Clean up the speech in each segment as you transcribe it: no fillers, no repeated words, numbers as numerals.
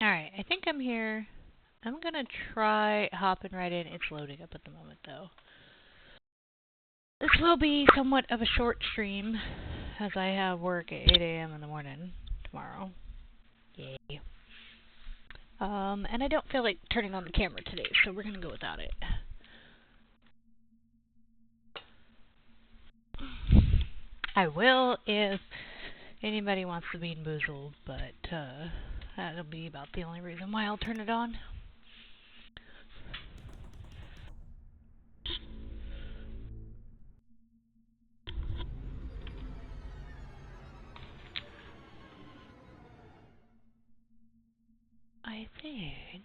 Alright, I think I'm here. I'm gonna try hopping right in. It's loading up at the moment, though. This will be somewhat of a short stream, as I have work at 8 a.m. in the morning tomorrow. Yay. And I don't feel like turning on the camera today, so we're gonna go without it. I will if anybody wants to be boozled, but that'll be about the only reason why I'll turn it on. I think...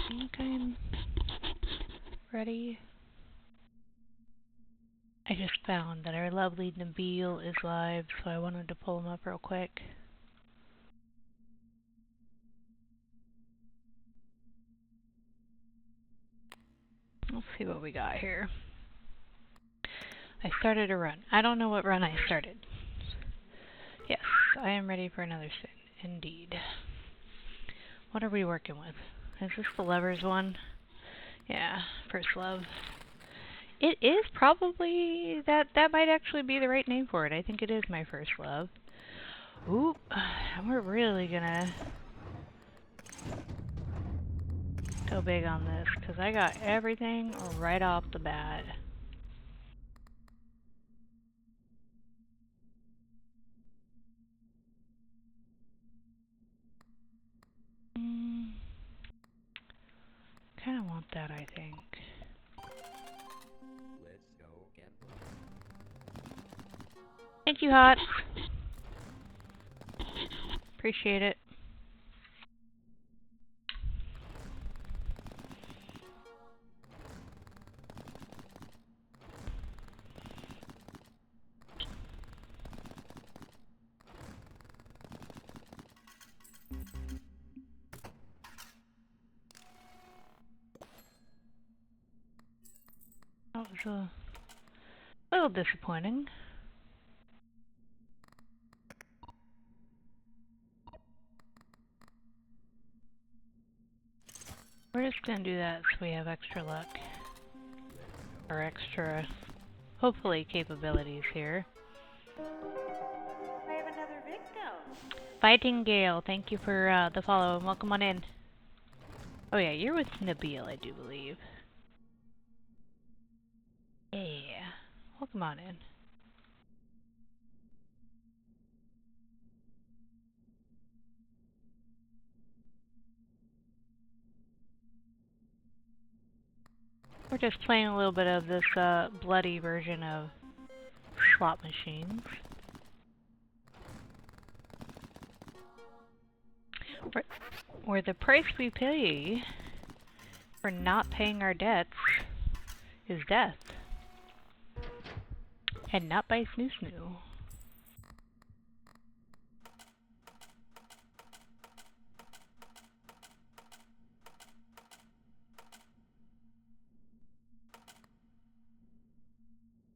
I think I'm ready. I just found that our lovely Nabil is live, so I wanted to pull him up real quick. Let's see what we got here. I started a run. I don't know what run I started. Yes, I am ready for another sin. Indeed. What are we working with? Is this the lovers one? Yeah, first love. It is probably, that might actually be the right name for it. I think it is my first love. Oop, we're really gonna go big on this, because I got everything right off the bat. Kind of want that, I think. Let's go gamble. Thank you, Hot. Appreciate it. That was a little disappointing. We're just gonna do that so we have extra luck. Or extra, hopefully, capabilities here. I have another victim. Fighting Gale, thank you for the follow and welcome on in. Oh yeah, you're with Nabil, I do believe. Yeah, welcome on in. We're just playing a little bit of this bloody version of slot machines. Where the price we pay for not paying our debts is death. And not by snoo snoo.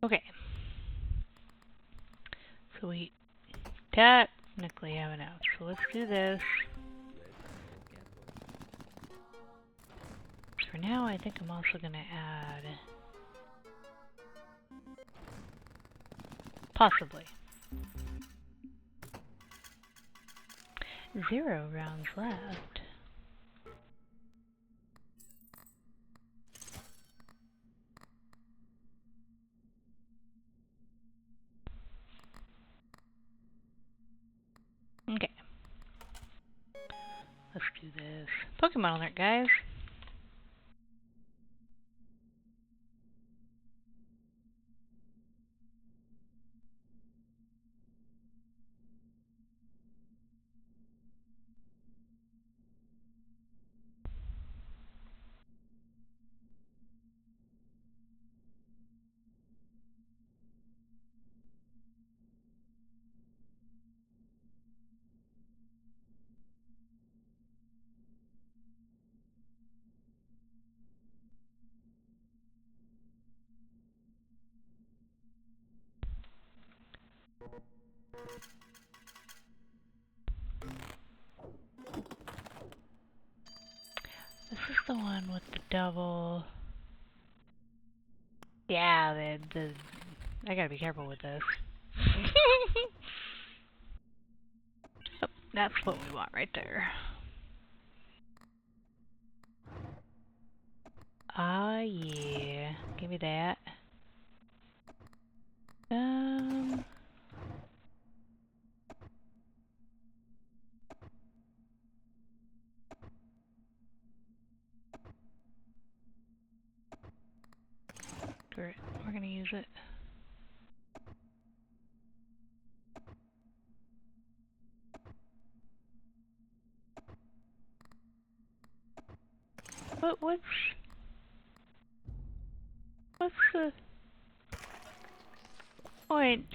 Okay. So we technically have enough. So let's do this. For now, I think I'm also going to add... Possibly. 0 rounds left. Okay. Let's do this. Pokemon alert, guys. This is the one with the double. Yeah, I gotta be careful with this. Oh, that's what we want right there. Ah, yeah. Give me that. Great. We're gonna use it. But what's the point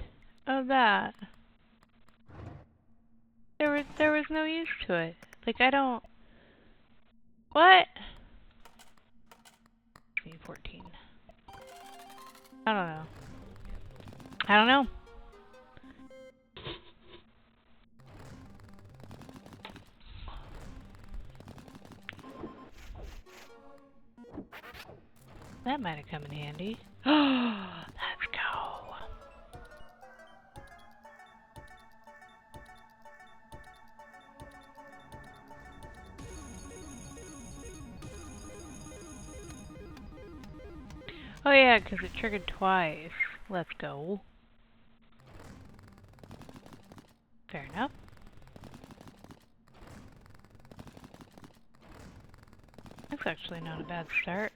of that? There was no use to it. Like, I don't. What? 14. I don't know. I don't know. That might have come in handy. Let's go. Oh yeah, because it triggered twice. Let's go. Fair enough. That's actually not a bad start.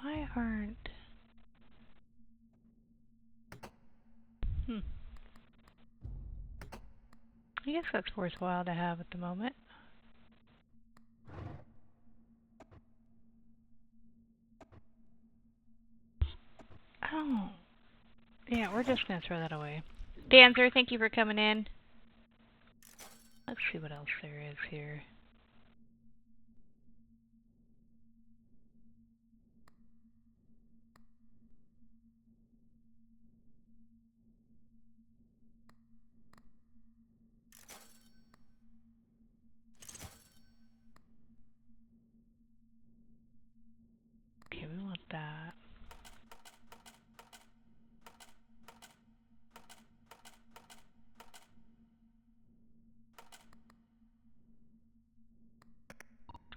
Why aren't... I guess that's worthwhile to have at the moment. Oh. Yeah, we're just gonna throw that away. Dancer, thank you for coming in. Let's see what else there is here. Okay, we want that.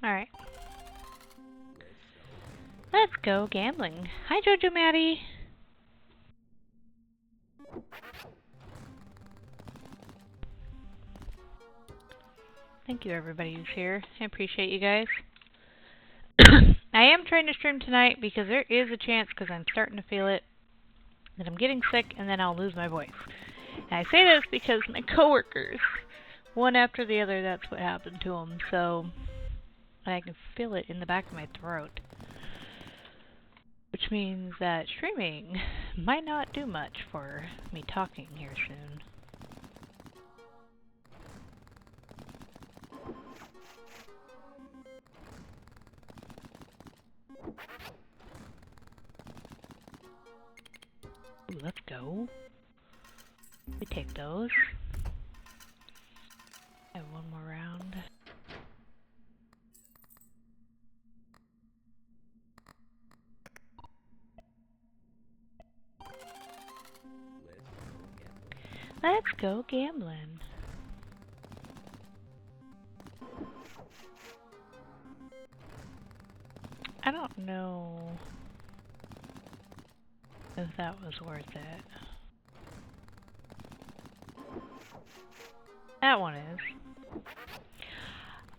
Alright. Let's go gambling. Hi, Jojo Maddie. Thank you, everybody who's here. I appreciate you guys. I am trying to stream tonight because there is a chance, because I'm starting to feel it, that I'm getting sick and then I'll lose my voice. And I say this because my coworkers, one after the other, that's what happened to them. So I can feel it in the back of my throat. Which means that streaming might not do much for me talking here soon. Ooh, let's go. We take those. I have one more round. Let's go gambling. I don't know if that was worth it. That one is.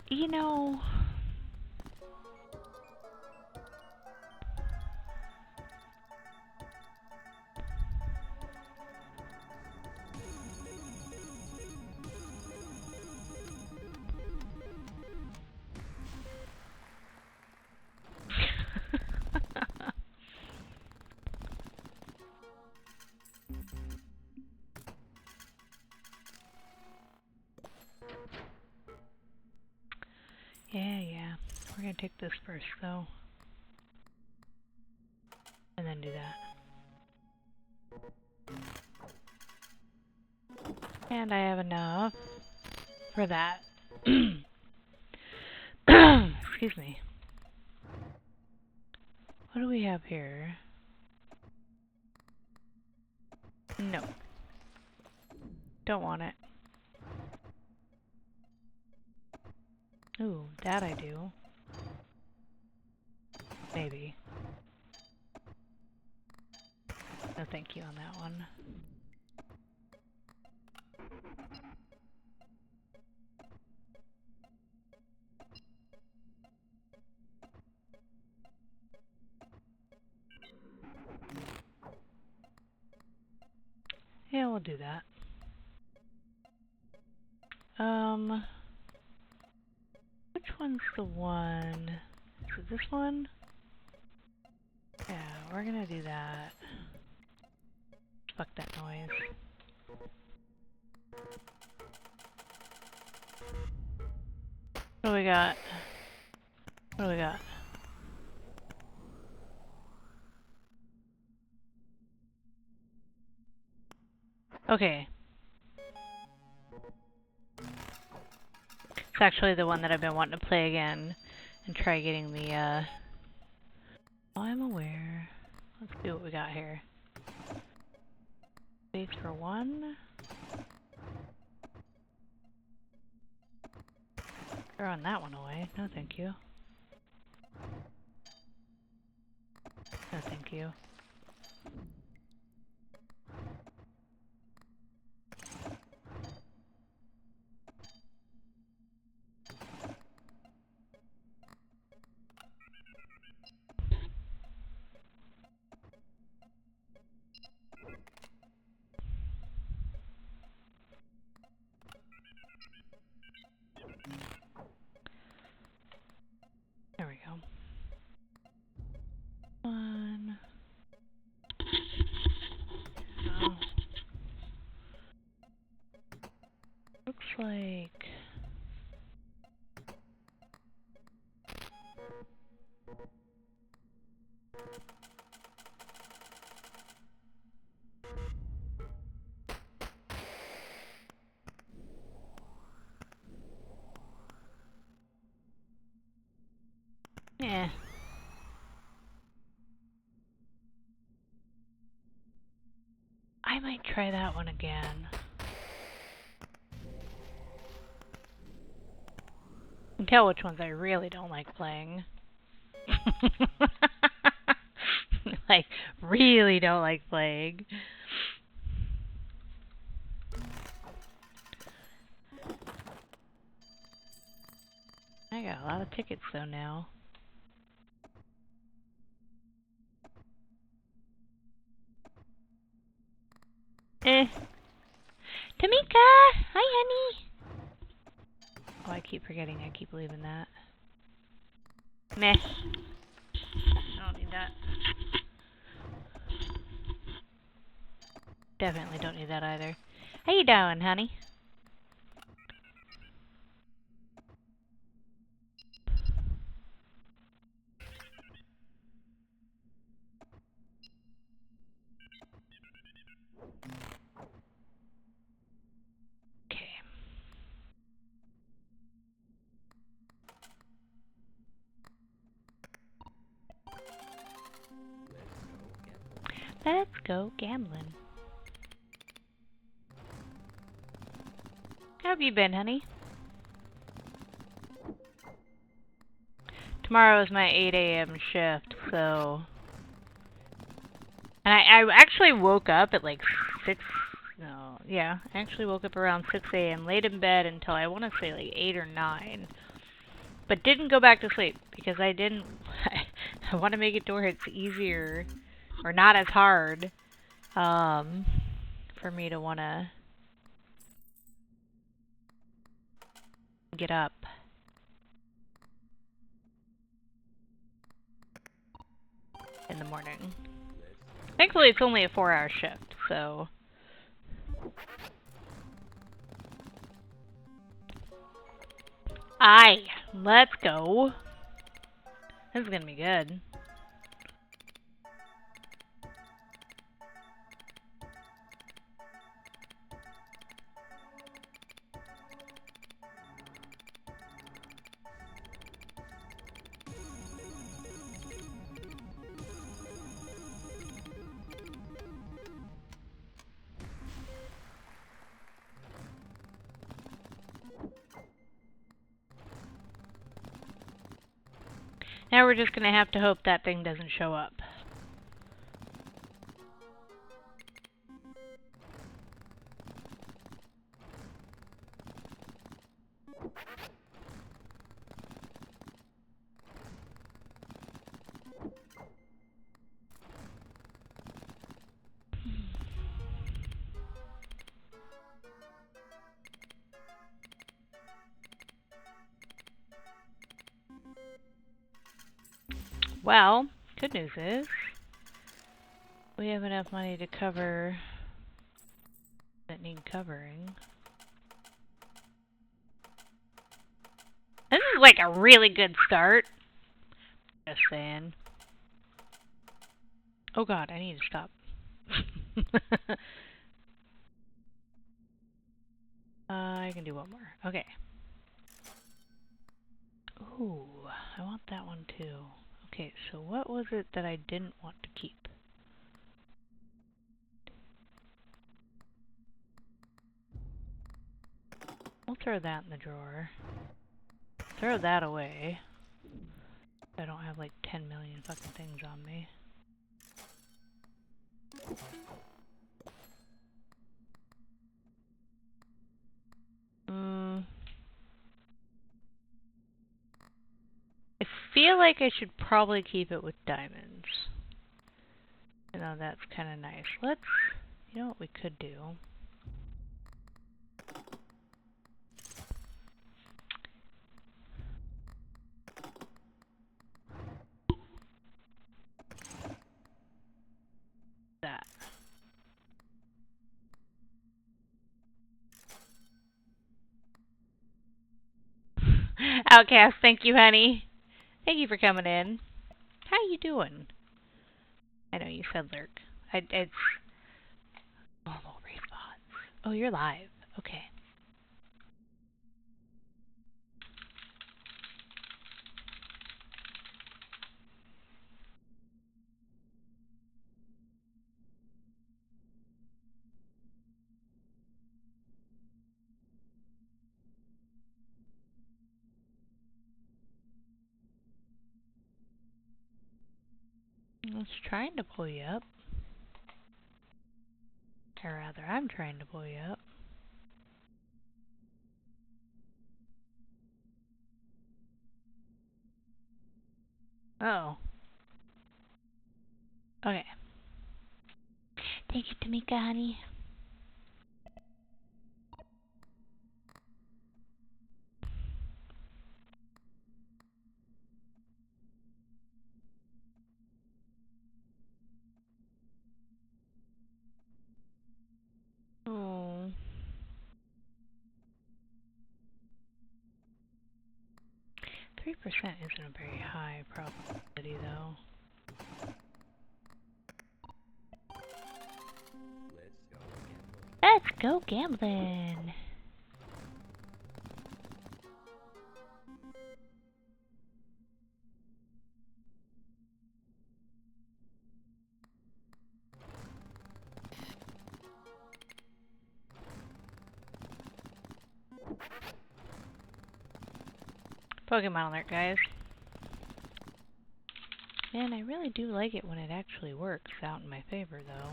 You know... take this first, though. And then do that. And I have enough for that. Excuse me. What do we have here? No. Don't want it. Ooh, that I do. Maybe. No thank you on that one. Yeah, we'll do that. Which one's the one? Is it this one? Yeah, we're gonna do that. Fuck that noise. What do we got? What do we got? Okay. It's actually the one that I've been wanting to play again and try getting the, Oh, I'm aware. Let's see what we got here. Space for one. Throwing that one away. No, thank you. No, thank you. There we go. One. Oh. Looks like... Yeah. I might try that one again. You can tell which ones I really don't like playing. Like, really don't like playing. I got a lot of tickets though now. Tamika! Hi, honey! Oh, I keep forgetting. I keep leaving that. Meh. I don't need that. Definitely don't need that either. How you doing, honey? Okay. Let's go gambling. How have you been, honey? Tomorrow is my 8 a.m. shift, so... And I actually woke up at like 6... No, yeah. I actually woke up around 6 a.m. laid in bed until I want to say like 8 or 9. But didn't go back to sleep because I didn't... I want to make it to where it's easier or not as hard for me to want to get up. In the morning. Thankfully, it's only a 4-hour shift, so... Aye, let's go. This is gonna be good. Now we're just gonna have to hope that thing doesn't show up. Well, good news is we have enough money to cover that need covering. This is like a really good start. Just saying. Oh god, I need to stop. I can do one more. Okay. Ooh, I want that one too. Okay, so what was it that I didn't want to keep? We'll throw that in the drawer. Throw that away. I don't have like 10 million fucking things on me. I feel like I should probably keep it with diamonds. You know, that's kind of nice. Let's, you know what we could do? That. Outcast, thank you, honey. Thank you for coming in. How you doing? I know you said lurk. It's normal response. Oh, you're live. Okay. I was trying to pull you up. Or rather, I'm trying to pull you up. Oh. Okay. Thank you, Tamika, honey. Oh. 3% isn't a very high probability, though. Let's go gambling. Pokemon alert, guys. Man, I really do like it when it actually works out in my favor, though.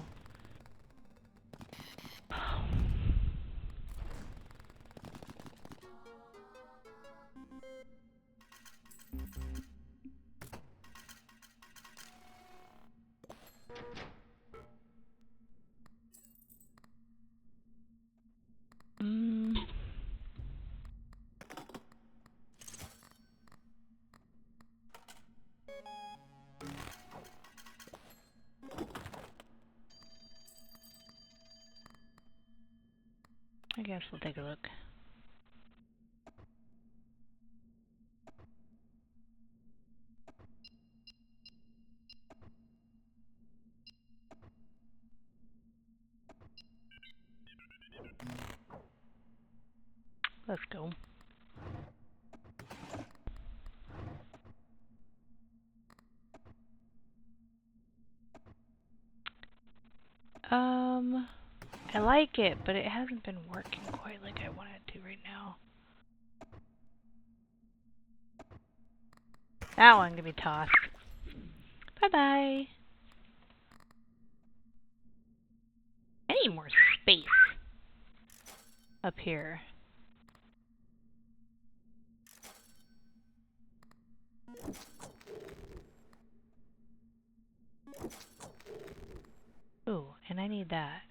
I guess we'll take a look. Let's go. I like it, but it hasn't been working quite like I want it to right now. That one can be tossed. Bye-bye. I need more space up here. Ooh, and I need that.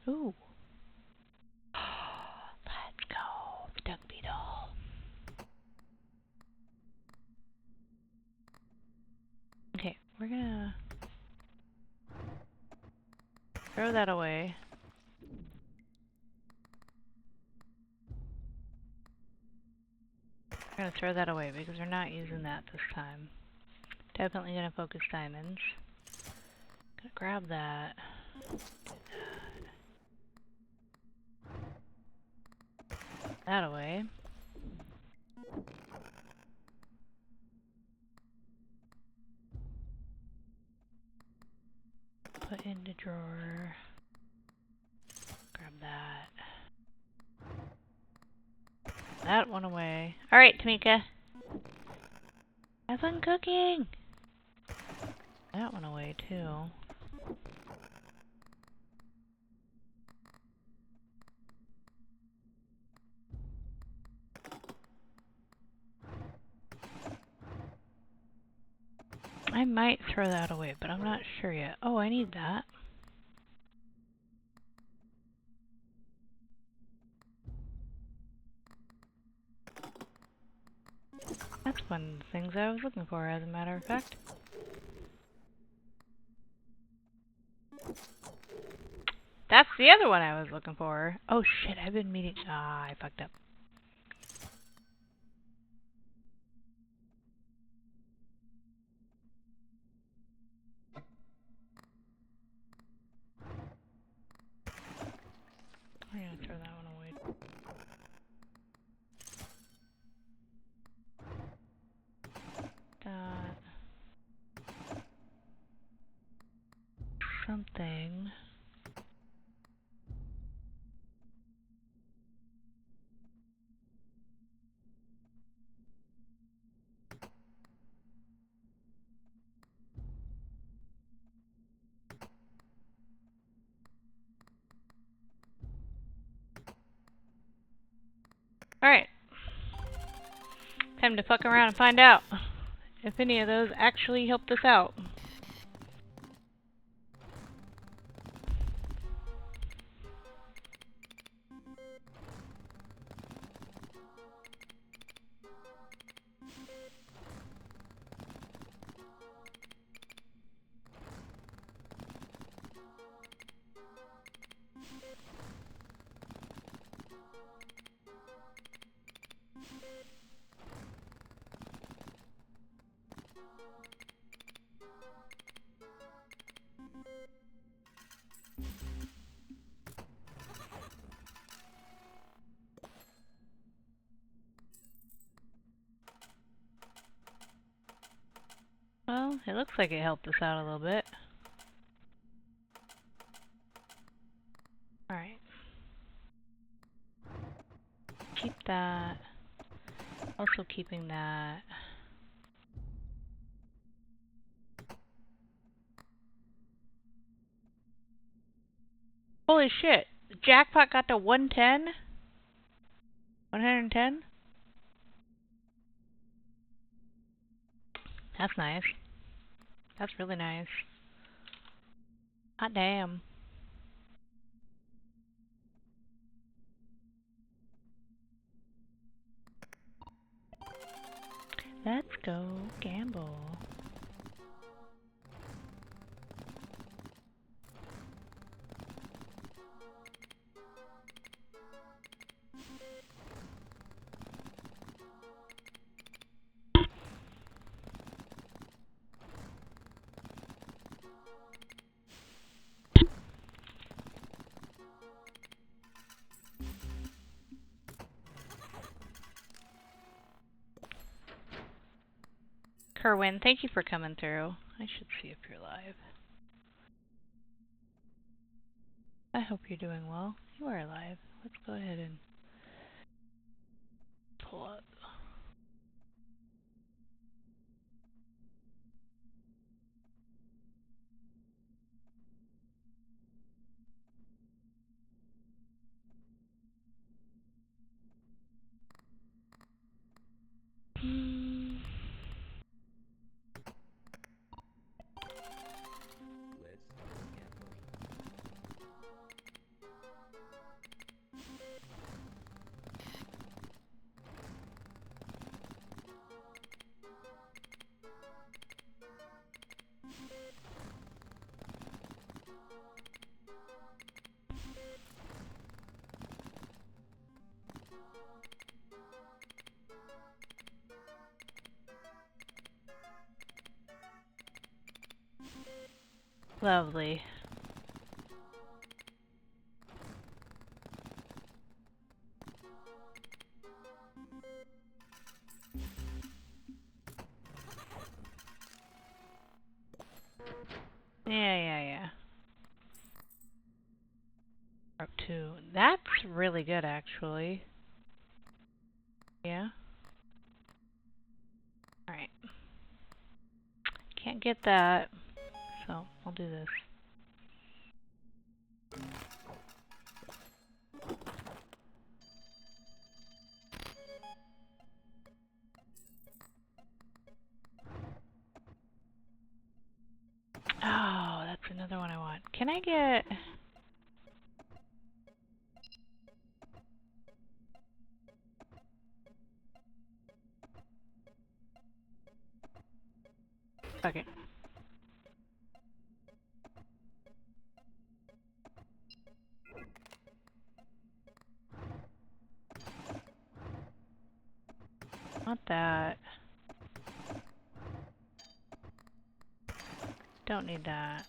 Ooh. Let's go, the duck beetle. Okay, we're gonna throw that away. We're gonna throw that away because we're not using that this time. Definitely gonna focus diamonds. Gonna grab that. Do that away. Put in the drawer. Grab that. That one away. Alright, Tamika. Have fun cooking! That one away, too. I might throw that away, but I'm not sure yet. Oh, I need that. That's one of the things I was looking for, as a matter of fact. That's the other one I was looking for. Oh shit, I've been meeting. Ah, I fucked up. I'm gonna throw that one away. That. Something. Alright. Time to fuck around and find out if any of those actually helped us out. Well, it looks like it helped us out a little bit. Alright. Keep that. Also keeping that. Holy shit! The jackpot got to 110? 110? That's nice. That's really nice. Hot damn. Let's go gamble. Kerwin, thank you for coming through. I should see if you're live. I hope you're doing well. You are live. Let's go ahead and pull up. Lovely. Yeah. Up to. That's really good, actually. Yeah. Alright. Can't get that, so I'll do this. Oh, that's another one I want. Can I get... Okay. Not that. Don't need that.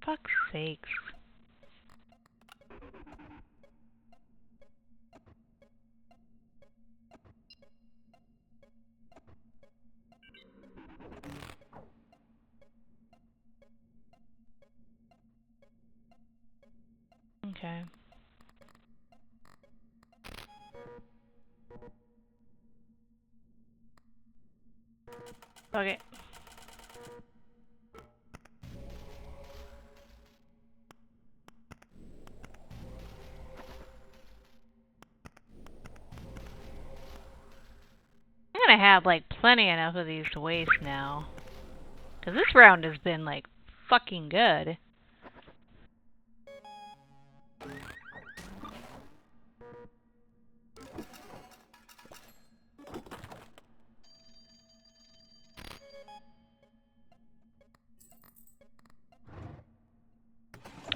Fuck's sakes. Okay. Okay. I'm gonna have, like, plenty enough of these to waste now. Because this round has been, like, fucking good.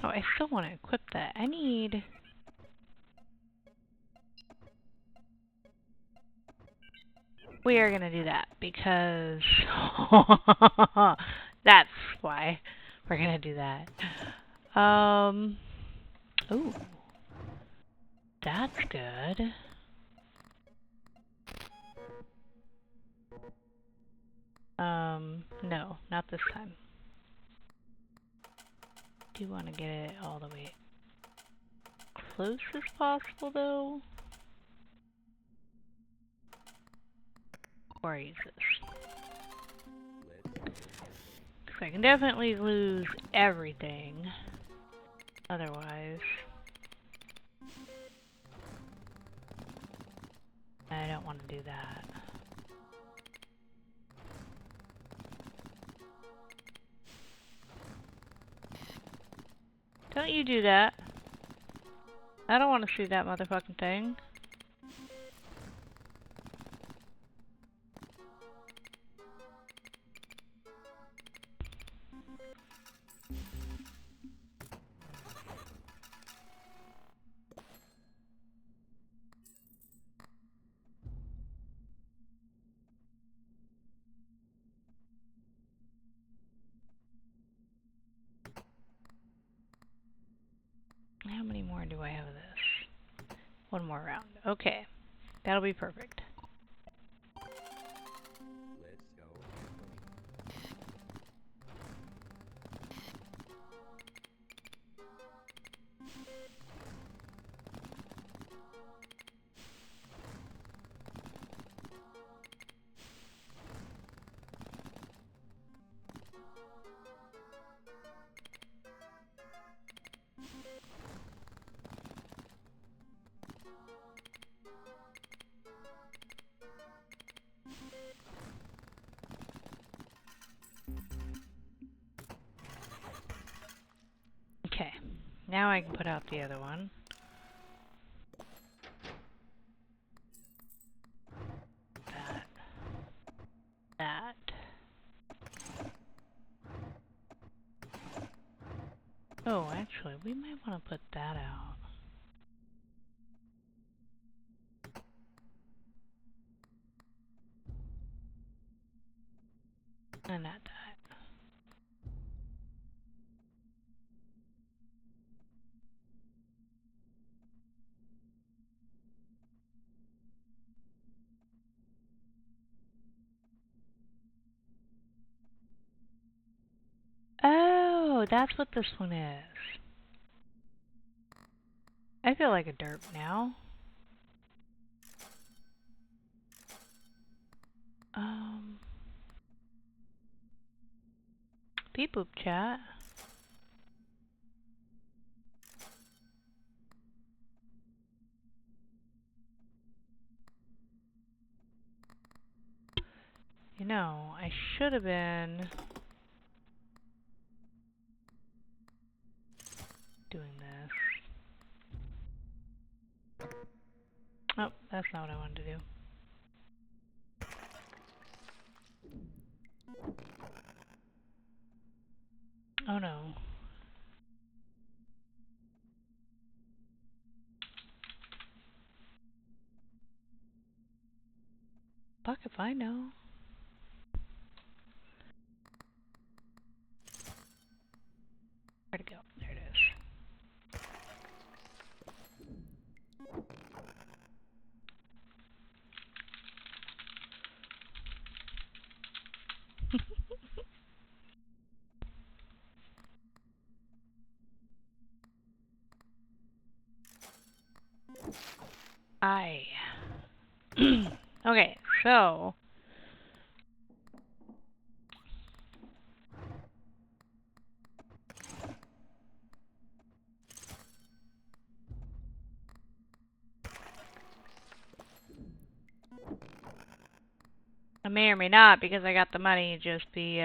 Oh, I still want to equip that. I need... We are gonna do that, because... That's why we're gonna do that. Ooh. That's good. No, not this time. Do want to get it all the way close as possible, though. Or use this. Because I can definitely lose everything. Otherwise. I don't want to do that. Don't you do that. I don't want to see that motherfucking thing. How many more do I have of this? One more round. Okay. That'll be perfect. Let's go. Okay. Now I can put out the other one. That. Oh, actually, we might want to put that out. And that. Oh, that's what this one is. I feel like a derp now. Beep boop chat. You know, I should have been doing this. Oh, that's not what I wanted to do. Oh no. Fuck if I know. Where'd it go? There it is. Okay, so I may or may not, because I got the money, just be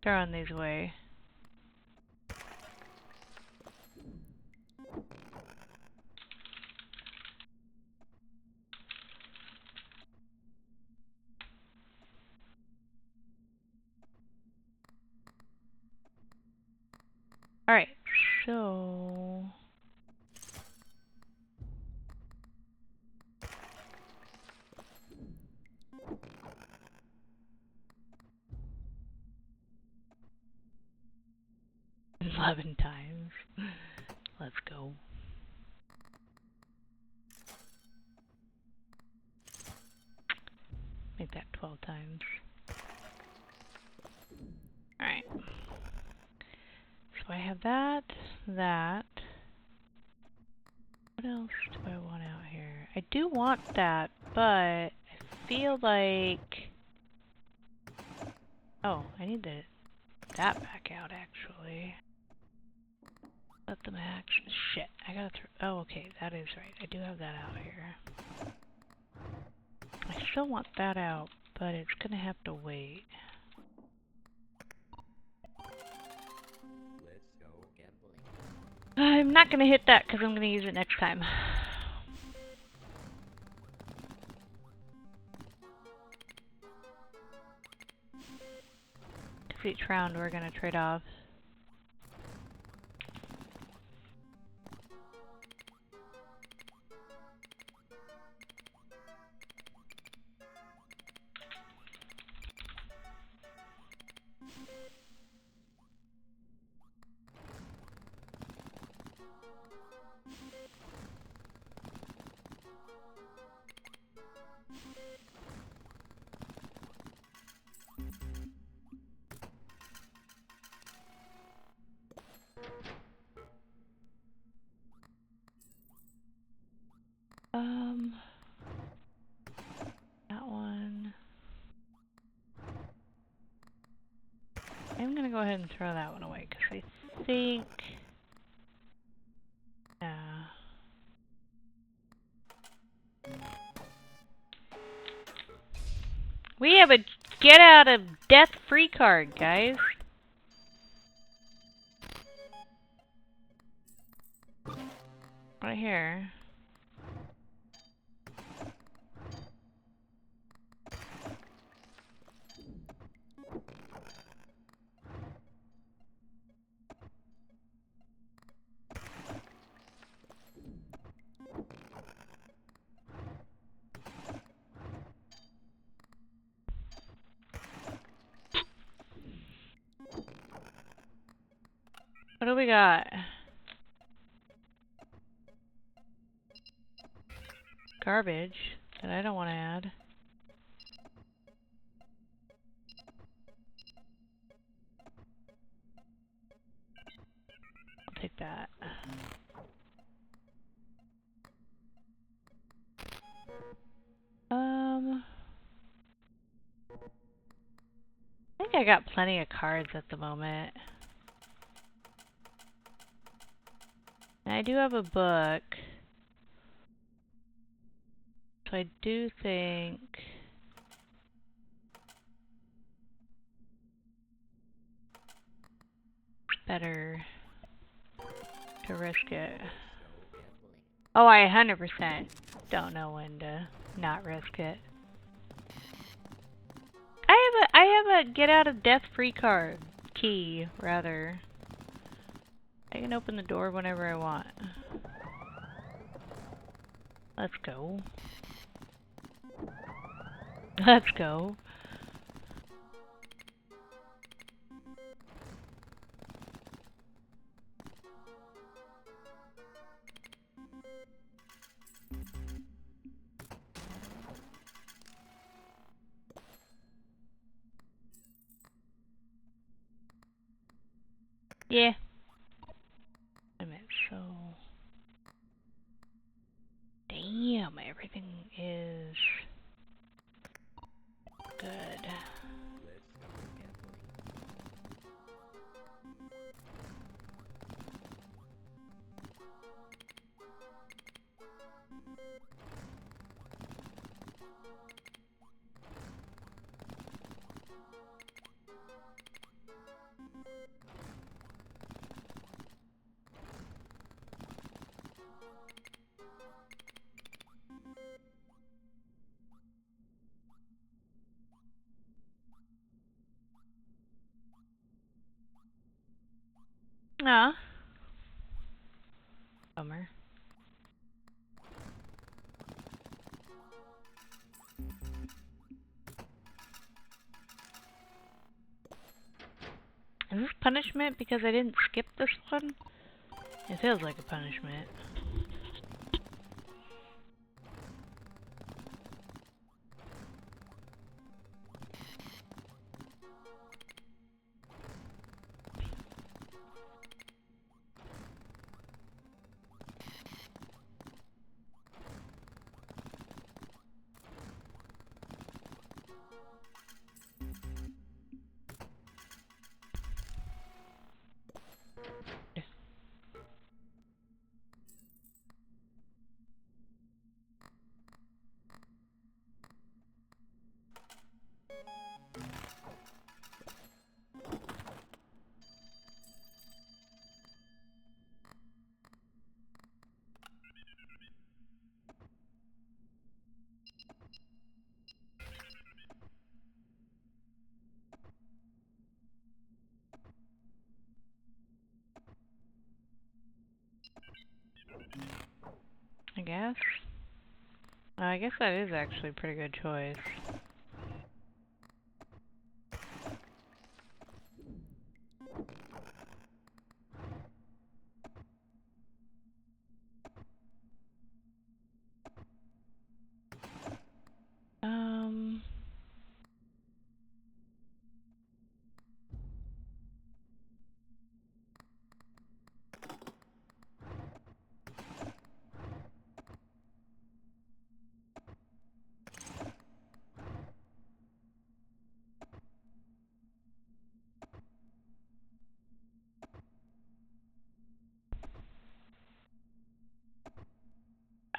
throwing these away. Alright, so 11 times. Let's go. Make that 12 times. Alright. So I have that, that. What else do I want out here? I do want that, but I feel like... Oh, I need that back out, actually. Let them hatch. Shit, I gotta throw... Oh, okay, that is right. I do have that out here. I still want that out, but it's gonna have to wait. Let's go gambling. I'm not gonna hit that because I'm gonna use it next time. Because each round we're gonna trade off. go ahead and throw that one away, because I think... we have a get out of death free card, guys. Right here. What do we got? Garbage that I don't want to add. I'll take that. I think I got plenty of cards at the moment. And I do have a book. So I do think... better to risk it. Oh, I 100% don't know when to not risk it. I have a get out of death free card. Key, rather. I can open the door whenever I want. Let's go. Let's go. Yeah. Wait a minute, so... damn, everything is... good. Let's go gambling. Ah. Bummer. Is this punishment because I didn't skip this one? It feels like a punishment. I guess. I guess that is actually a pretty good choice.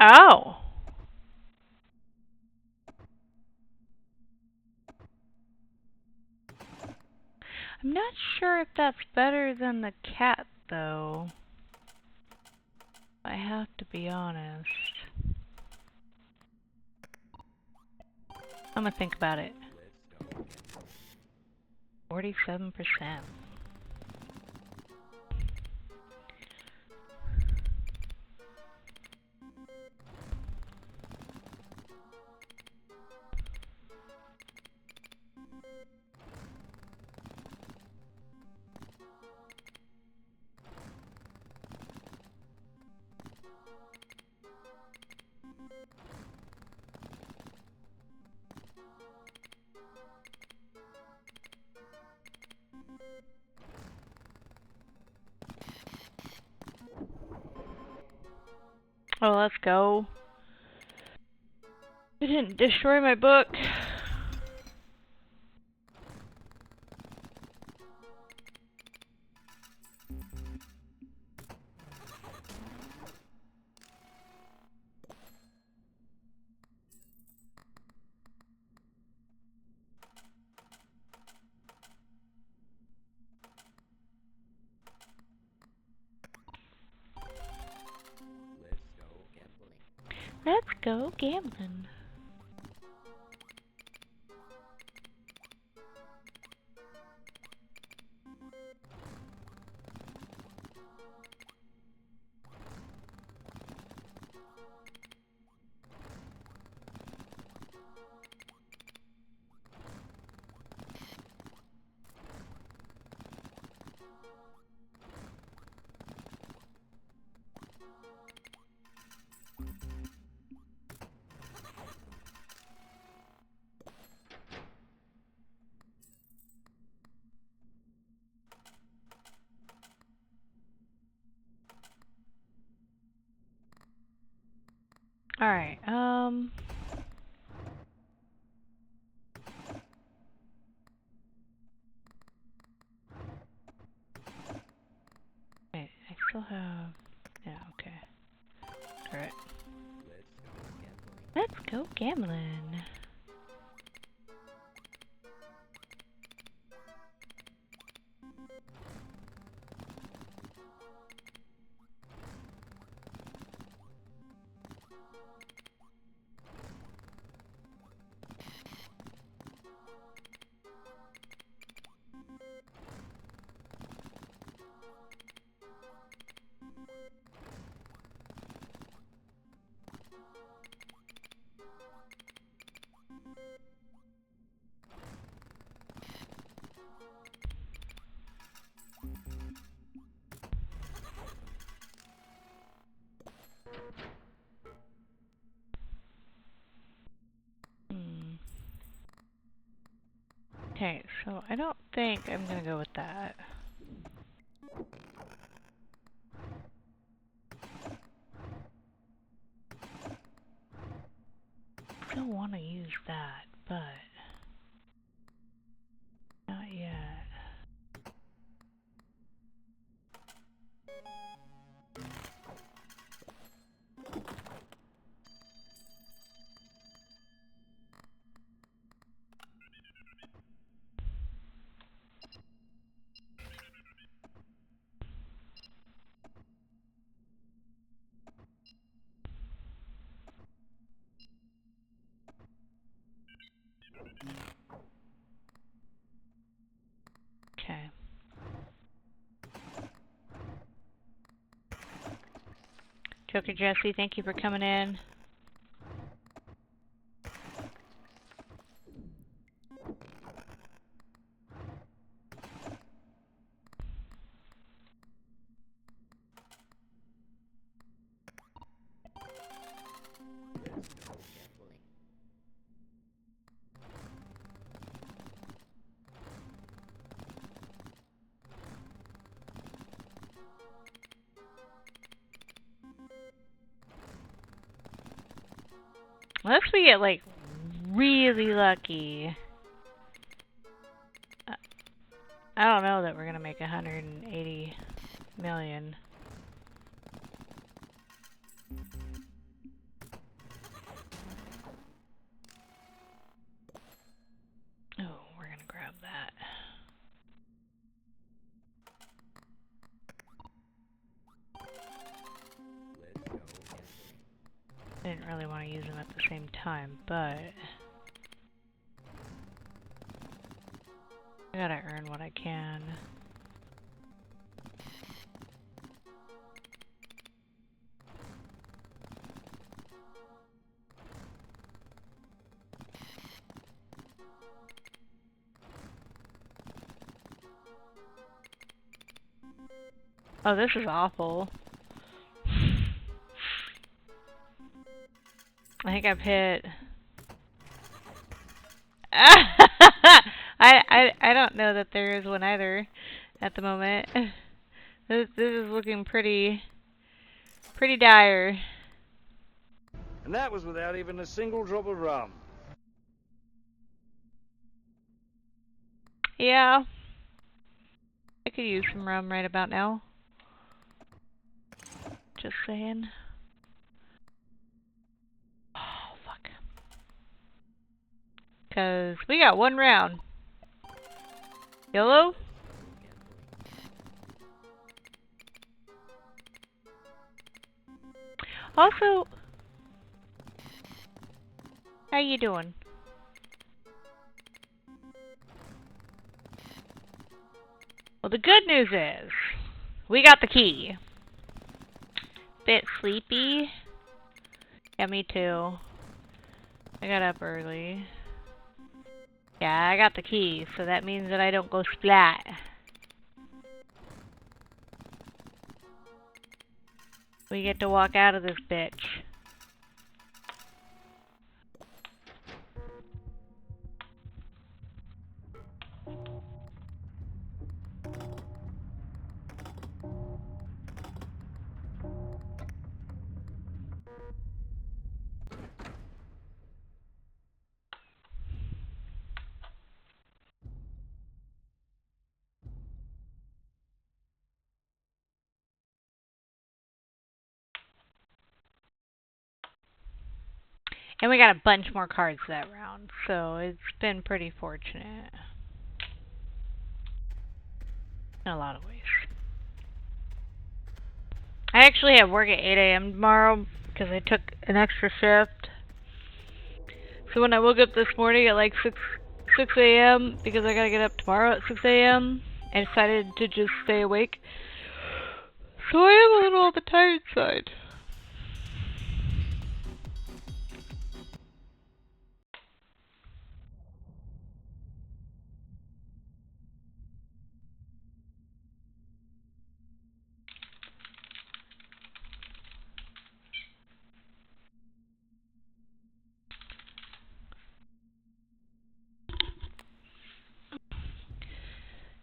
Oh. I'm not sure if that's better than the cat, though. I have to be honest. I'm gonna think about it. 47%. Oh, let's go. I didn't destroy my book. Let's go gambling. Alright, wait, I still have... Yeah, okay. Alright. Let's go gambling. Okay, so I don't think I'm gonna go with that. I don't want to use that, but not yet. Okay. Joker Jesse, thank you for coming in. Unless we get, like, really lucky. I don't know that we're gonna make 180 million. I didn't really want to use them at the same time, but I gotta earn what I can. Oh, this is awful. I think I've hit. I don't know that there is one either at the moment. This is looking pretty dire. And that was without even a single drop of rum. Yeah. I could use some rum right about now. Just saying. Oh, fuck. 'Cause we got one round. YOLO? Also, how you doing? Well, the good news is, we got the key. Bit sleepy. Yeah, me too. I got up early. Yeah, I got the key, so that means that I don't go splat. We get to walk out of this bitch. And we got a bunch more cards that round, so it's been pretty fortunate. In a lot of ways. I actually have work at 8 a.m. tomorrow because I took an extra shift. So when I woke up this morning at like 6 a.m. because I gotta get up tomorrow at 6 a.m. I decided to just stay awake. So I am a little on the tired side.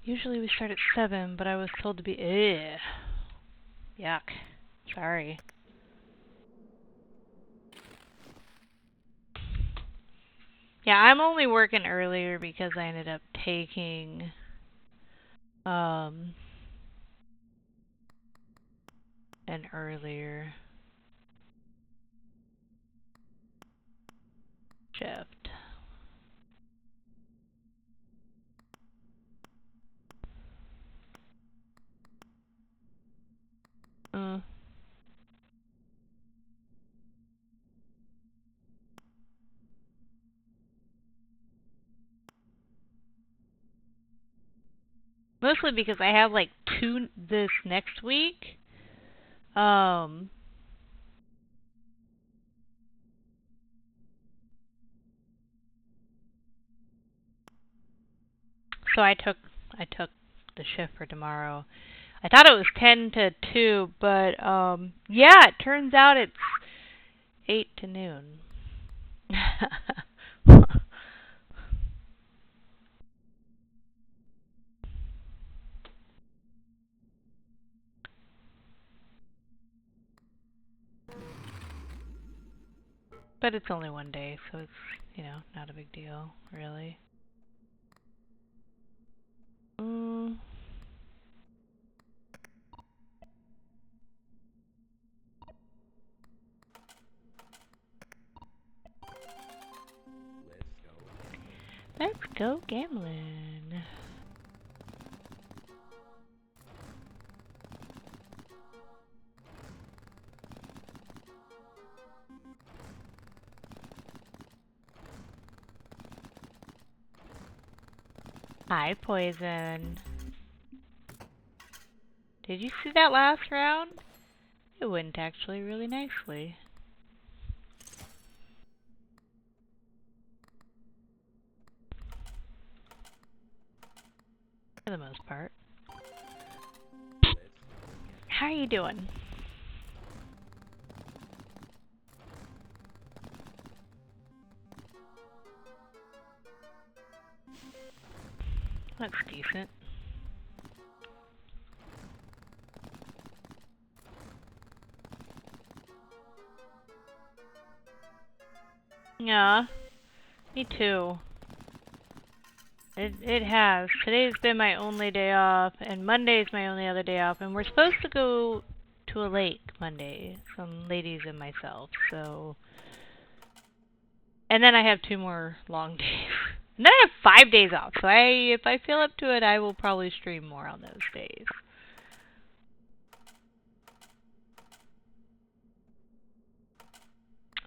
Usually we start at 7, but I was told to be... Ugh. Yuck. Sorry. Yeah, I'm only working earlier because I ended up taking... an earlier shift. Mostly because I have like 2 this next week. So I took the shift for tomorrow. I thought it was 10 to 2, but yeah, it turns out it's 8 to noon. But it's only one day, so it's, you know, not a big deal, really. Let's go gambling. Hi, Poison. Did you see that last round? It went actually really nicely. For the most part. How are you doing? That's decent. Yeah, me too. It has. Today's been my only day off, and Monday's my only other day off, and we're supposed to go to a lake Monday, some ladies and myself, so... And then I have 2 more long days. And then I have 5 days off, so if I feel up to it, I will probably stream more on those days.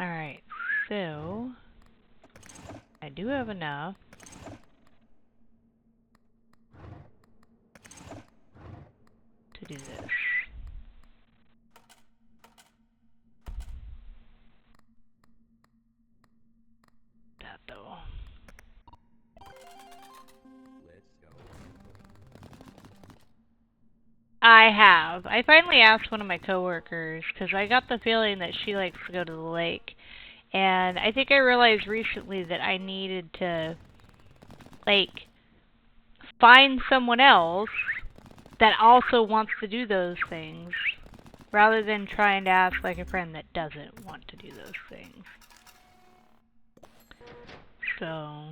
Alright, so... I do have enough. To do this. That though. Let's go. I have. I finally asked one of my coworkers because I got the feeling that she likes to go to the lake. And I think I realized recently that I needed to, like, find someone else that also wants to do those things, rather than trying to ask, like, a friend that doesn't want to do those things. So...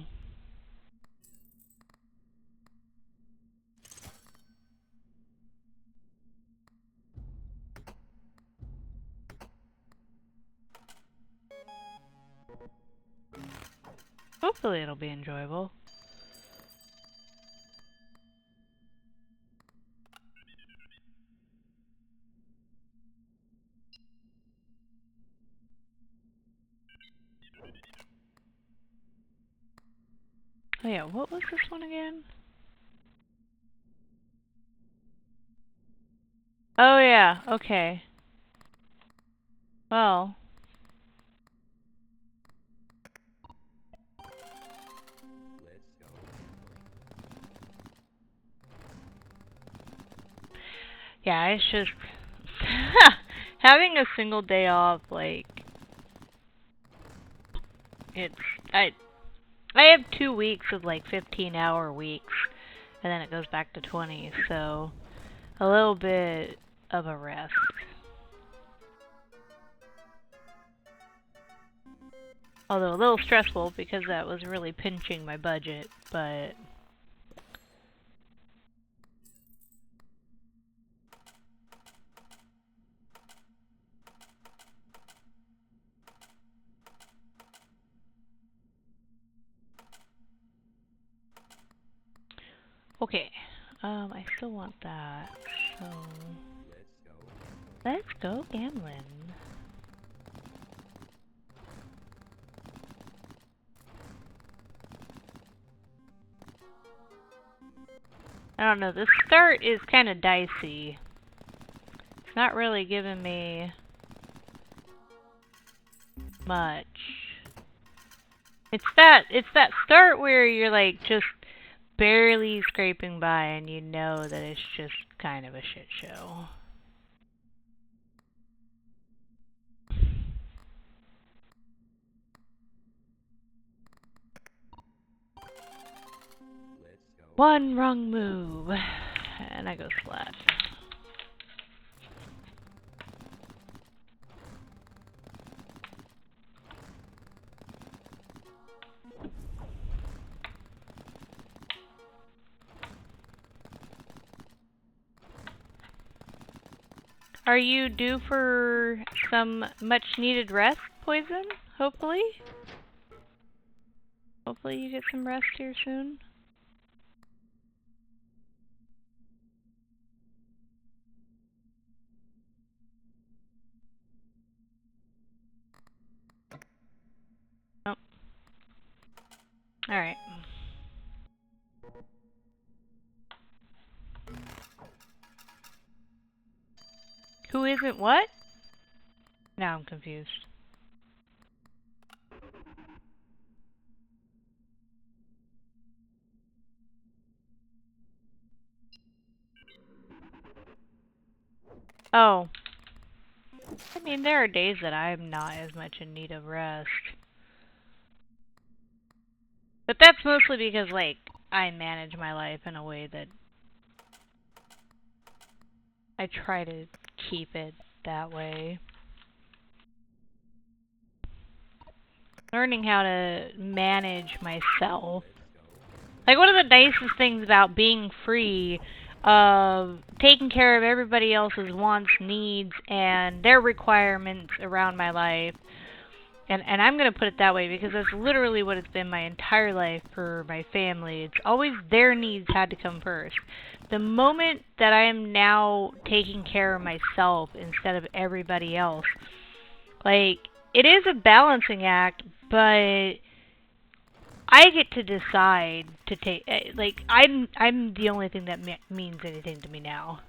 hopefully it'll be enjoyable. Oh yeah, what was this one again? Oh yeah, okay. Well... Let's go. yeah, it's just... having a single day off, like... It's... I have 2 weeks of like 15-hour weeks, and then it goes back to 20, so a little bit of a rest. Although a little stressful because that was really pinching my budget, but... okay, I still want that, so... Let's go. let's go gambling. I don't know, the start is kind of dicey. It's not really giving me much. It's that start where you're like just barely scraping by and you know that it's just kind of a shit show. Let's go. One wrong move and I go flat. Are you due for some much needed rest, Poison? Hopefully? Hopefully you get some rest here soon. Oh. Alright. Who isn't what? Now I'm confused. Oh. I mean, there are days that I'm not as much in need of rest. But that's mostly because, like, I manage my life in a way that I try to keep it that way. Learning how to manage myself. Like, one of the nicest things about being free of taking care of everybody else's wants, needs, and their requirements around my life. And I'm going to put it that way because that's literally what it's been my entire life for my family. It's always their needs had to come first. The moment that I am now taking care of myself instead of everybody else, like, it is a balancing act, but I get to decide to take, like, I'm the only thing that means anything to me now.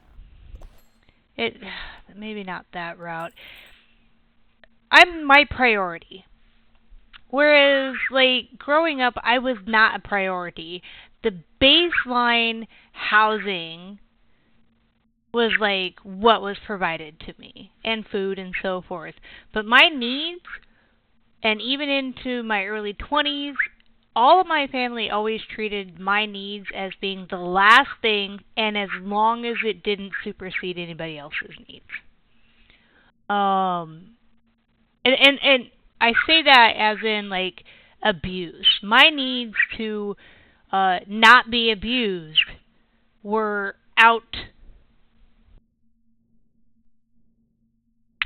Maybe not that route. I'm my priority. Whereas, like, growing up, I was not a priority. The baseline housing was, like, what was provided to me. And food and so forth. But my needs, and even into my early 20s, all of my family always treated my needs as being the last thing, and as long as it didn't supersede anybody else's needs. And I say that as in, like, abuse. My needs to not be abused were out.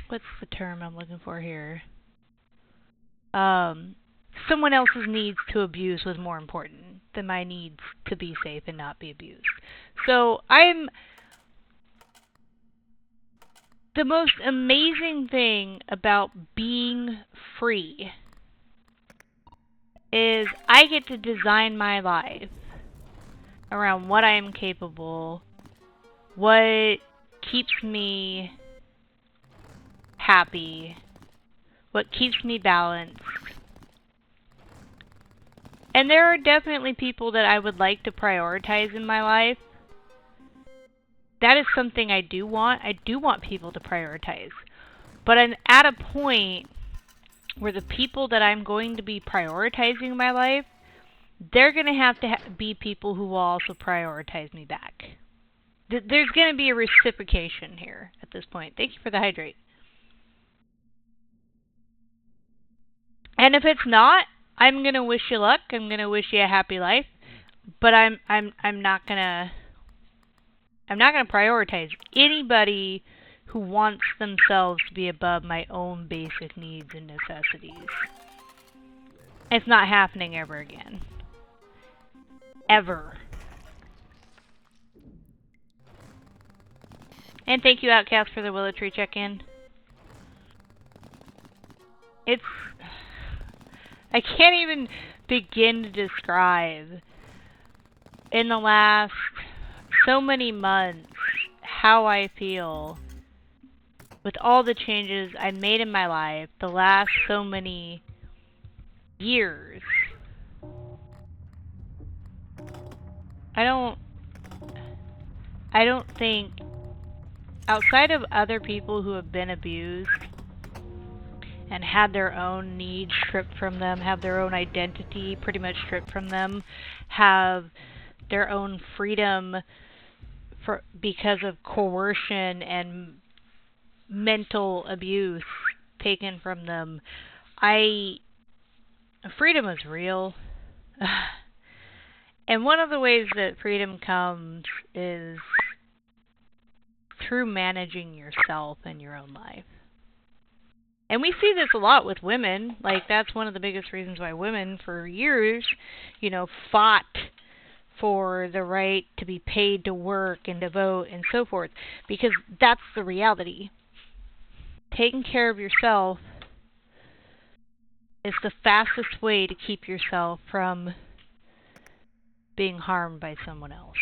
What's the term I'm looking for here? Someone else's needs to abuse was more important than my needs to be safe and not be abused. So the most amazing thing about being free is I get to design my life around what I am capable, what keeps me happy, what keeps me balanced. And there are definitely people that I would like to prioritize in my life. That is something I do want. I do want people to prioritize. But I'm at a point where the people that I'm going to be prioritizing in my life, they're going to have to be people who will also prioritize me back. There's going to be a reciprocation here at this point. Thank you for the hydrate. And if it's not, I'm going to wish you luck. I'm going to wish you a happy life. But I'm not going to prioritize anybody who wants themselves to be above my own basic needs and necessities. It's not happening ever again. Ever. And thank you, Outcast, for the Willow Tree check-in. I can't even begin to describe in the last so many months how I feel with all the changes I made in my life the last so many years. I don't think, outside of other people who have been abused and had their own needs stripped from them, have their own identity pretty much stripped from them, have their own freedom because of coercion and mental abuse taken from them. Freedom is real. And one of the ways that freedom comes is through managing yourself and your own life. And we see this a lot with women. Like, that's one of the biggest reasons why women, for years, fought for the right to be paid to work and to vote and so forth. Because that's the reality. Taking care of yourself is the fastest way to keep yourself from being harmed by someone else.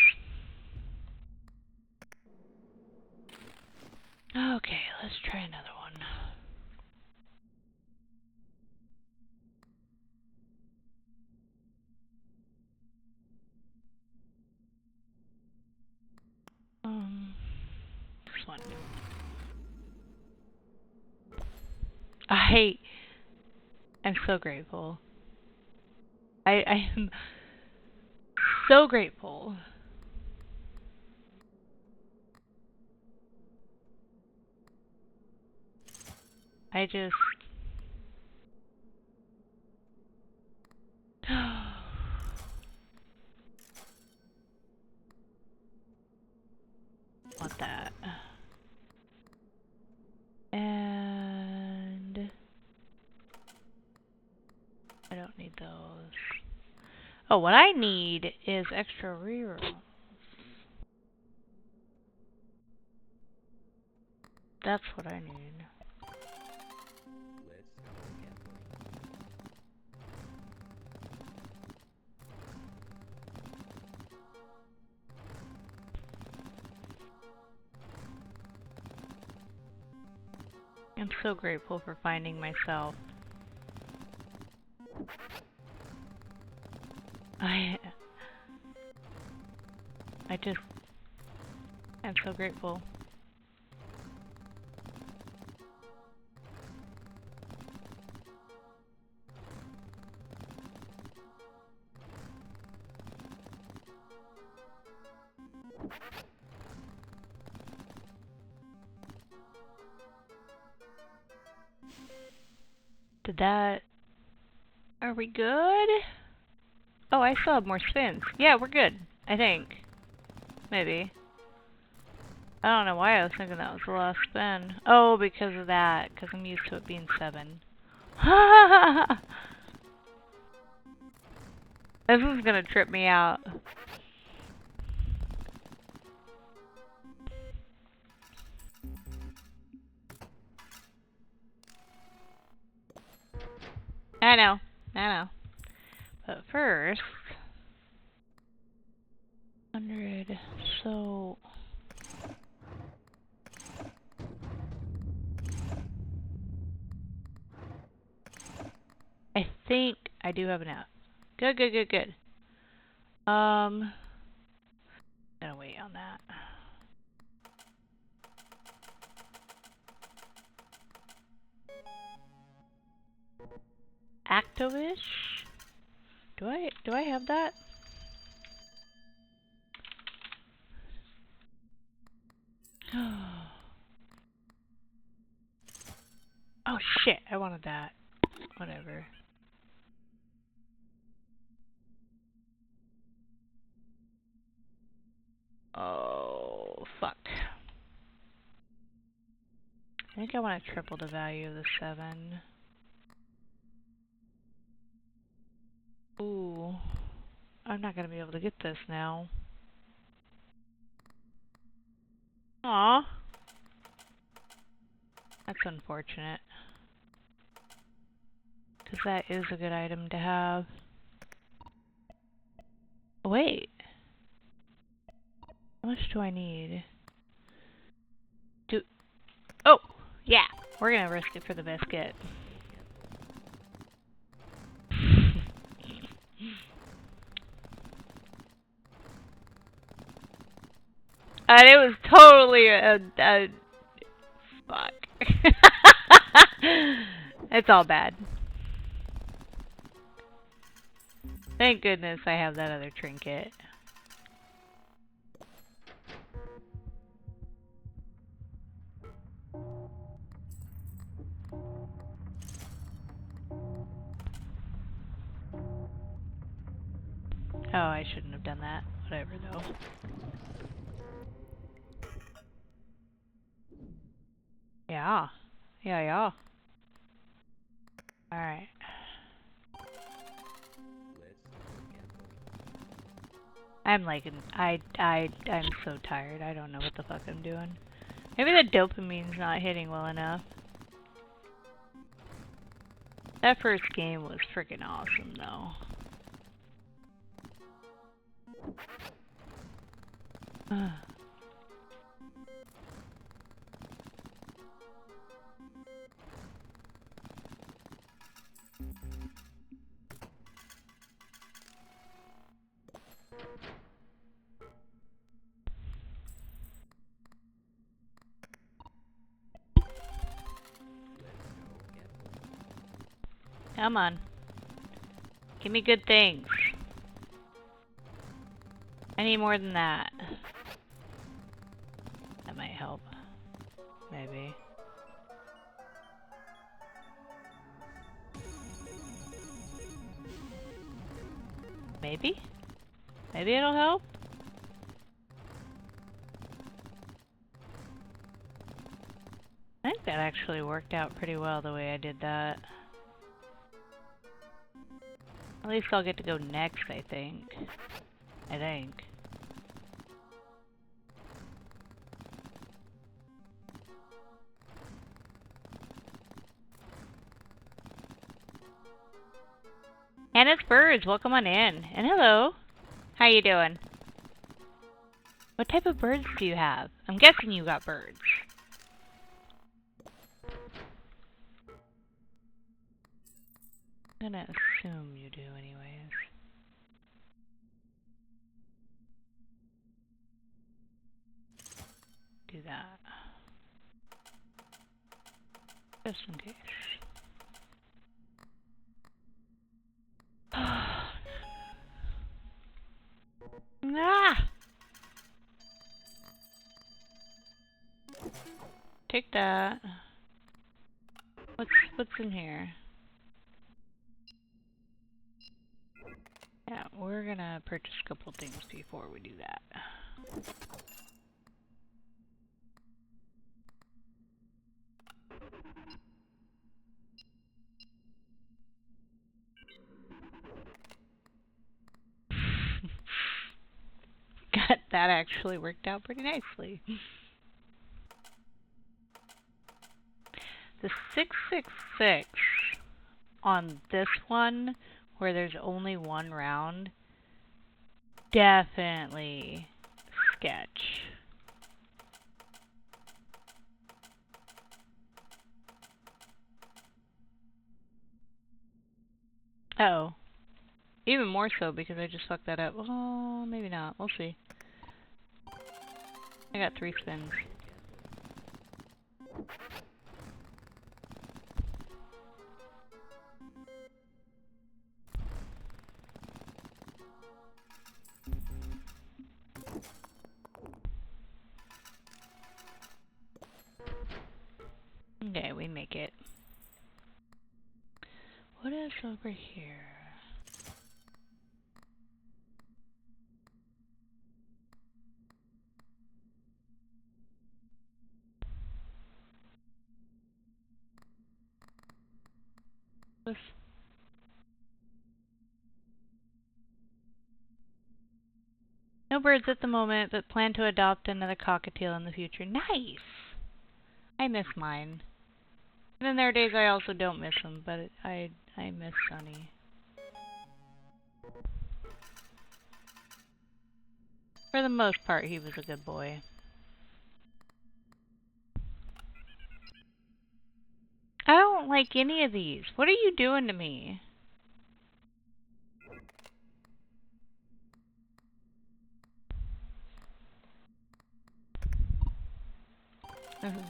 Okay, let's try another one. This one. I'm so grateful. I am so grateful. I just... want that. And... I don't need those. Oh, what I need is extra rerolls. That's what I need. Let's go again. I'm so grateful for finding myself. I'm so grateful. Are we good? Oh, I still have more spins. Yeah, we're good. I think. Maybe. I don't know why I was thinking that was the last spin. Oh, because of that. Because I'm used to it being 7. This is gonna trip me out. I know. But first... 100... So... I think I do have enough. Good. Gonna wait on that. Actovish? Do I have that? Oh shit, I wanted that. Whatever. Oh, fuck. I think I want to triple the value of the 7. Ooh. I'm not gonna be able to get this now. Aw. That's unfortunate. Because that is a good item to have. Wait. How much do I need? Oh! Yeah! We're gonna risk it for the biscuit. And it was totally a fuck. It's all bad. Thank goodness I have that other trinket. Oh, I shouldn't have done that. Whatever, though. Yeah. Alright. I'm so tired. I don't know what the fuck I'm doing. Maybe the dopamine's not hitting well enough. That first game was freaking awesome, though. Come on. Give me good things. I need more than that. That might help. Maybe. Maybe? Maybe it'll help? I think that actually worked out pretty well the way I did that. At least I'll get to go next, I think. I think. And it's birds, welcome on in. And hello. How you doing? What type of birds do you have? I'm guessing you got birds. I'm gonna assume you do anyways. Do that. Just in case. Ah! Take that. What's in here? Yeah, we're gonna purchase a couple things before we do that. That actually worked out pretty nicely. The 666 on this one, where there's only one round, definitely sketch. Uh-oh. Even more so because I just fucked that up. Oh, maybe not. We'll see. I got 3 spins. Okay, we make it. What is over here? This. No birds at the moment, but plan to adopt another cockatiel in the future. Nice! I miss mine. And then there are days I also don't miss them, but I miss Sunny. For the most part, he was a good boy. I don't like any of these. What are you doing to me?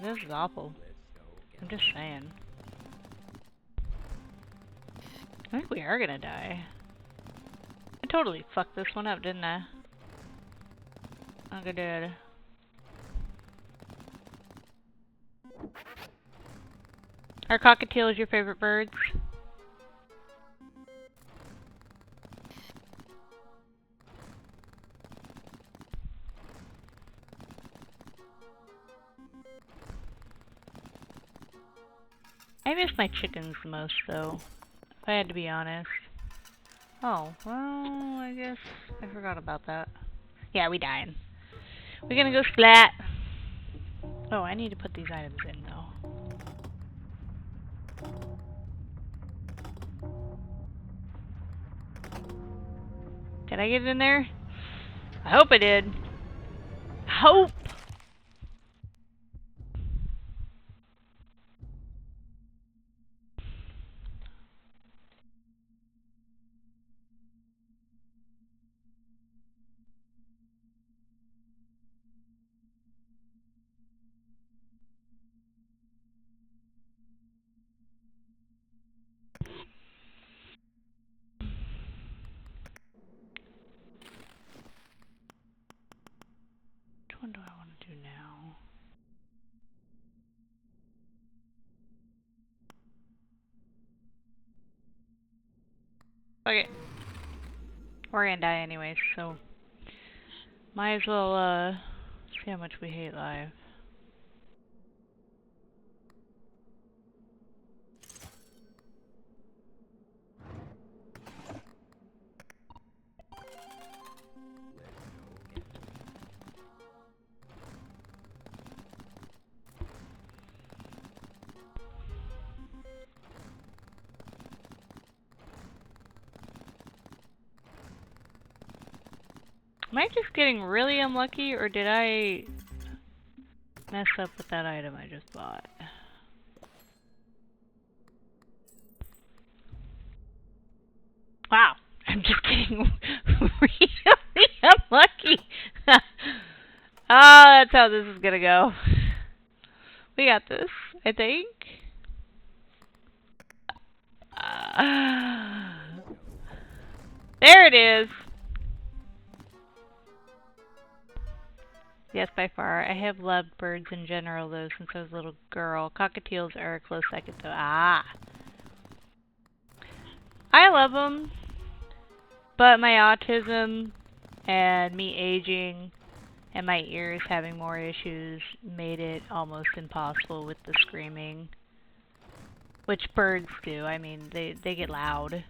This is awful. I'm just saying. I think we are gonna die. I totally fucked this one up, didn't I? I think I did. Are cockatiels your favorite birds? I miss my chickens the most, though. If I had to be honest. Oh, well, I guess I forgot about that. Yeah, we dying. We're gonna go splat. Oh, I need to put these items in, though. Did I get it in there? I hope I did. Hope! one do I want to do now? Okay. We're gonna die anyways, so might as well see how much we hate life. Am I just getting really unlucky, or did I mess up with that item I just bought? Wow, I'm just getting really unlucky. Ah, that's how this is gonna go. We got this, I think. There it is. Yes, by far. I have loved birds in general, though, since I was a little girl. Cockatiels are a close second, though. Ah! I love them, but my autism and me aging and my ears having more issues made it almost impossible with the screaming. Which birds do. I mean, they get loud.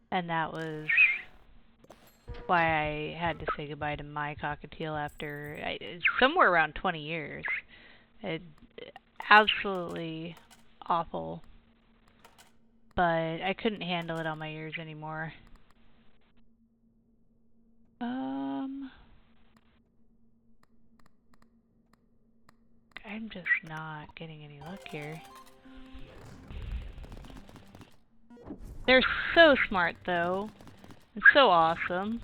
And that was why I had to say goodbye to my cockatiel after somewhere around 20 years. Absolutely awful. But I couldn't handle it on my ears anymore. I'm just not getting any luck here. They're so smart, though. And so awesome.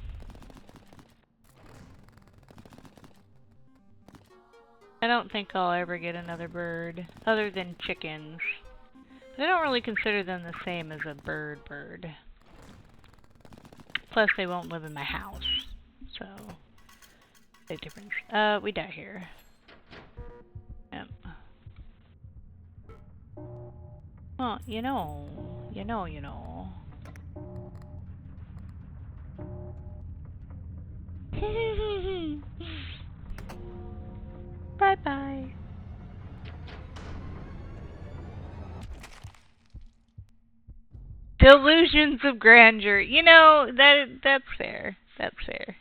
I don't think I'll ever get another bird, other than chickens. But I don't really consider them the same as a bird. Plus, they won't live in my house. So, big difference. We die here. Yep. Well, you know. Bye-bye. Delusions of grandeur. You know, that's fair. That's fair.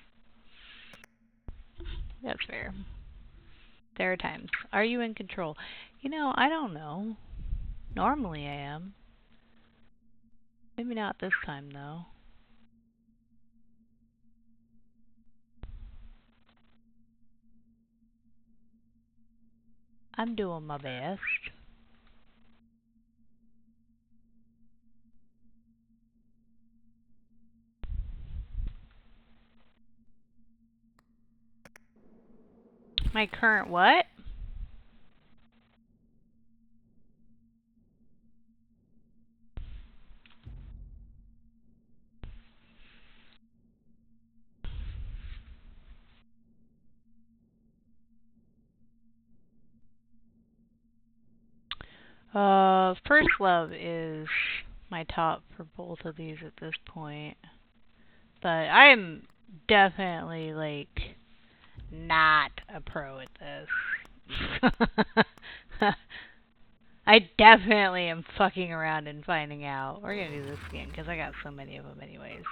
That's fair. There are times. Are you in control? You know, I don't know. Normally I am. Maybe not this time, though. I'm doing my best. My current what? First Love is my top for both of these at this point. But I'm definitely, like, not a pro at this. I definitely am fucking around and finding out. We're gonna do this again, because I got so many of them anyways.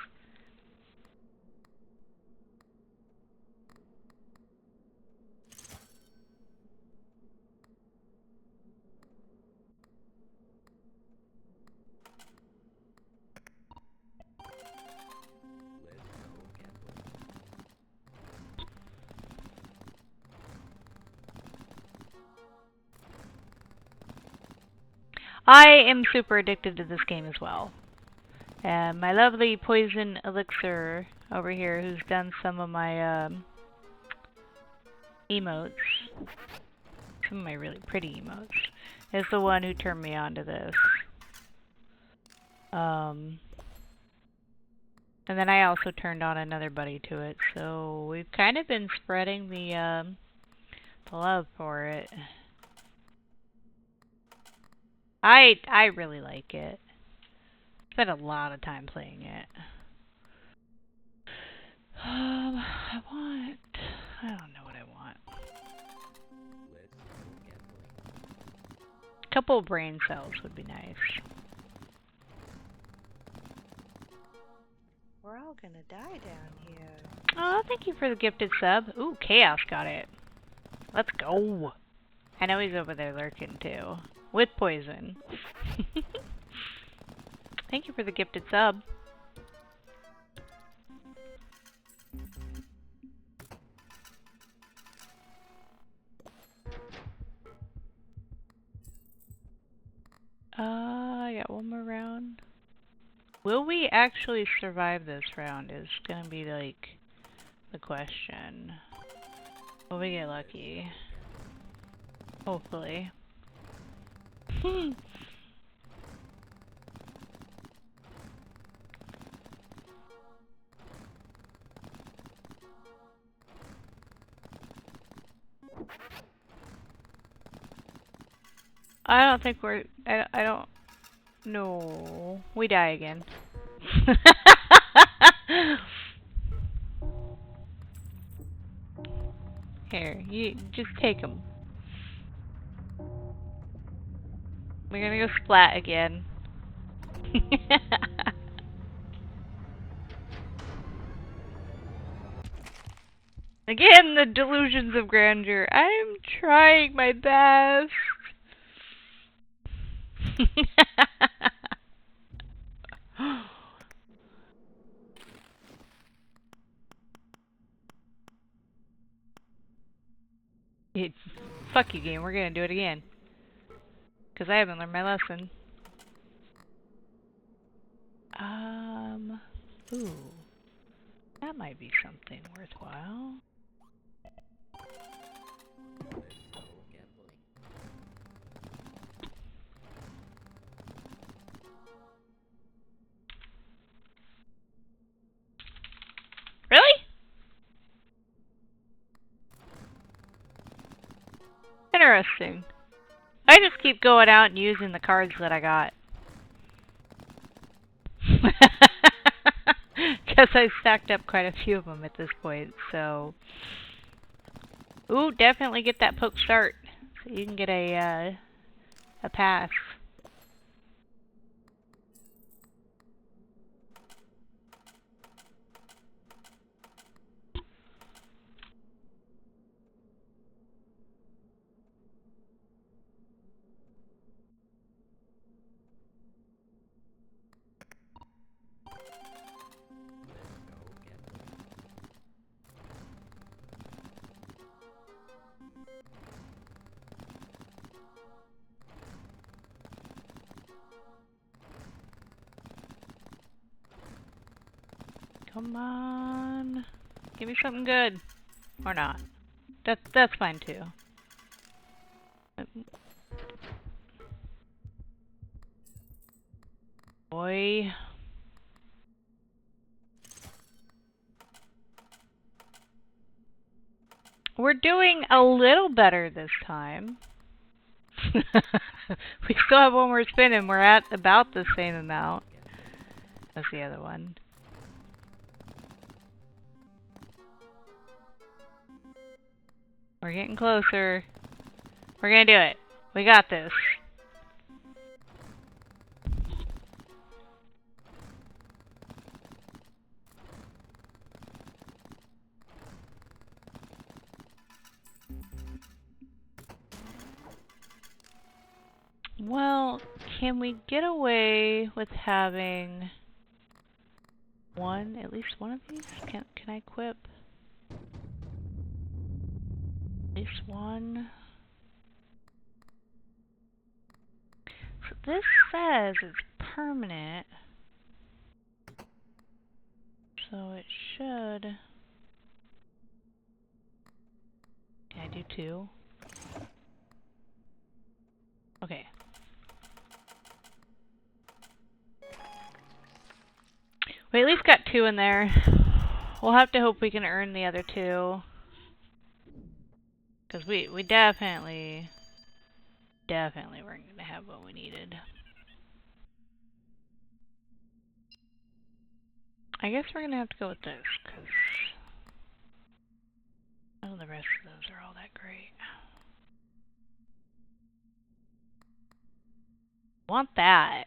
I am super addicted to this game as well. And my lovely Poison Elixir over here, who's done some of my emotes, some of my really pretty emotes, is the one who turned me on to this. And then I also turned on another buddy to it, so we've kind of been spreading the love for it. I really like it. Spent a lot of time playing it. I don't know what I want. A couple brain cells would be nice. We're all gonna die down here. Oh, thank you for the gifted sub. Ooh, Chaos got it. Let's go. I know he's over there lurking too. With poison. Thank you for the gifted sub. I got one more round. Will we actually survive this round is gonna be like the question. Will we get lucky? Hopefully. I don't think we're... I don't... No. We die again. Here, you just take them. We're gonna go splat again. Again, the delusions of grandeur. I'm trying my best. Fuck you, game. We're gonna do it again. Because I haven't learned my lesson. Ooh. That might be something worthwhile. Really? Interesting. I just keep going out and using the cards that I got. Because I stacked up quite a few of them at this point, so... Ooh, definitely get that poke start. So you can get a pass. Come on. Give me something good. Or not. That's fine too. Boy. We're doing a little better this time. We still have one more spin and we're at about the same amount as the other one. We're getting closer. We're gonna do it. We got this. Well, can we get away with having at least one of these? Can I equip? At least one. So this says it's permanent. So it should. Can I do two? Okay. We at least got 2 in there. We'll have to hope we can earn the other 2. Because we definitely weren't going to have what we needed. I guess we're going to have to go with this, because none of the rest of those are all that great. Want that.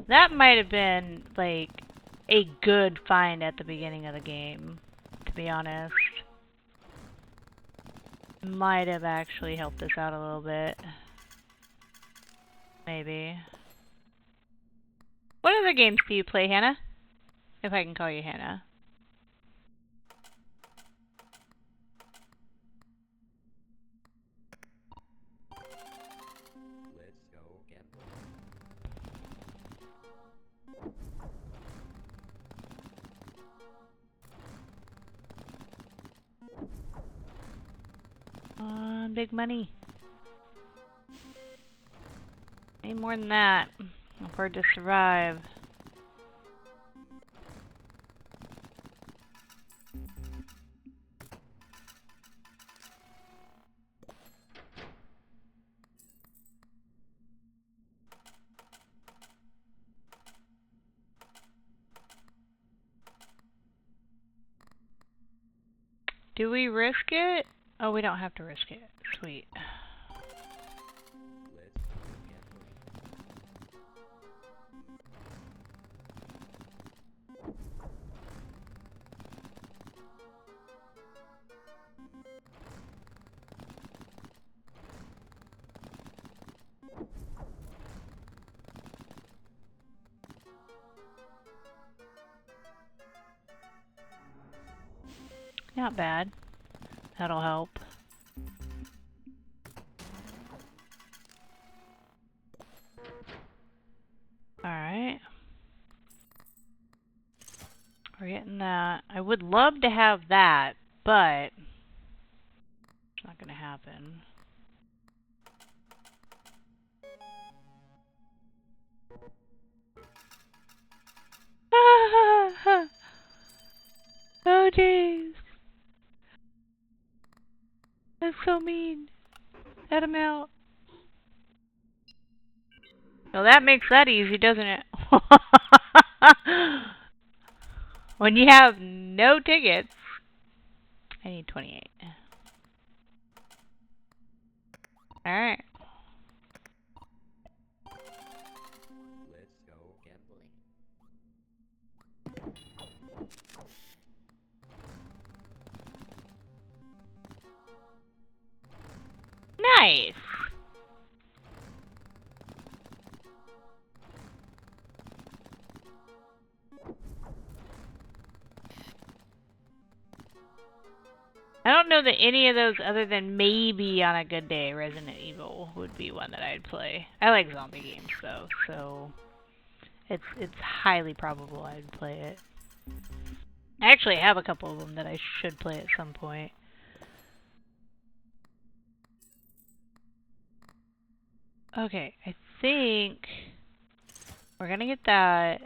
That might have been, like, a good find at the beginning of the game, to be honest. Might have actually helped us out a little bit. Maybe. What other games do you play, Hannah? If I can call you Hannah. Let's go gambling. Big money. Need more than that. If we're to survive. Do we risk it? Oh, we don't have to risk it. Sweet. Let's go gambling. Not bad. That'll help. Alright. We're getting that. I would love to have that, but it's not gonna happen. Oh jeez. That's so mean. Let him out. Well, that makes that easy, doesn't it? When you have no tickets. I need 28. Alright. Let's go gambling. Nice. I don't know that any of those, other than maybe on a good day, Resident Evil would be one that I'd play. I like zombie games though, so it's highly probable I'd play it. I actually have a couple of them that I should play at some point. Okay, I think we're gonna get that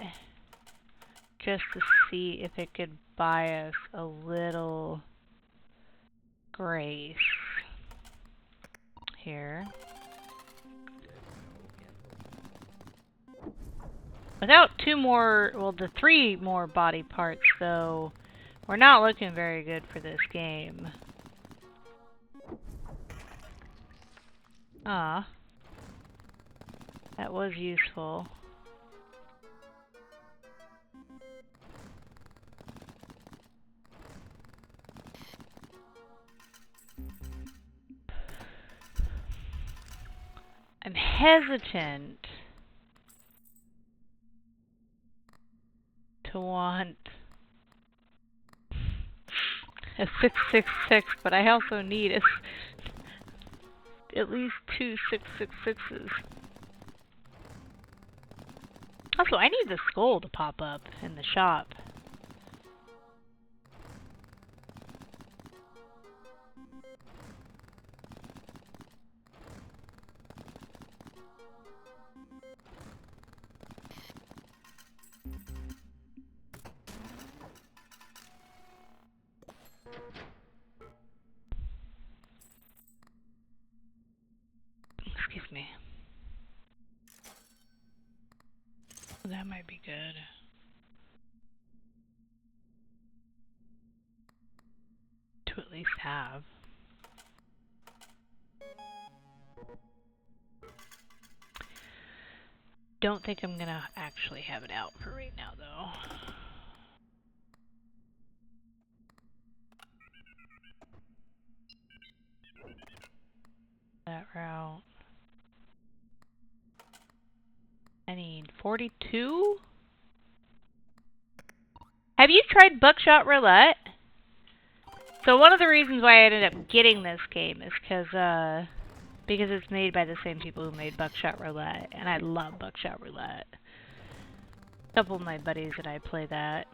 just to see if it could buy us a little grace here. Without 2 more, well, the 3 more body parts, though, we're not looking very good for this game. Ah. That was useful. I'm hesitant to want a 666, but I also need at least 2 666s. Also, I need the skull to pop up in the shop. Excuse me. That might be good. To at least have. Don't think I'm gonna actually have it out for right now, though. That route. I need 42? Have you tried Buckshot Roulette? So one of the reasons why I ended up getting this game is because it's made by the same people who made Buckshot Roulette, and I love Buckshot Roulette. A couple of my buddies and I play that.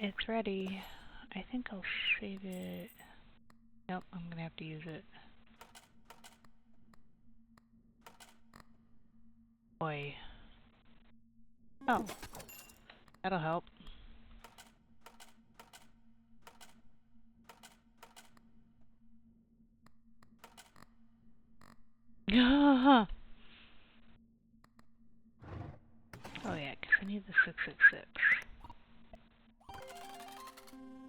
It's ready. I think I'll save it. Nope, I'm gonna have to use it. Boy. Oh. That'll help. Oh yeah, because I need the 666.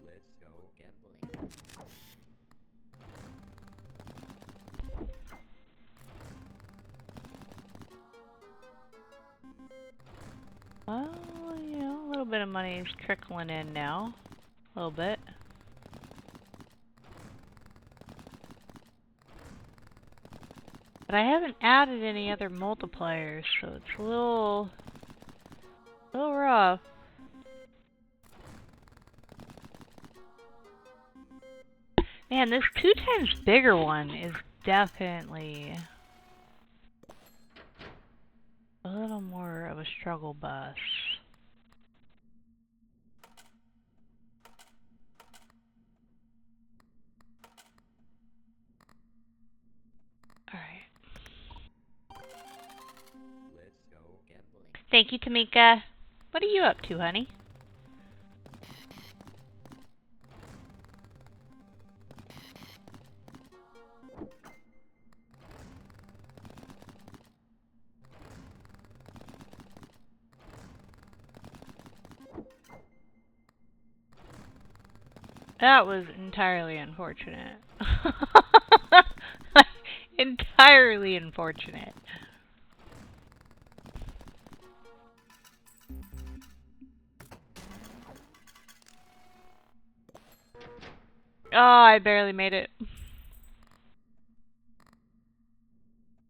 Let's go gambling. Well, you know, a little bit of money is trickling in now. A little bit. But I haven't added any other multipliers, so it's a little rough. Man, this 2 times bigger one is definitely a little more of a struggle bus. Alright. Let's go gambling. Thank you, Tamika. What are you up to, honey? That was entirely unfortunate. Entirely unfortunate. Oh, I barely made it.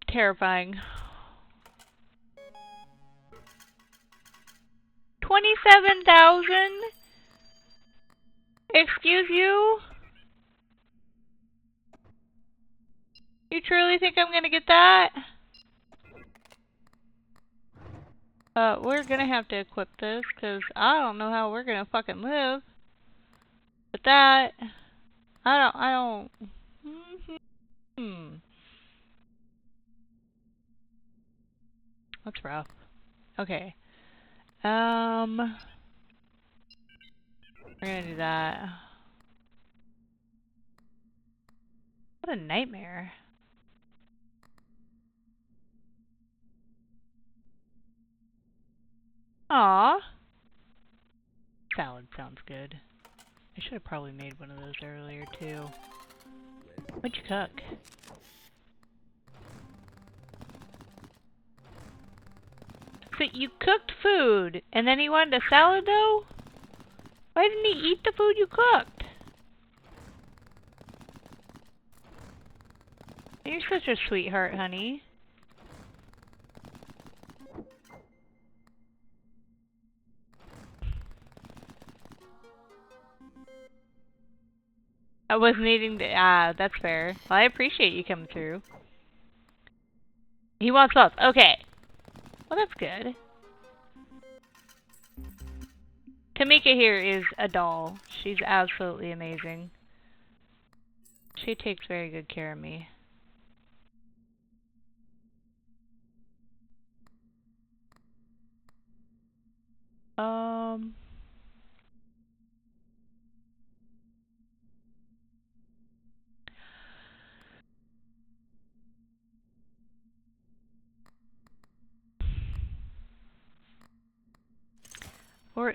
Terrifying. 27,000? Excuse you? You truly think I'm gonna get that? We're gonna have to equip this, cause I don't know how we're gonna fucking live. But that, I don't. That's rough. Okay. We're gonna do that. What a nightmare. Aww. Salad sounds good. I should have probably made one of those earlier too. What'd you cook? So you cooked food and then he wanted a salad though? Why didn't he eat the food you cooked? You're such a sweetheart, honey. I was needing to. Ah, that's fair. Well, I appreciate you coming through. He wants us. Okay. Well, that's good. Tamika here is a doll. She's absolutely amazing. She takes very good care of me.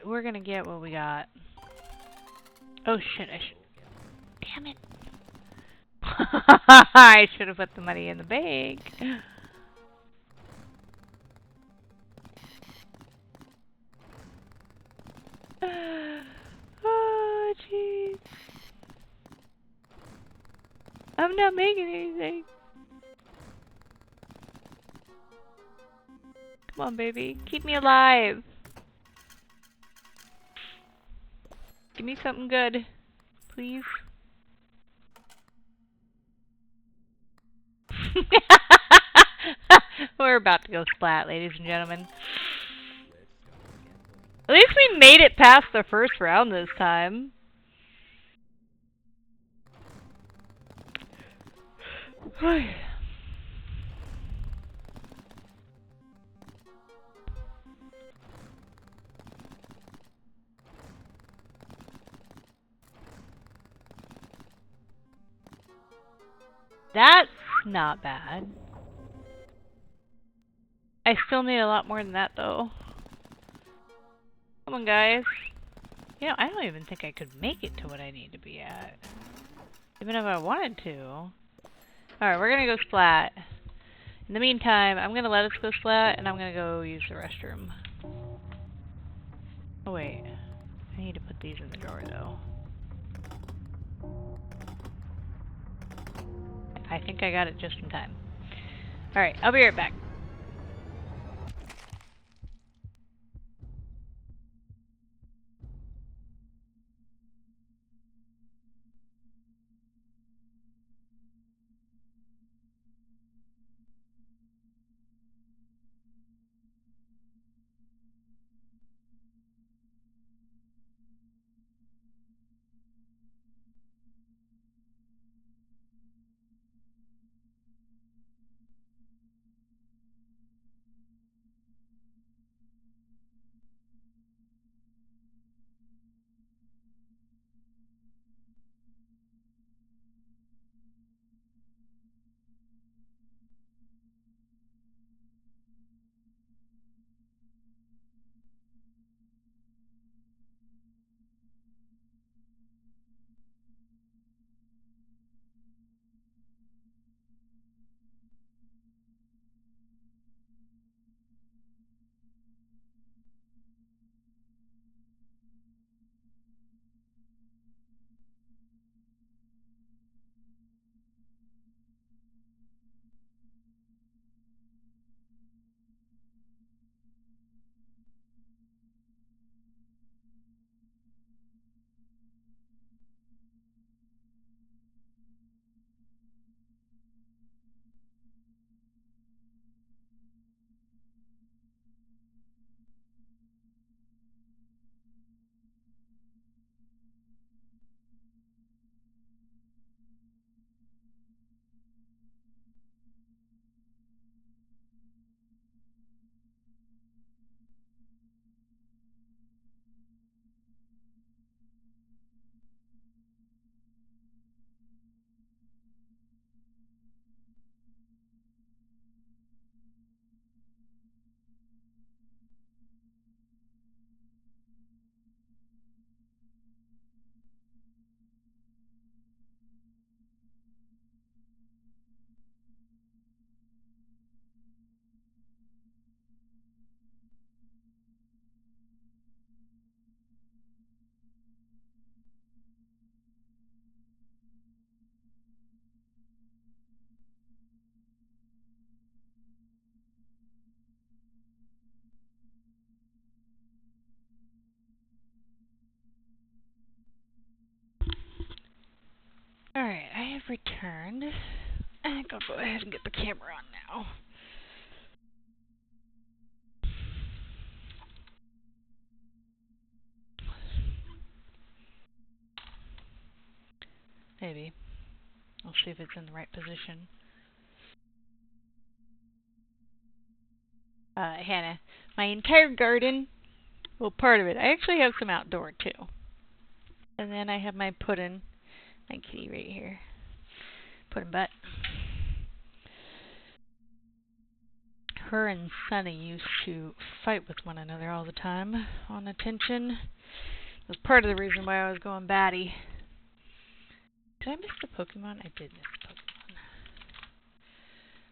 We're gonna get what we got. Oh shit! Damn it! I should have put the money in the bank. Oh jeez! I'm not making anything. Come on, baby. Keep me alive. Give me something good, please. We're about to go splat, ladies and gentlemen. At least we made it past the first round this time. That's not bad. I still need a lot more than that, though. Come on, guys. You know, I don't even think I could make it to what I need to be at. Even if I wanted to. Alright, we're gonna go splat. In the meantime, I'm gonna let us go splat, and I'm gonna go use the restroom. Oh, wait. I need to put these in the drawer, though. I think I got it just in time. Alright, I'll be right back. Alright, I have returned. I think I'll go ahead and get the camera on now. Maybe. I'll see if it's in the right position. Hannah, my entire garden, well, part of it, I actually have some outdoor too. And then I have my puddin', my kitty right here. Puddin' butt. Her and Sunny used to fight with one another all the time on attention. It was part of the reason why I was going batty. Did I miss the Pokemon? I did miss the Pokemon.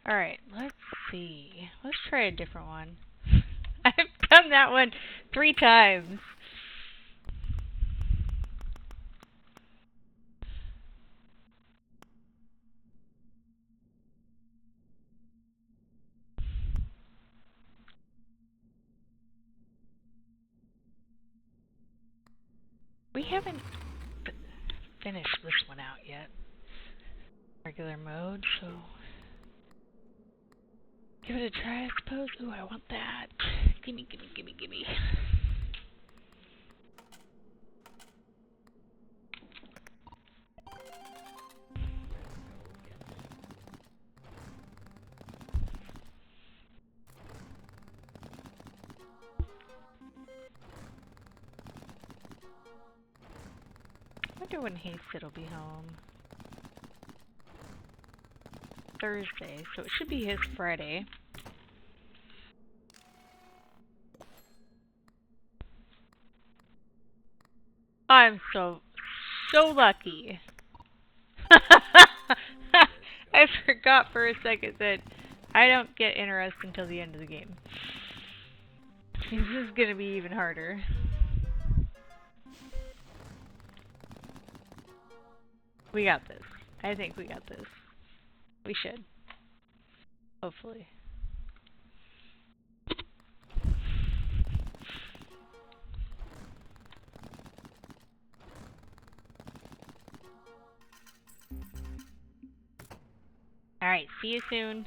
Alright, let's see. Let's try a different one. I've done that one 3 times. We haven't finished this one out yet. Regular mode, so give it a try, I suppose. Ooh, I want that. Gimme, gimme, gimme, gimme. I wonder when Hasted will be home. Thursday, so it should be his Friday. I'm so lucky. I forgot for a second that I don't get interest until the end of the game. This is gonna be even harder. We got this. I think we got this. We should. Hopefully. Alright, see you soon.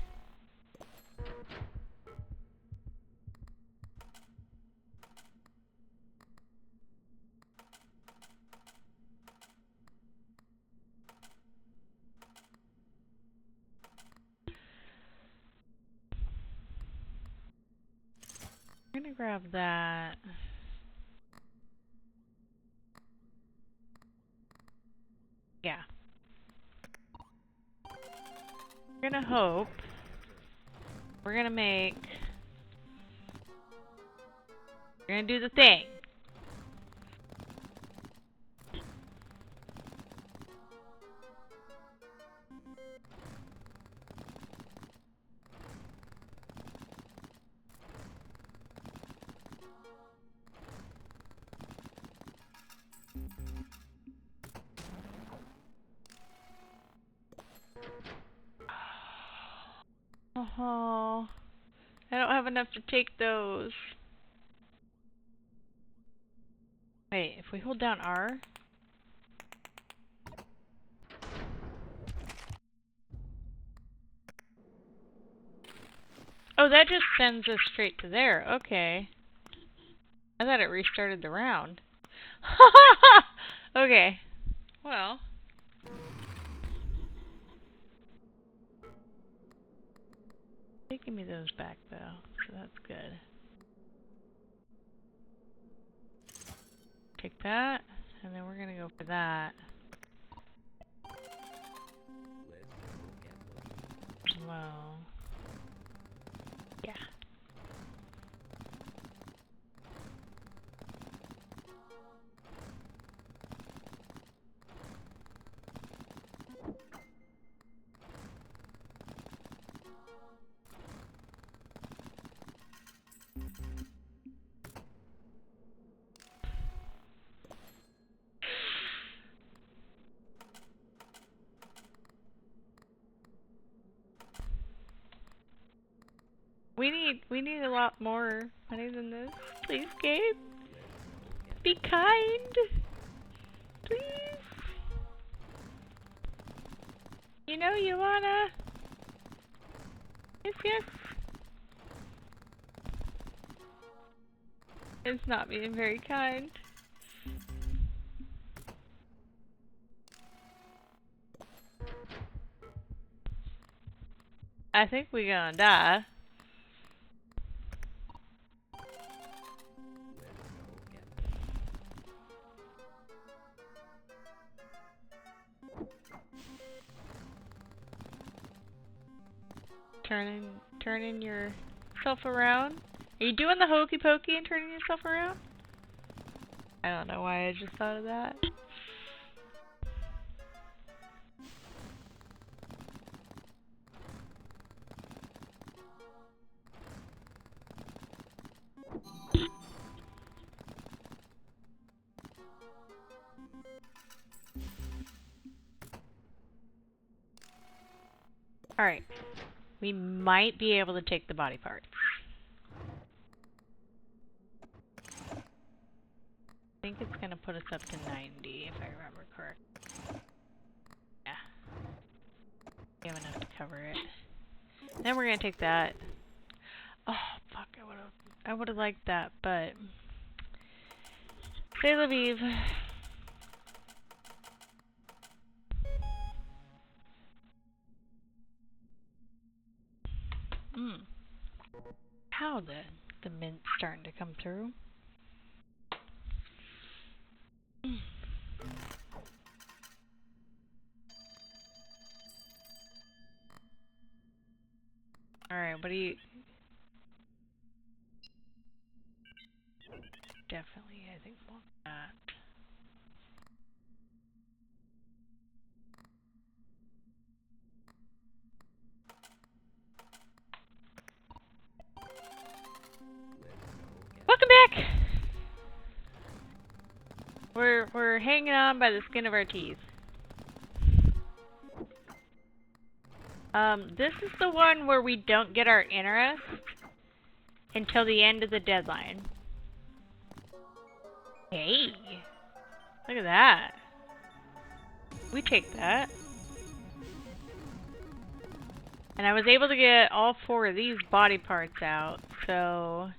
I'm gonna grab that. Yeah. We're gonna hope. We're gonna make. We're gonna do the thing. Oh, I don't have enough to take those. Wait, if we hold down R? Oh, that just sends us straight to there. Okay. I thought it restarted the round. Okay. Well. They give me those back, though, so that's good. Take that, and then we're gonna go for that. Well. Yeah. We need a lot more money than this. Please, Gabe. Be kind. Please. You know you wanna. Yes, yes. It's not being very kind. I think we're gonna die. Turning yourself around. Are you doing the hokey pokey and turning yourself around? I don't know why I just thought of that. Alright. We might be able to take the body parts. I think it's gonna put us up to 90 if I remember correctly. Yeah. We have enough to cover it. Then we're gonna take that. Oh fuck, I would've liked that, but c'est la vive. How the mint's starting to come through. Alright, what do you... Definitely, I think want that. Welcome back! We're hanging on by the skin of our teeth. This is the one where we don't get our interest until the end of the deadline. Hey! Look at that. We take that. And I was able to get all 4 of these body parts out, so...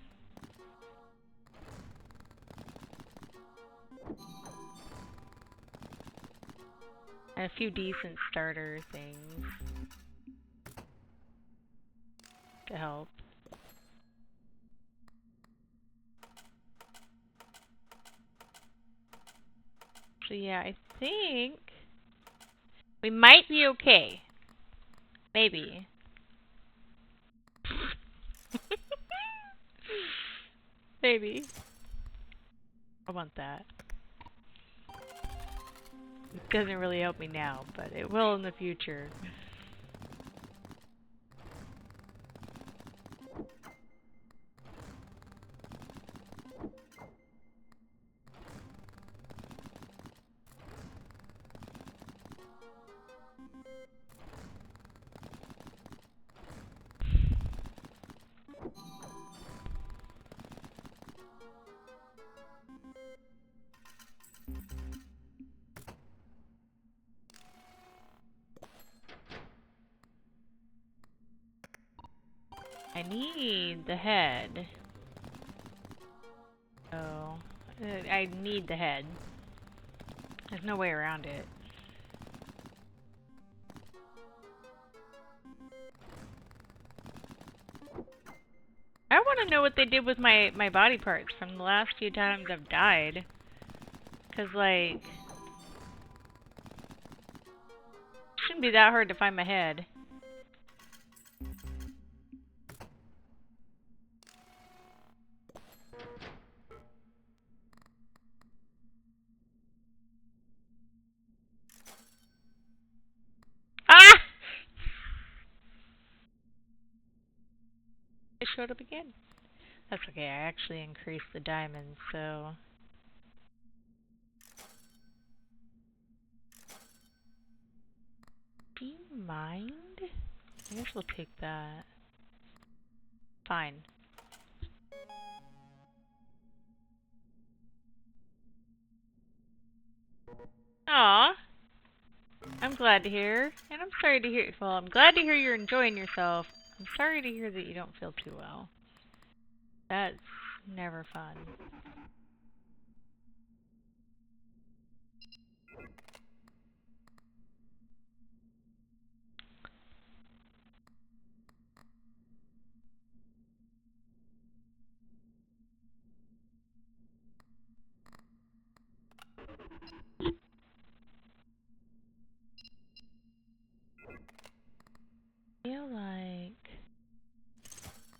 And a few decent starter things to help. So yeah, I think we might be okay. Maybe. Maybe. I want that. It doesn't really help me now, but it will in the future. I need the head. Oh, I need the head. There's no way around it. I want to know what they did with my body parts from the last few times I've died. 'Cause like, shouldn't be that hard to find my head. Ah! It showed up again. That's okay, I actually increased the diamonds, so... Do you mind? I guess we'll take that. Fine. Aw. I'm glad to hear, and I'm sorry to hear. Well, I'm glad to hear you're enjoying yourself. I'm sorry to hear that you don't feel too well. That's never fun. I feel like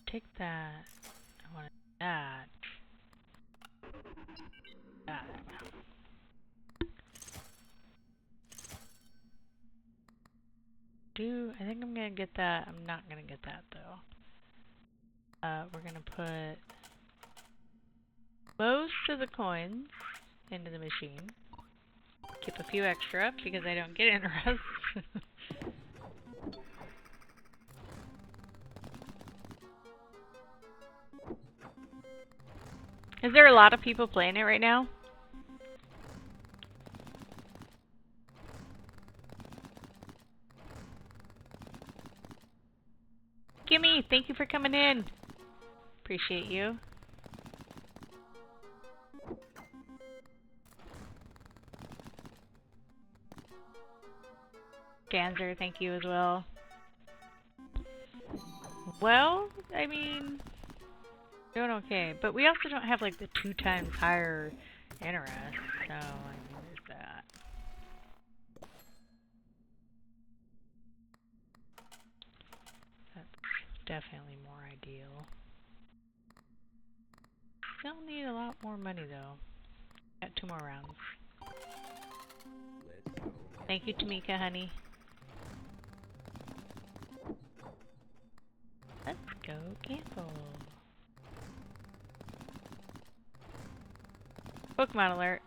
take that. I want that. That. I think I'm gonna get that. I'm not gonna get that though. We're gonna put most of the coins into the machine. Keep a few extra because I don't get interest. Is there a lot of people playing it right now? Gimme, thank you for coming in. Appreciate you. Ganzer, thank you as well. Well, I mean, doing okay. But we also don't have like the 2 times higher interest, so I mean, there's that. That's definitely more ideal. Still need a lot more money though. Got 2 more rounds. Thank you, Tamika, honey. Let's go gamble. Pokemon alert.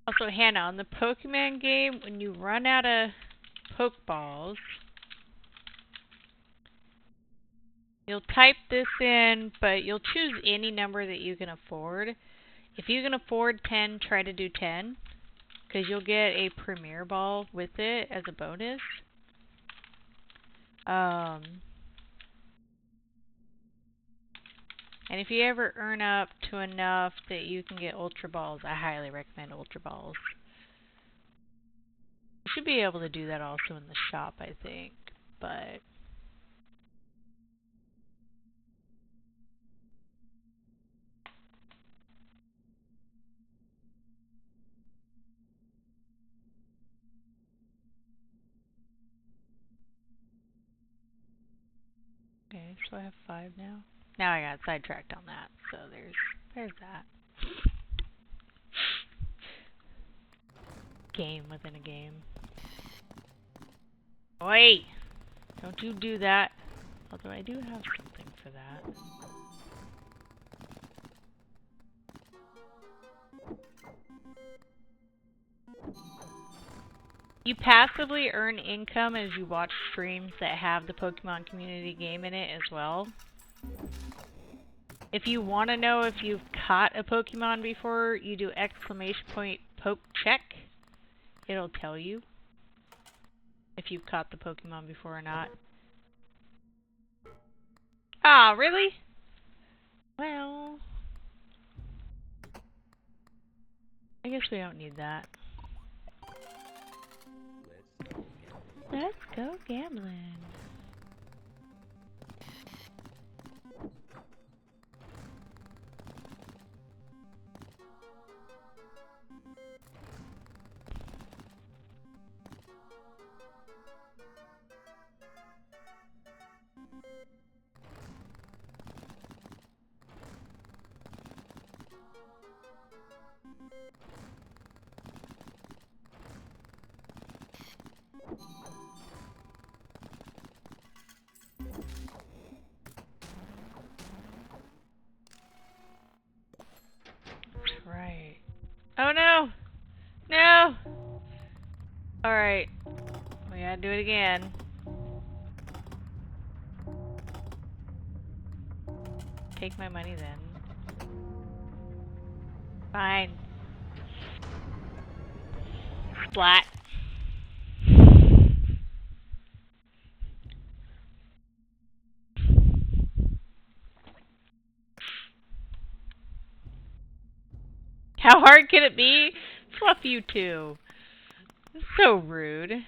Also, Hannah, on the Pokemon game, when you run out of Pokeballs, you'll type this in, but you'll choose any number that you can afford. If you can afford 10, try to do 10, because you'll get a Premier Ball with it as a bonus. And if you ever earn up to enough that you can get Ultra Balls, I highly recommend Ultra Balls. You should be able to do that also in the shop, I think, but... Okay, so I have 5 now. Now I got sidetracked on that, so there's that. Game within a game. Wait! Don't you do that. Although I do have something for that. You passively earn income as you watch streams that have the Pokemon community game in it as well. If you want to know if you've caught a Pokemon before, you do !poke check. It'll tell you if you've caught the Pokemon before or not. Ah, really? Well, I guess we don't need that. Let's go gambling. Right. Oh no! No! Alright. We gotta do it again. Take my money then. Fine. Splat. How hard can it be? Fluff you two. It's so rude.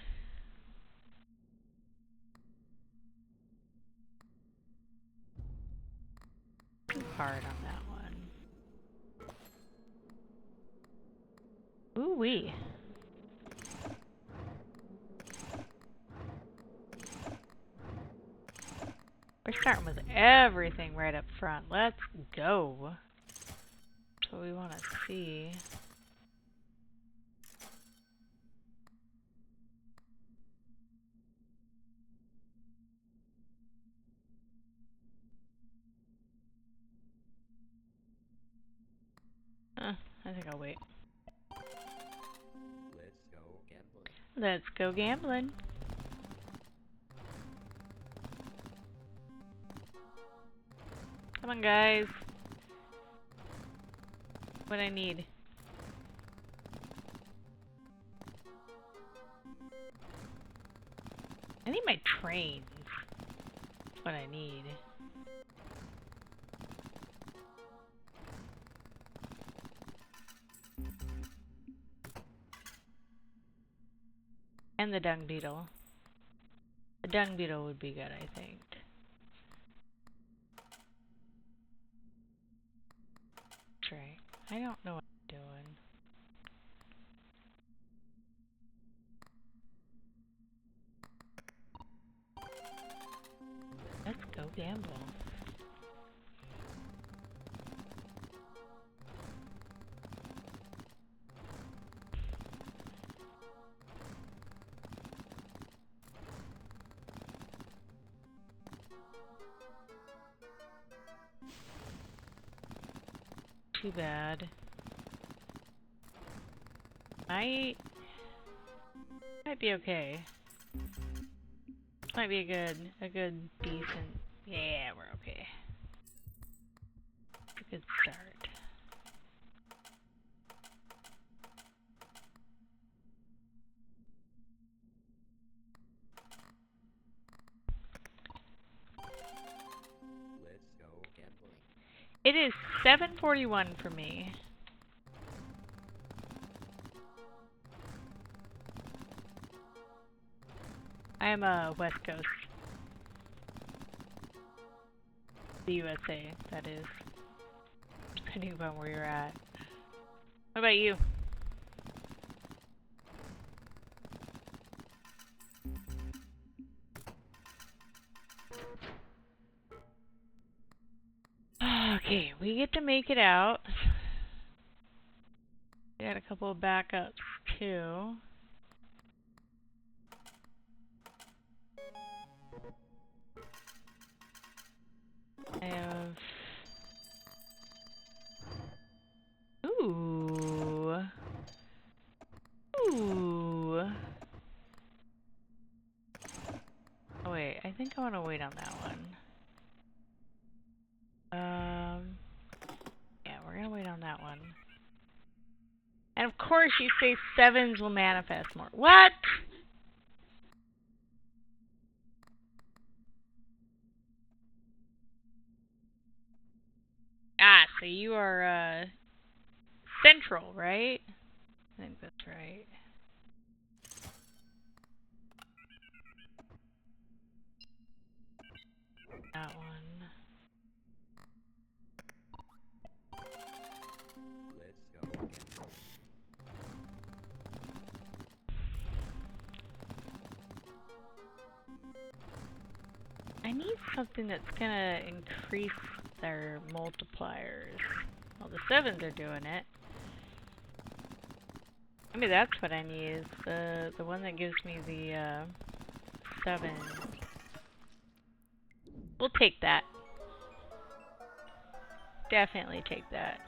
Too hard on that one. Ooh-wee. We're starting with everything right up front. Let's go. That's what we want to see. I think I'll wait. Let's go gambling. Let's go gambling. Come on, guys. What I need. I need my trains. That's what I need. And the dung beetle. The dung beetle would be good, I think. That's right. I don't know what I'm doing. Let's go gamble. Too bad. Might be okay. Might be a good, decent. Yeah, we're okay. It's a good start. Let's go gambling. It is 7:41 for me. I am a West Coast. The USA, that is. Depending upon where you're at. What about you? Okay, we get to make it out. We got a couple of backups too. I have... Ooh. Ooh. Oh wait, I think I want to wait on that one. Yeah, we're gonna wait on that one. And of course you say sevens will manifest more. What? Ah, so you are, Central, right? I think that's right. That one. Let's go gambling. I need something that's gonna increase their multipliers. Well, the sevens are doing it. Maybe that's what I need, is the one that gives me the, 7. We'll take that. Definitely take that.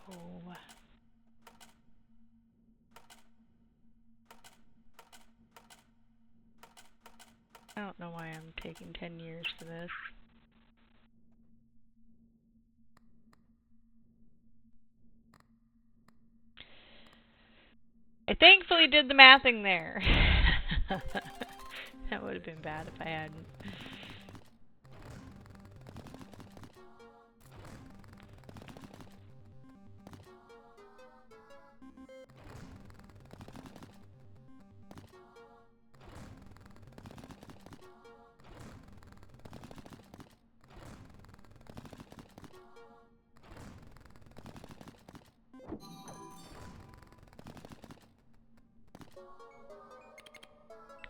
Go. don't know why I'm taking 10 years for this. I thankfully did the mathing there. That would have been bad if I hadn't.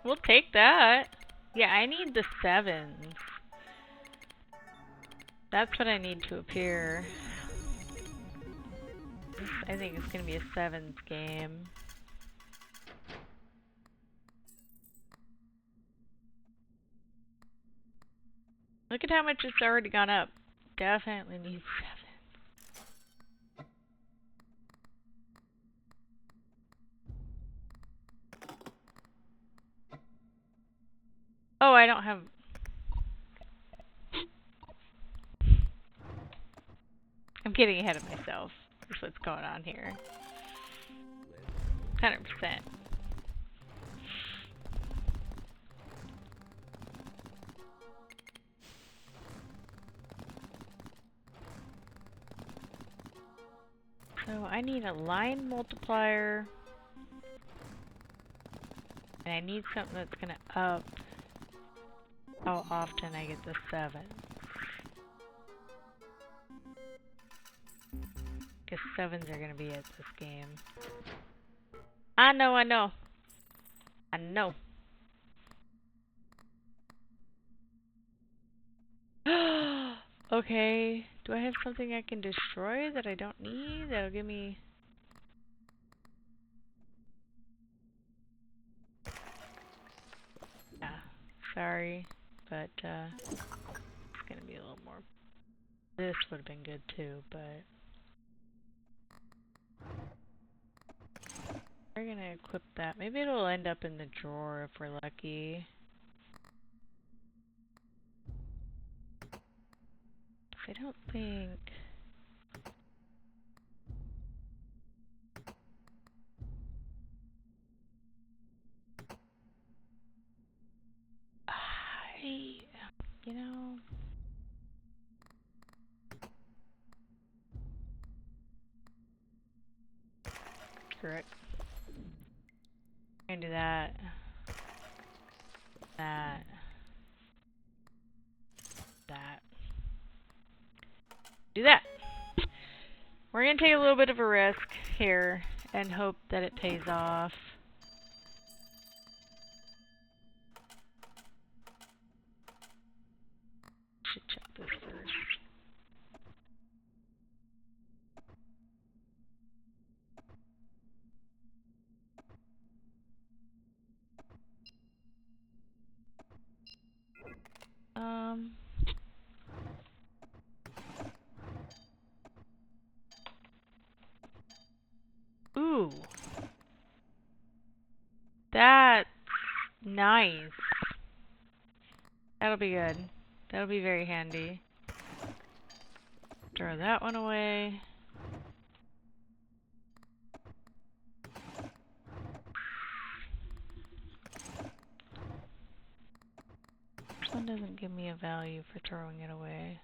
We'll take that. Yeah, I need the 7s. That's what I need to appear. I think it's gonna be a 7s game. Look at how much it's already gone up. Definitely need 7. Oh, I don't have... I'm getting ahead of myself. That's what's going on here. 100%. So I need a line multiplier. And I need something that's gonna up how often I get the 7. Because 7s are gonna be at this game. I know. I know. Okay. Do I have something I can destroy that I don't need? That'll give me... Yeah. Sorry. But, it's gonna be a little more... This would have been good too, but... We're gonna equip that. Maybe it'll end up in the drawer if we're lucky. I don't think... You know... Screw it. I'm gonna do that. That. Do that. We're gonna take a little bit of a risk here and hope that it pays off. Should check this first. Ooh. That's nice. That'll be good. That'll be very handy. Throw that one away. This one doesn't give me a value for throwing it away.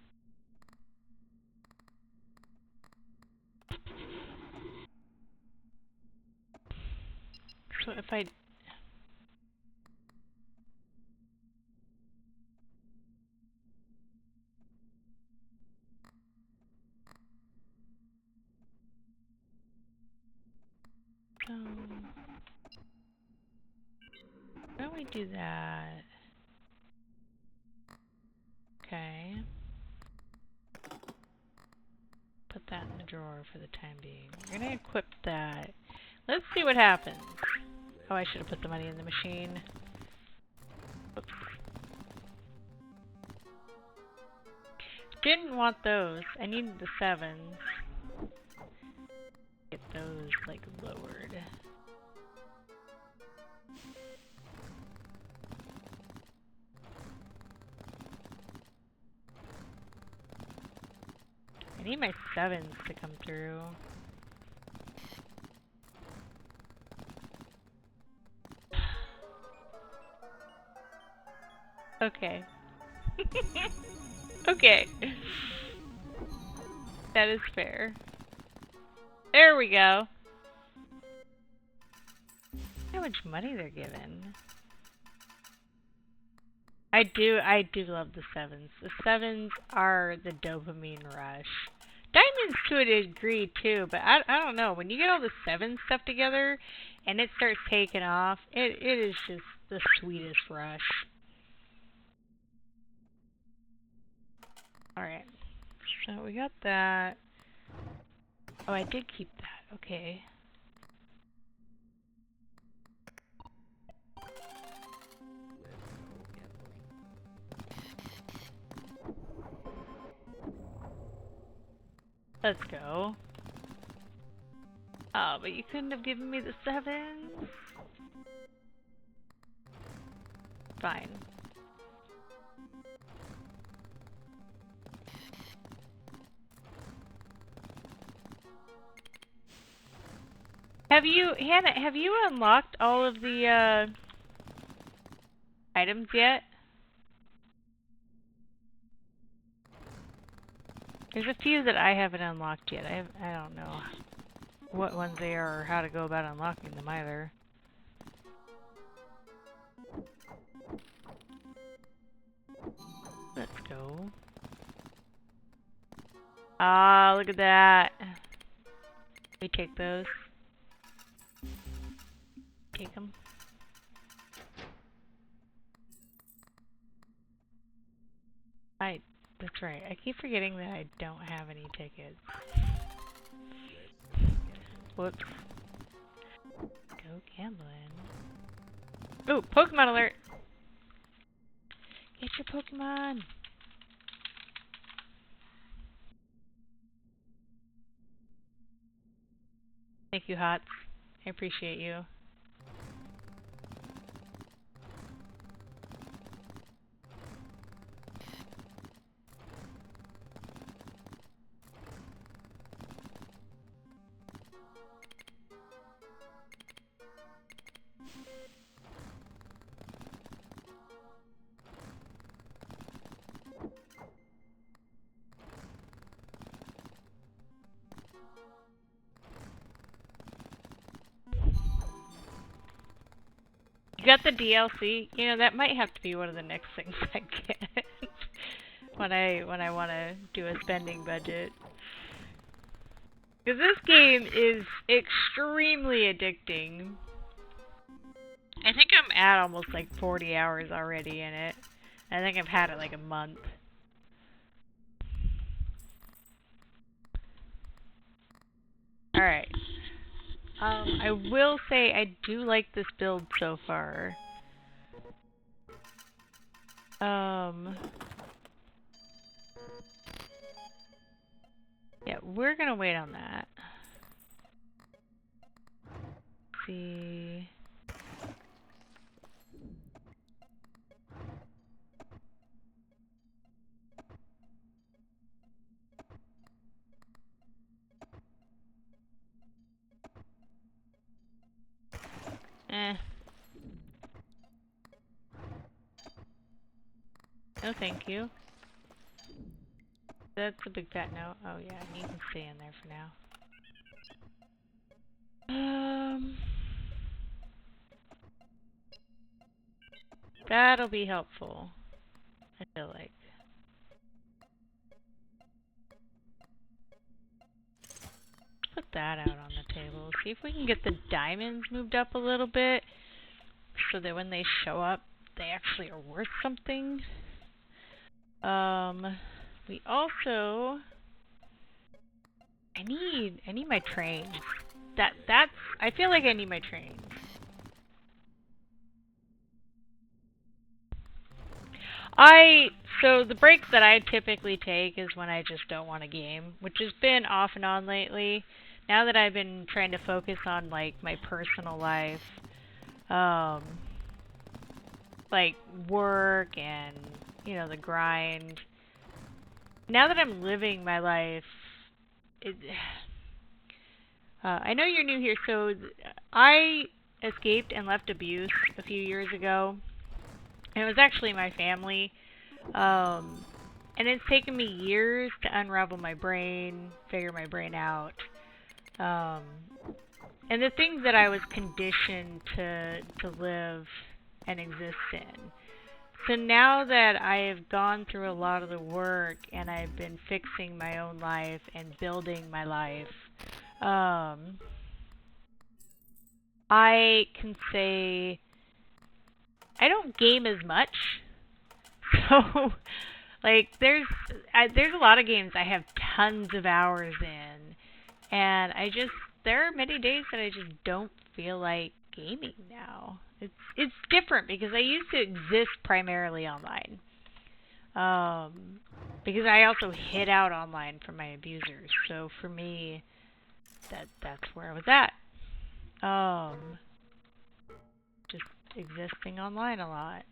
So if I... Why don't we do that? Okay. Put that in the drawer for the time being. We're gonna equip that. Let's see what happens. Oh, I should have put the money in the machine. Oops. Didn't want those. I needed the 7s. Get those, like, lowered. need my 7s to come through. Okay. Okay. That is fair. There we go. How much money they're giving. I do love the 7s. The 7s are the dopamine rush. Diamonds to a degree too, but I don't know. When you get all the 7 stuff together and it starts taking off, it is just the sweetest rush. Alright. So we got that. Oh, I did keep that. Okay. Let's go gambling. Let's go. Oh, but you couldn't have given me the 7s? Fine. Hannah, have you unlocked all of the, items yet? There's a few that I haven't unlocked yet. I don't know what ones they are or how to go about unlocking them either. Let's go. Ah, look at that. We take those. Take them. That's right. I keep forgetting that I don't have any tickets. Whoops. Go gambling. Ooh, Pokemon alert! Get your Pokemon! Thank you, Hots. I appreciate you. You got the DLC? You know, that might have to be one of the next things I get when I want to do a spending budget. Because this game is extremely addicting. I think I'm at almost like 40 hours already in it. I think I've had it like a month. Alright. I will say I do like this build so far. Yeah, we're gonna wait on that. Let's see. No, thank you. That's a big fat no. Oh yeah, you can stay in there for now. That'll be helpful. I feel like. Put that out on the table. See if we can get the diamonds moved up a little bit so that when they show up, they actually are worth something. We also... I need my trains. That's... I feel like I need my trains. So the breaks that I typically take is when I just don't want to game, which has been off and on lately. Now that I've been trying to focus on, like, my personal life, like, work and, you know, the grind. Now that I'm living my life I know you're new here, so I escaped and left abuse a few years ago. And it was actually my family. And it's taken me years to unravel my brain, figure my brain out. And the things that I was conditioned to live and exist in. So now that I have gone through a lot of the work and I've been fixing my own life and building my life, I can say I don't game as much. So, like, there's a lot of games I have tons of hours in, and there are many days that I just don't feel like gaming now. It's different because I used to exist primarily online. Because I also hid out online from my abusers. So for me, that's where I was at. Just existing online a lot.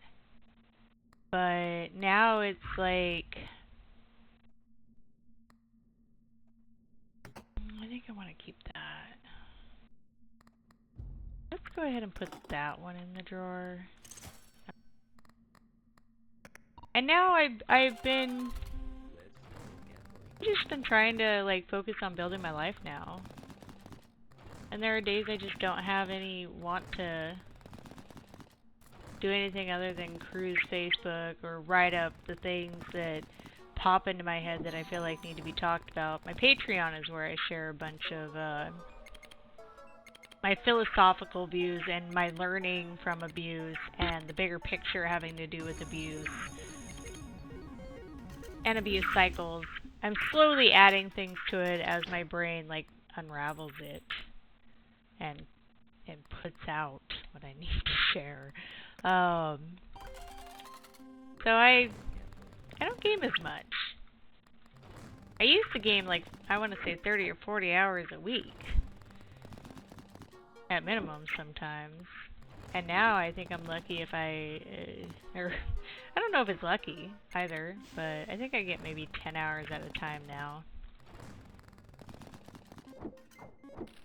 But now it's like, I think I want to keep that. Let's go ahead and put that one in the drawer. And now I've been just been trying to like focus on building my life now. And there are days I just don't have any want to do anything other than cruise Facebook or write up the things that pop into my head that I feel like need to be talked about. My Patreon is where I share a bunch of my philosophical views and my learning from abuse and the bigger picture having to do with abuse and abuse cycles. I'm slowly adding things to it as my brain like unravels it and puts out what I need to share. So I don't game as much. I used to game like, I want to say 30 or 40 hours a week. At minimum sometimes. And now I think I'm lucky if I don't know if it's lucky either, but I think I get maybe 10 hours at a time now.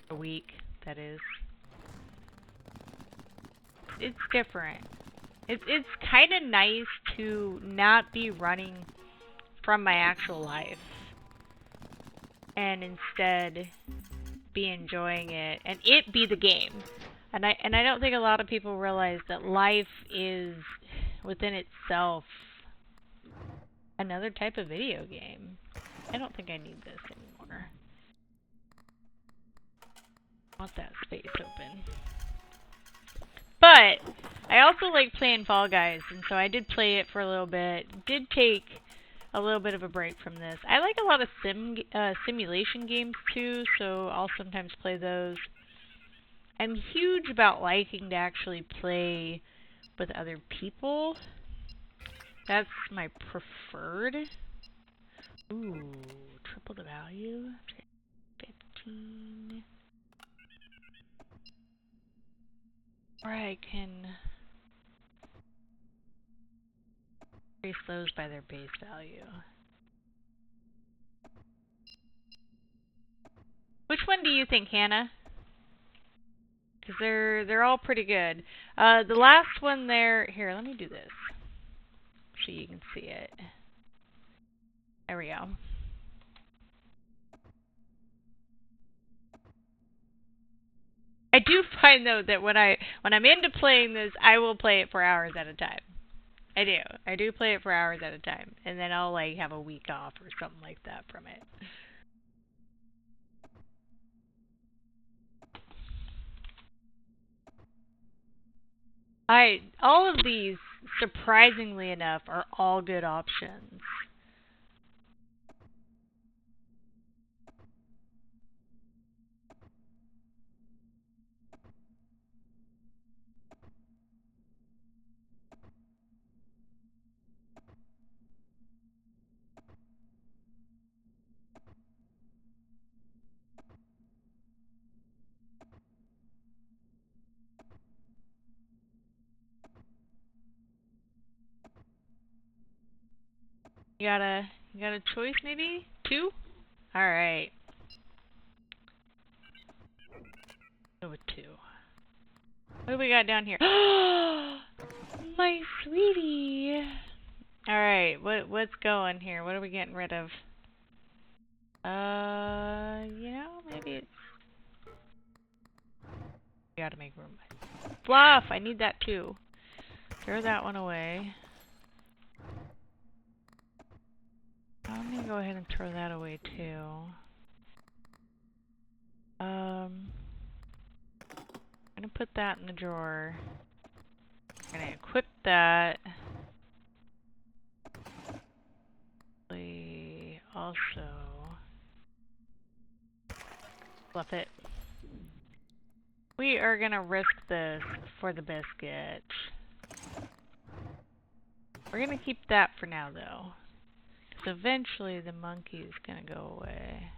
A week, that is. It's different. It's kind of nice to not be running from my actual life. And instead be enjoying it and it be the game. And I don't think a lot of people realize that life is within itself another type of video game. I don't think I need this anymore. I want that space open. But I also like playing Fall Guys, and so I did play it for a little bit. Did take a little bit of a break from this. I like a lot of simulation games too, so I'll sometimes play those. I'm huge about liking to actually play with other people. That's my preferred. Ooh, triple the value. 15. Or I can increase those by their base value. Which one do you think, Hannah? Because they're all pretty good. The last one there, here, let me do this so you can see it. There we go. I do find though that when I'm into playing this, I will play it for hours at a time. I do. I do play it for hours at a time, and then I'll like have a week off or something like that from it. All of these, surprisingly enough, are all good options. You got a choice maybe? 2? Alright. with 2. What do we got down here? My sweetie! Alright, what's going here? What are we getting rid of? You know, maybe it's... We gotta make room. Fluff! I need that too. Throw that one away. I'm gonna go ahead and throw that away too. I'm gonna put that in the drawer. I'm gonna equip that. Also, fluff it. We are gonna risk this for the biscuit. We're gonna keep that for now though. Because eventually the monkey's gonna go away.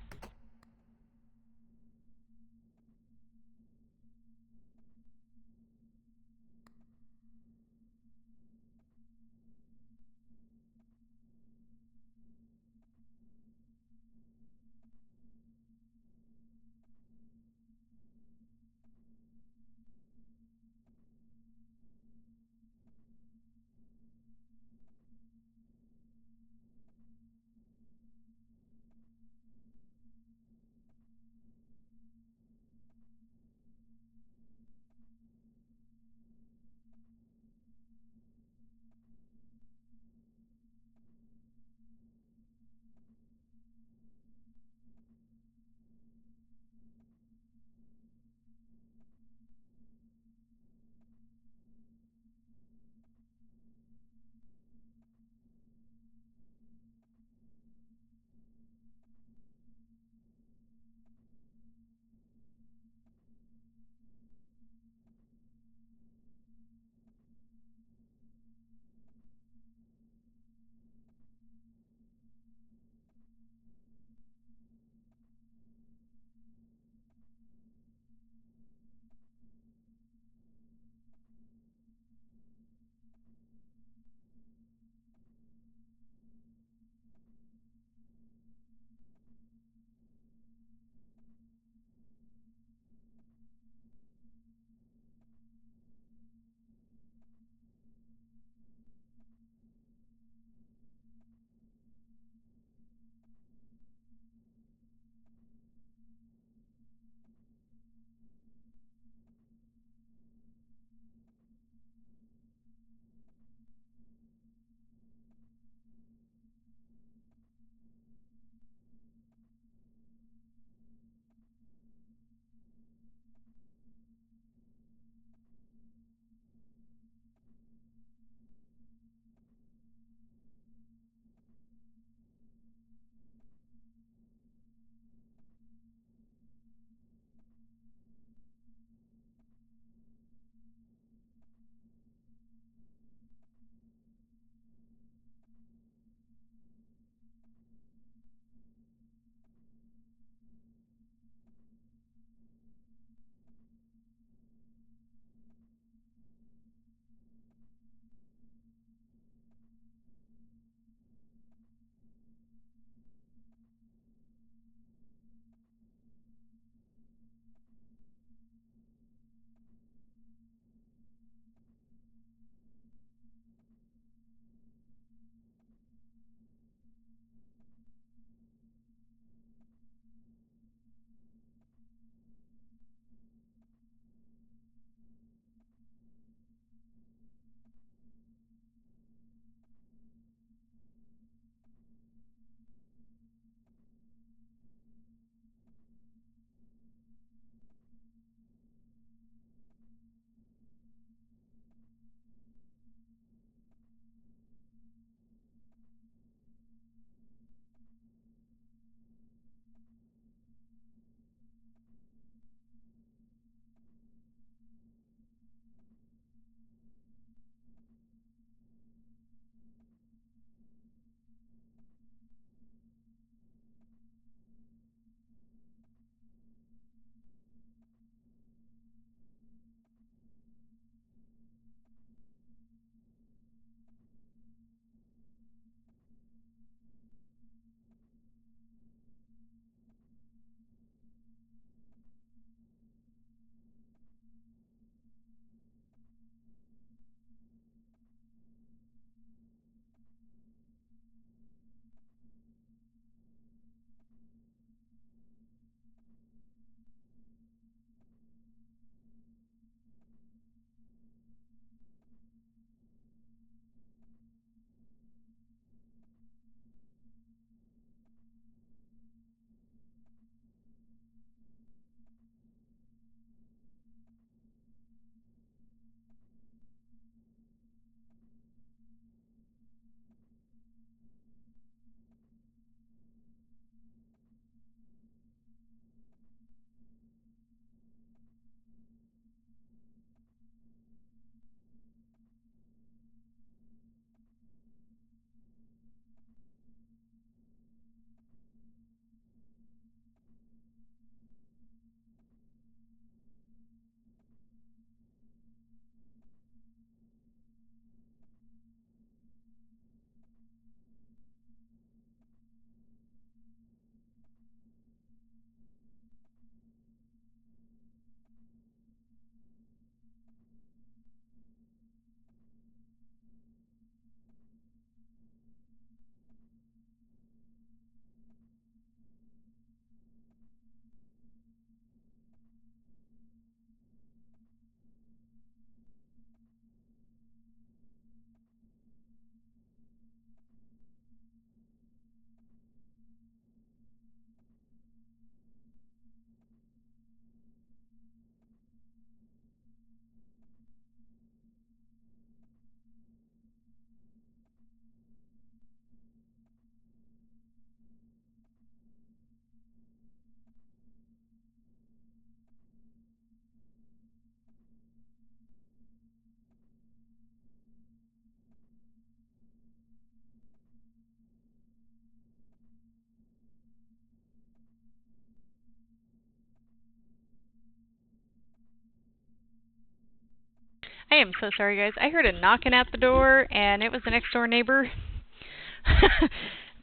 am so sorry, guys. I heard a knocking at the door, and it was the next door neighbor.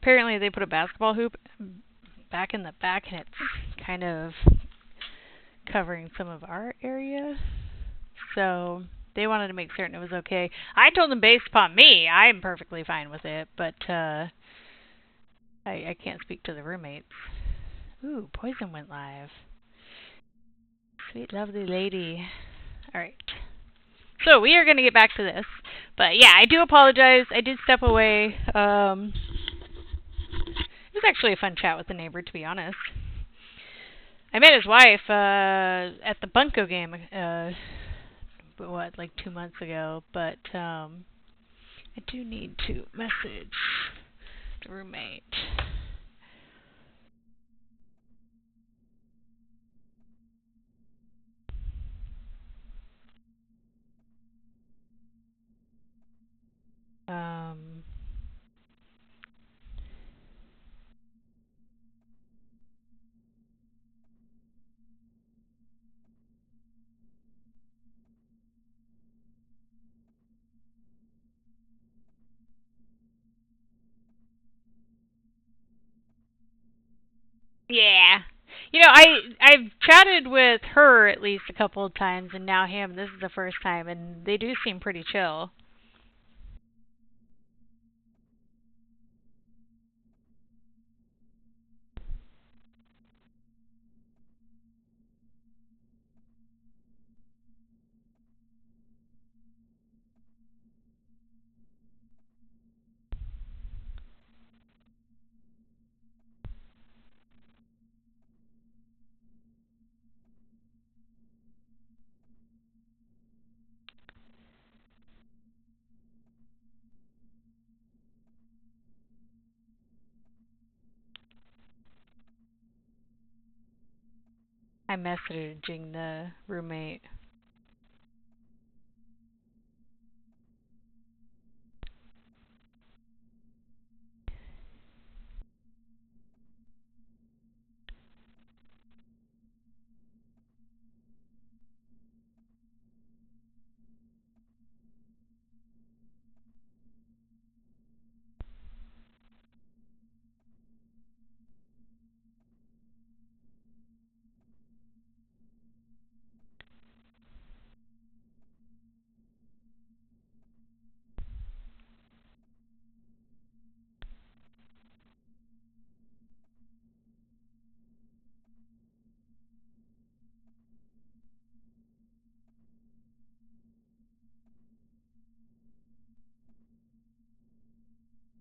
Apparently, they put a basketball hoop back in the back, and it's kind of covering some of our area. So they wanted to make certain it was okay. I told them based upon me, I'm perfectly fine with it, but I can't speak to the roommates. Ooh, Poison went live. Sweet, lovely lady. Alright. So, we are going to get back to this. But, yeah, I do apologize. I did step away. It was actually a fun chat with the neighbor, to be honest. I met his wife at the Bunko game, like 2 months ago. But I do need to message the roommate. Yeah. You know, I've chatted with her at least a couple of times, and now him. This is the first time, and they do seem pretty chill. I'm messaging the roommate.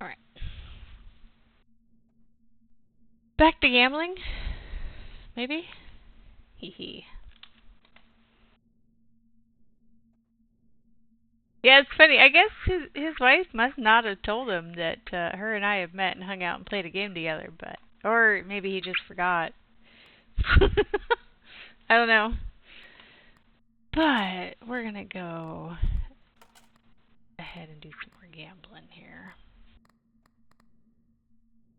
Alright. Back to gambling? Maybe? Hee hee. Yeah, it's funny. I guess his wife must not have told him that her and I have met and hung out and played a game together, but or maybe he just forgot. I don't know. But we're gonna go ahead and do some more gambling here.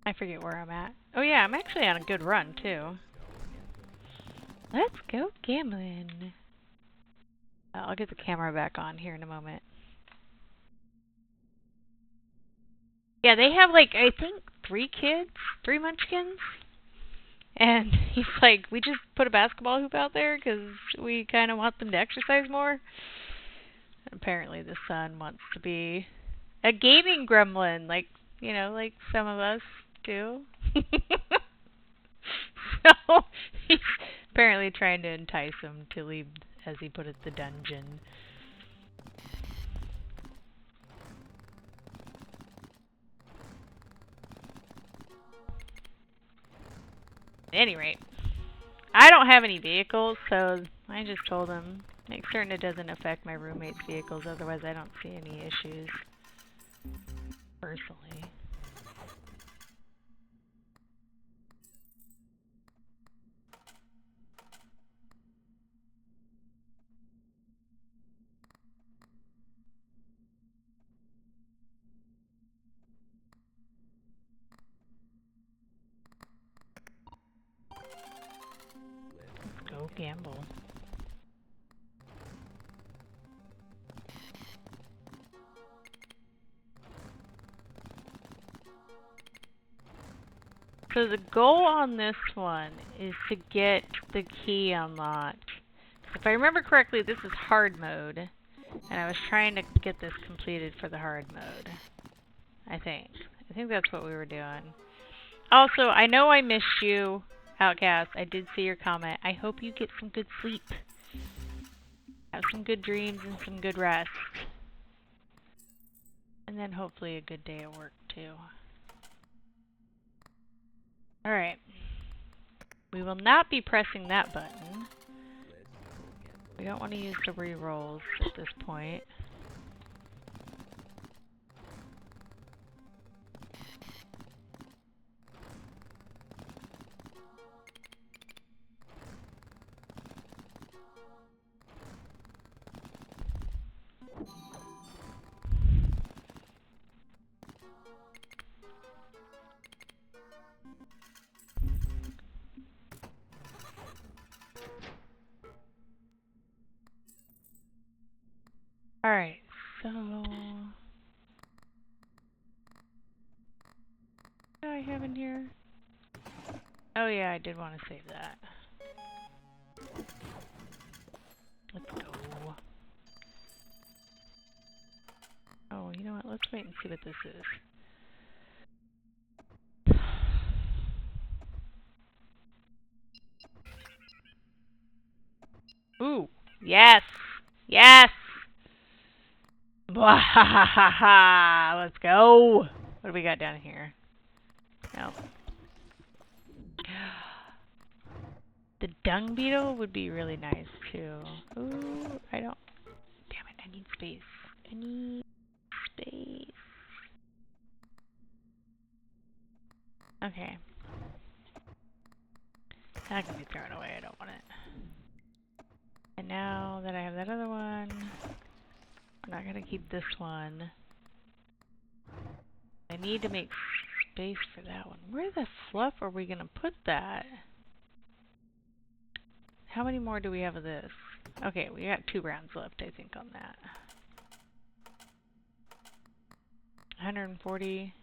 I forget where I'm at. Oh yeah, I'm actually on a good run too. Let's go gambling. I'll get the camera back on here in a moment. Yeah, they have like, I think 3 kids, 3 munchkins. And he's like, we just put a basketball hoop out there because we kind of want them to exercise more. Apparently the son wants to be a gaming gremlin, like, you know, like some of us do. So he's apparently trying to entice him to leave, as he put it, the dungeon. At any rate, I don't have any vehicles, so I just told him, make certain it doesn't affect my roommate's vehicles, otherwise I don't see any issues, personally. Let's go gamble. So the goal on this one is to get the key unlocked. If I remember correctly, this is hard mode, and I was trying to get this completed for the hard mode. I think that's what we were doing. Also, I know I missed you, Outcast. I did see your comment. I hope you get some good sleep. Have some good dreams and some good rest. And then hopefully a good day at work, too. Alright. We will not be pressing that button. We don't want to use the rerolls at this point. Alright, so... what do I have in here? Oh yeah, I did want to save that. Let's go. Oh, you know what? Let's wait and see what this is. Ooh! Yes! Yes! Bwahahaha! Let's go! What do we got down here? No. The dung beetle would be really nice too. Ooh, I don't. Damn it, I need space. I need space. Okay. That can be thrown away, I don't want it. And now that I have that other one, I'm not gonna keep this one. I need to make space for that one. Where the fluff are we gonna put that? How many more do we have of this? Okay, we got 2 rounds left, I think, on that. 140.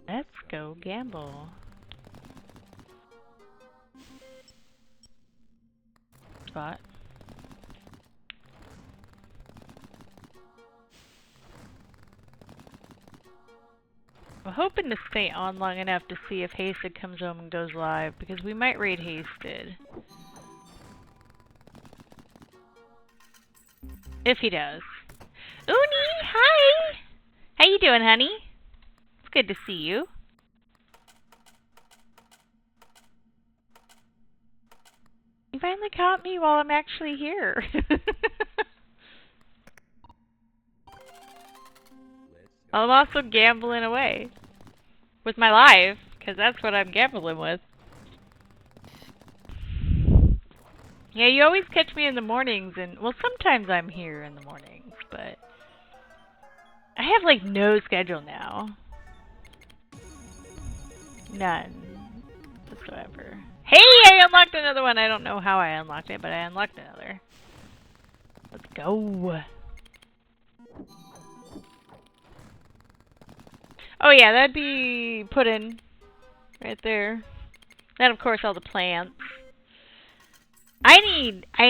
Let's go gamble. Spot. I'm hoping to stay on long enough to see if Hasted comes home and goes live, because we might raid Hasted. If he does. Uni, hi! How you doing, honey? It's good to see you. You finally caught me while I'm actually here. I'm also gambling away with my life, because that's what I'm gambling with. Yeah, you always catch me in the mornings, and, well, sometimes I'm here in the mornings, but I have, like, no schedule now. None whatsoever. Hey, I unlocked another one! I don't know how I unlocked it, but I unlocked another. Let's go. Oh yeah, that'd be put in right there. Then of course all the plants. I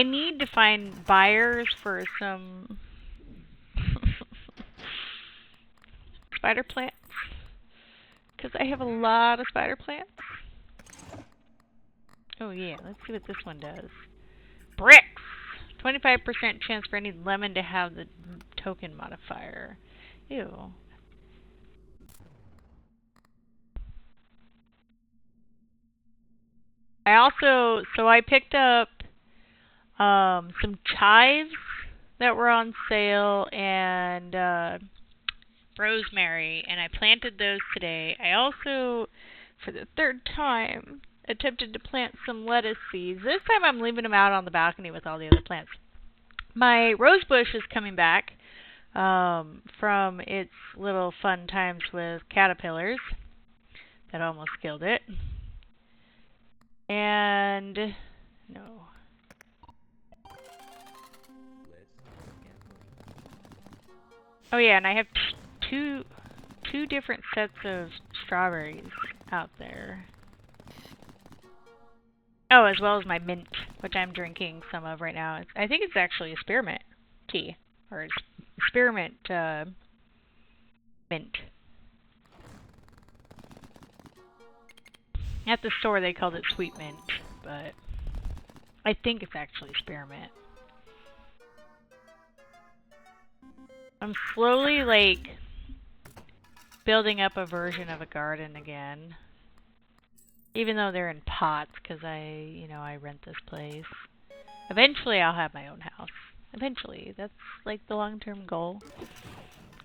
need to find buyers for some spider plants, because I have a lot of spider plants. Oh yeah, let's see what this one does. Bricks! 25% chance for any lemon to have the token modifier. Ew. I also, so I picked up some chives that were on sale and rosemary, and I planted those today. I also, for the 3rd time, attempted to plant some lettuce seeds. This time I'm leaving them out on the balcony with all the other plants. My rose bush is coming back from its little fun times with caterpillars that almost killed it. And no. Oh yeah, and I have two different sets of strawberries out there. Oh, as well as my mint, which I'm drinking some of right now. I think it's actually a spearmint tea. Or spearmint mint. At the store they called it sweet mint, but I think it's actually spearmint. I'm slowly, like, building up a version of a garden again. Even though they're in pots, because I rent this place. Eventually I'll have my own house. Eventually. That's, like, the long-term goal.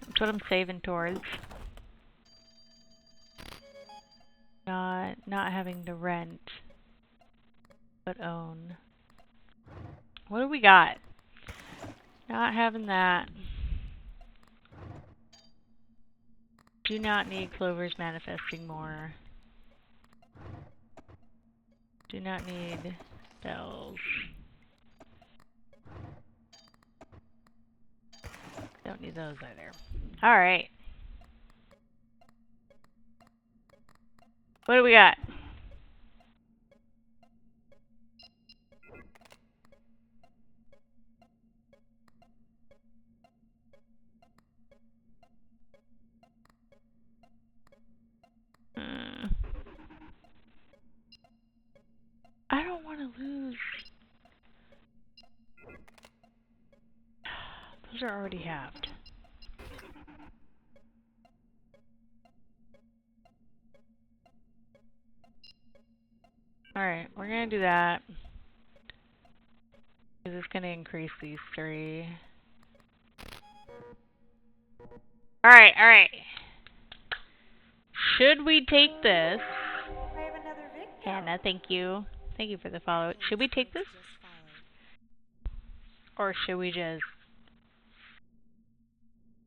That's what I'm saving towards. Not having to rent, but own. What do we got? Not having that. Do not need clovers manifesting more. Do not need bells. Don't need those either. Alright. What do we got? I don't want to lose. Those are already halved. Alright, we're gonna do that. Because it's gonna increase these 3. Alright. Should we take this? I have another victim. Hannah, thank you. Thank you for the follow. Should we take this? Or should we just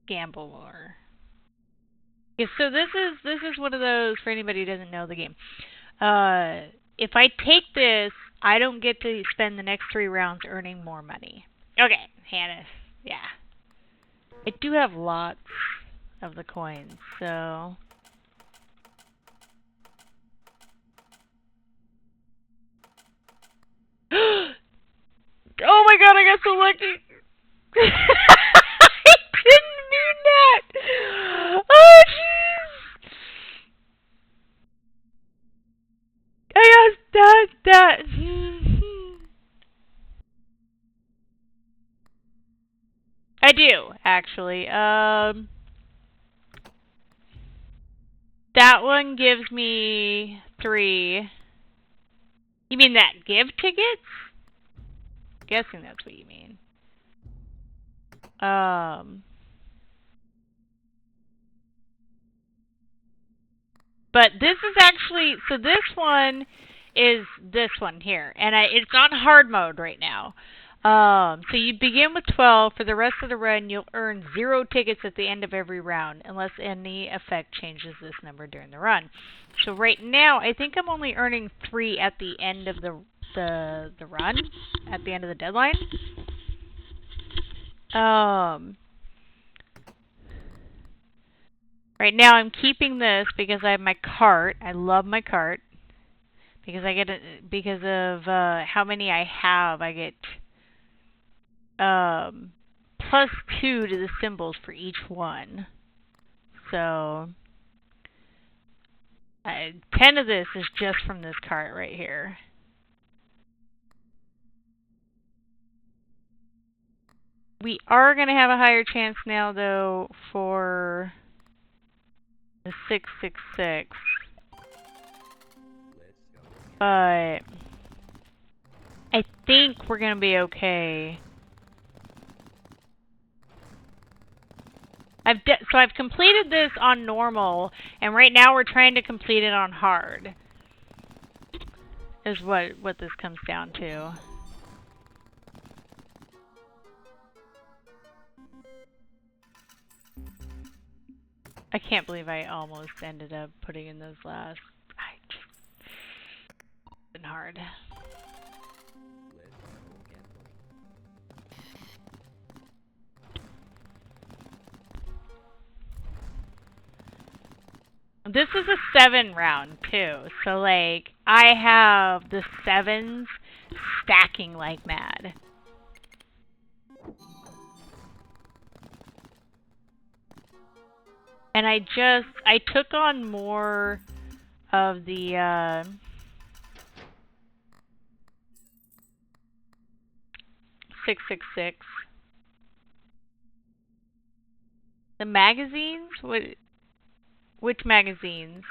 gamble more? Yeah, so this is one of those, for anybody who doesn't know the game. If I take this, I don't get to spend the next 3 rounds earning more money. Okay, Hannah. Yeah. I do have lots of the coins, so... Oh my god, I got so lucky! I didn't mean that! Oh jeez! I got that! I do, actually. That one gives me 3. You mean that give tickets? Guessing that's what you mean. But this is actually, so this one is this one here, and it's on hard mode right now. So you begin with 12. For the rest of the run, you'll earn 0 tickets at the end of every round, unless any effect changes this number during the run. So right now, I think I'm only earning 3 at the end of the run, at the end of the deadline. Right now, I'm keeping this because I have my cart. I love my cart because I get because of how many I have. I get +2 to the symbols for each one. So 10 of this is just from this cart right here. We are going to have a higher chance now, though, for the 666. But I think we're going to be okay. So I've completed this on normal, and right now we're trying to complete it on hard. Is what this comes down to. I can't believe I almost ended up putting in those last. It's been hard. This is a 7 round, too. So, like, I have the 7s stacking like mad. And I took on more of the, 666. The magazines? Which magazines?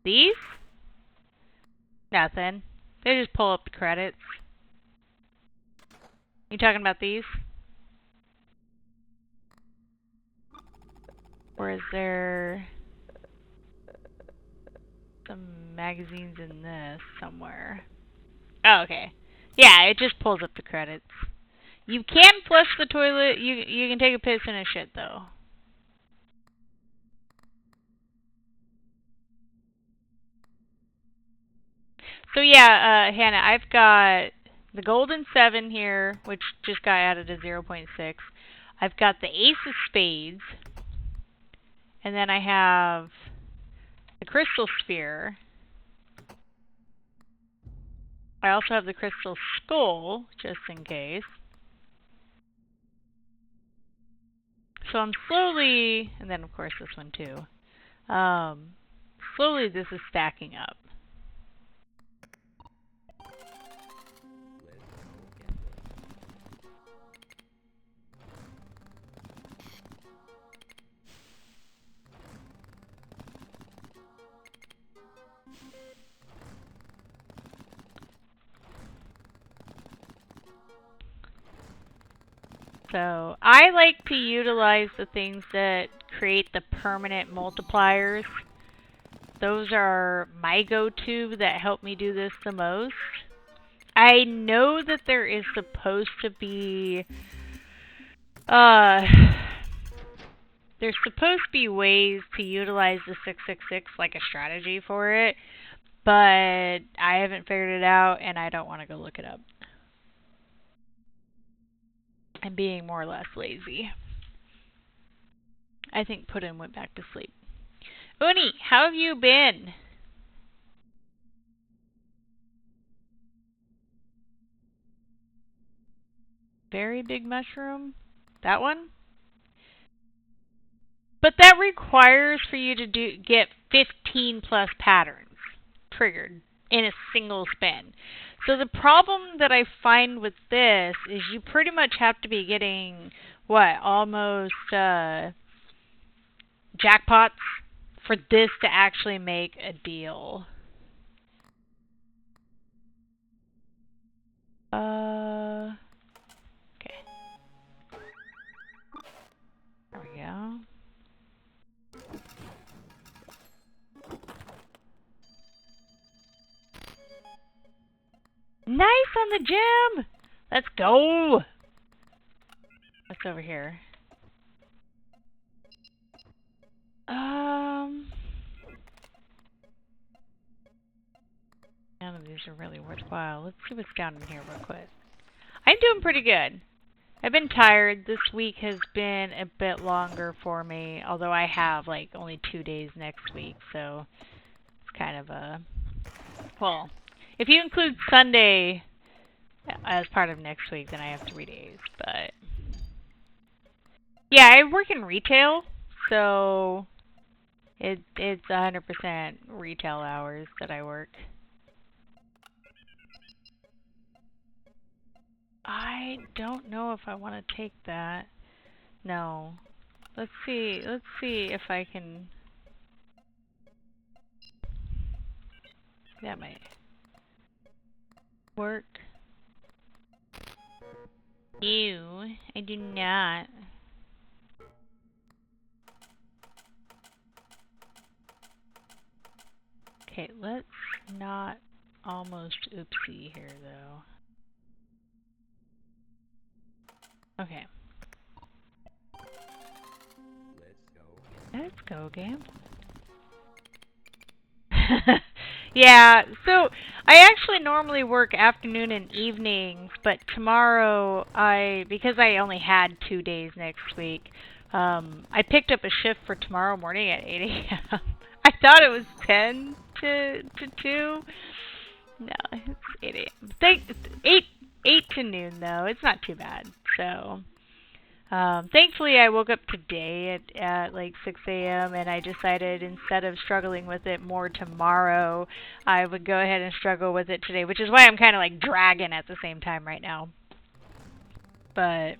These? Nothing. They just pull up the credits. You talking about these? Or is there some magazines in this somewhere? Oh, okay. Yeah, it just pulls up the credits. You can flush the toilet. You can take a piss and a shit, though. So yeah, Hannah, I've got the golden 7 here, which just got added to 0.6. I've got the ace of spades. And then I have the crystal sphere. I also have the crystal skull, just in case. So I'm slowly, and then of course this one too, slowly this is stacking up. So I like to utilize the things that create the permanent multipliers. Those are my go-to that help me do this the most. I know that there is supposed to be there's supposed to be ways to utilize the 666 like a strategy for it, but I haven't figured it out and I don't want to go look it up. I'm being more or less lazy. I think Puddin went back to sleep. Uni, how have you been? Very big mushroom? That one? But that requires for you to get 15 plus patterns triggered in a single spin. So the problem that I find with this is you pretty much have to be getting, what, almost jackpots for this to actually make a deal. Okay. There we go. Nice on the gem! Let's go! What's over here? None of these are really worthwhile. Let's see what's down in here real quick. I'm doing pretty good. I've been tired. This week has been a bit longer for me, although I have like only 2 days next week, so it's kind of a... Well, if you include Sunday as part of next week, then I have 3 days, but... Yeah, I work in retail, so it's 100% retail hours that I work. I don't know if I want to take that. No. Let's see if I can... That might work. Ew, I do not. Okay, let's not almost oopsie here, though. Okay. Let's go, gamble. Yeah, so I actually normally work afternoon and evenings, but tomorrow because I only had 2 days next week, I picked up a shift for tomorrow morning at 8 a.m. I thought it was 10 to 2. No, it's 8 a.m. 8 to noon, though. It's not too bad. So, thankfully, I woke up today at like 6 a.m. and I decided instead of struggling with it more tomorrow, I would go ahead and struggle with it today, which is why I'm kind of like dragging at the same time right now. But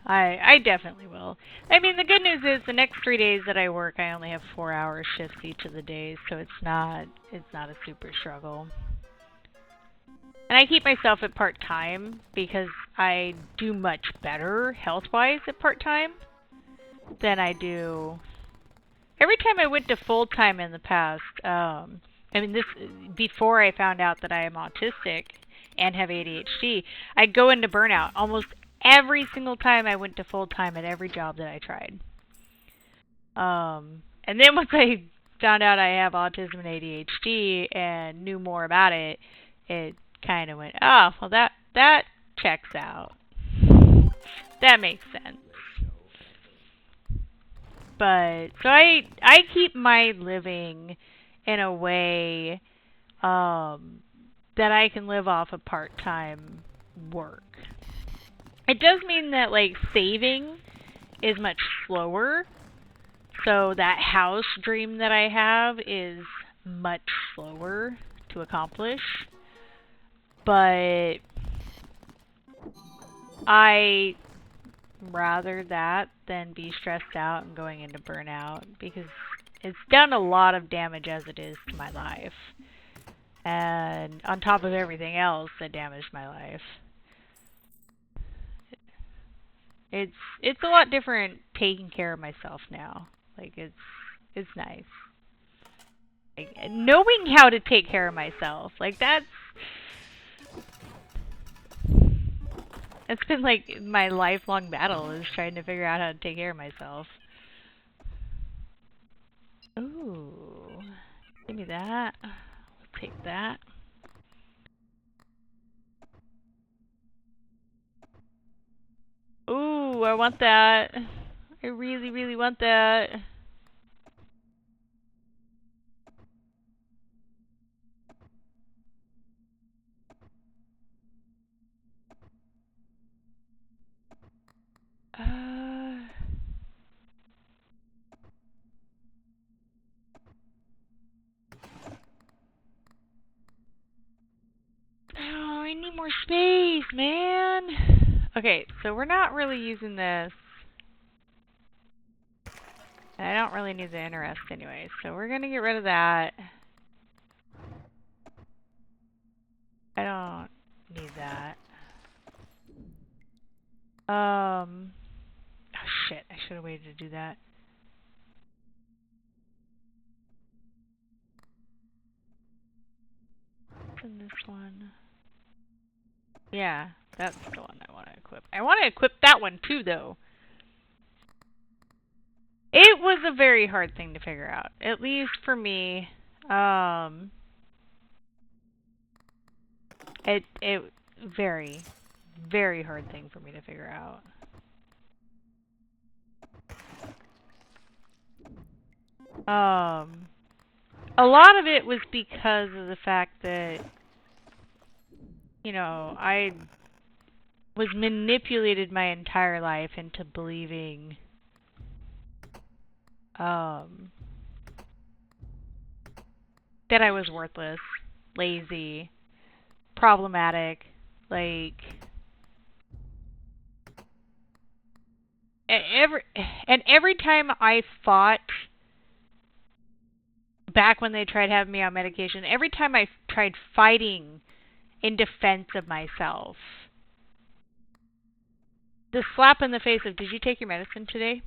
I definitely will. I mean, the good news is the next 3 days that I work, I only have 4-hour shifts each of the days, so it's not a super struggle. And I keep myself at part-time because I do much better health-wise at part-time than I do. Every time I went to full-time in the past, I mean, this before I found out that I am autistic and have ADHD, I'd go into burnout almost every single time I went to full-time at every job that I tried. And then once I found out I have autism and ADHD and knew more about it, it kind of went, oh, well, that checks out. That makes sense. But so I keep my living in a way that I can live off of part-time work. It does mean that like saving is much slower. So that house dream that I have is much slower to accomplish. But I rather that than be stressed out and going into burnout because it's done a lot of damage as it is to my life. And on top of everything else that damaged my life. It's a lot different taking care of myself now. Like it's nice. Like, knowing how to take care of myself. Like it's been like my lifelong battle is trying to figure out how to take care of myself. Ooh. Give me that. I'll take that. Ooh, I want that. I really, really want that. Oh, I need more space, man. Okay, so we're not really using this. And I don't really need the interest anyway, so we're gonna get rid of that. I don't need that. Oh shit, I should have waited to do that. What's in this one? Yeah, that's the one I want to equip. I want to equip that one too, though. It was a very hard thing to figure out, at least for me. It very, very hard thing for me to figure out. A lot of it was because of the fact that, you know, I was manipulated my entire life into believing that I was worthless, lazy, problematic, like every time I fought back when they tried having me on medication, every time I tried fighting in defense of myself, the slap in the face of, did you take your medicine today?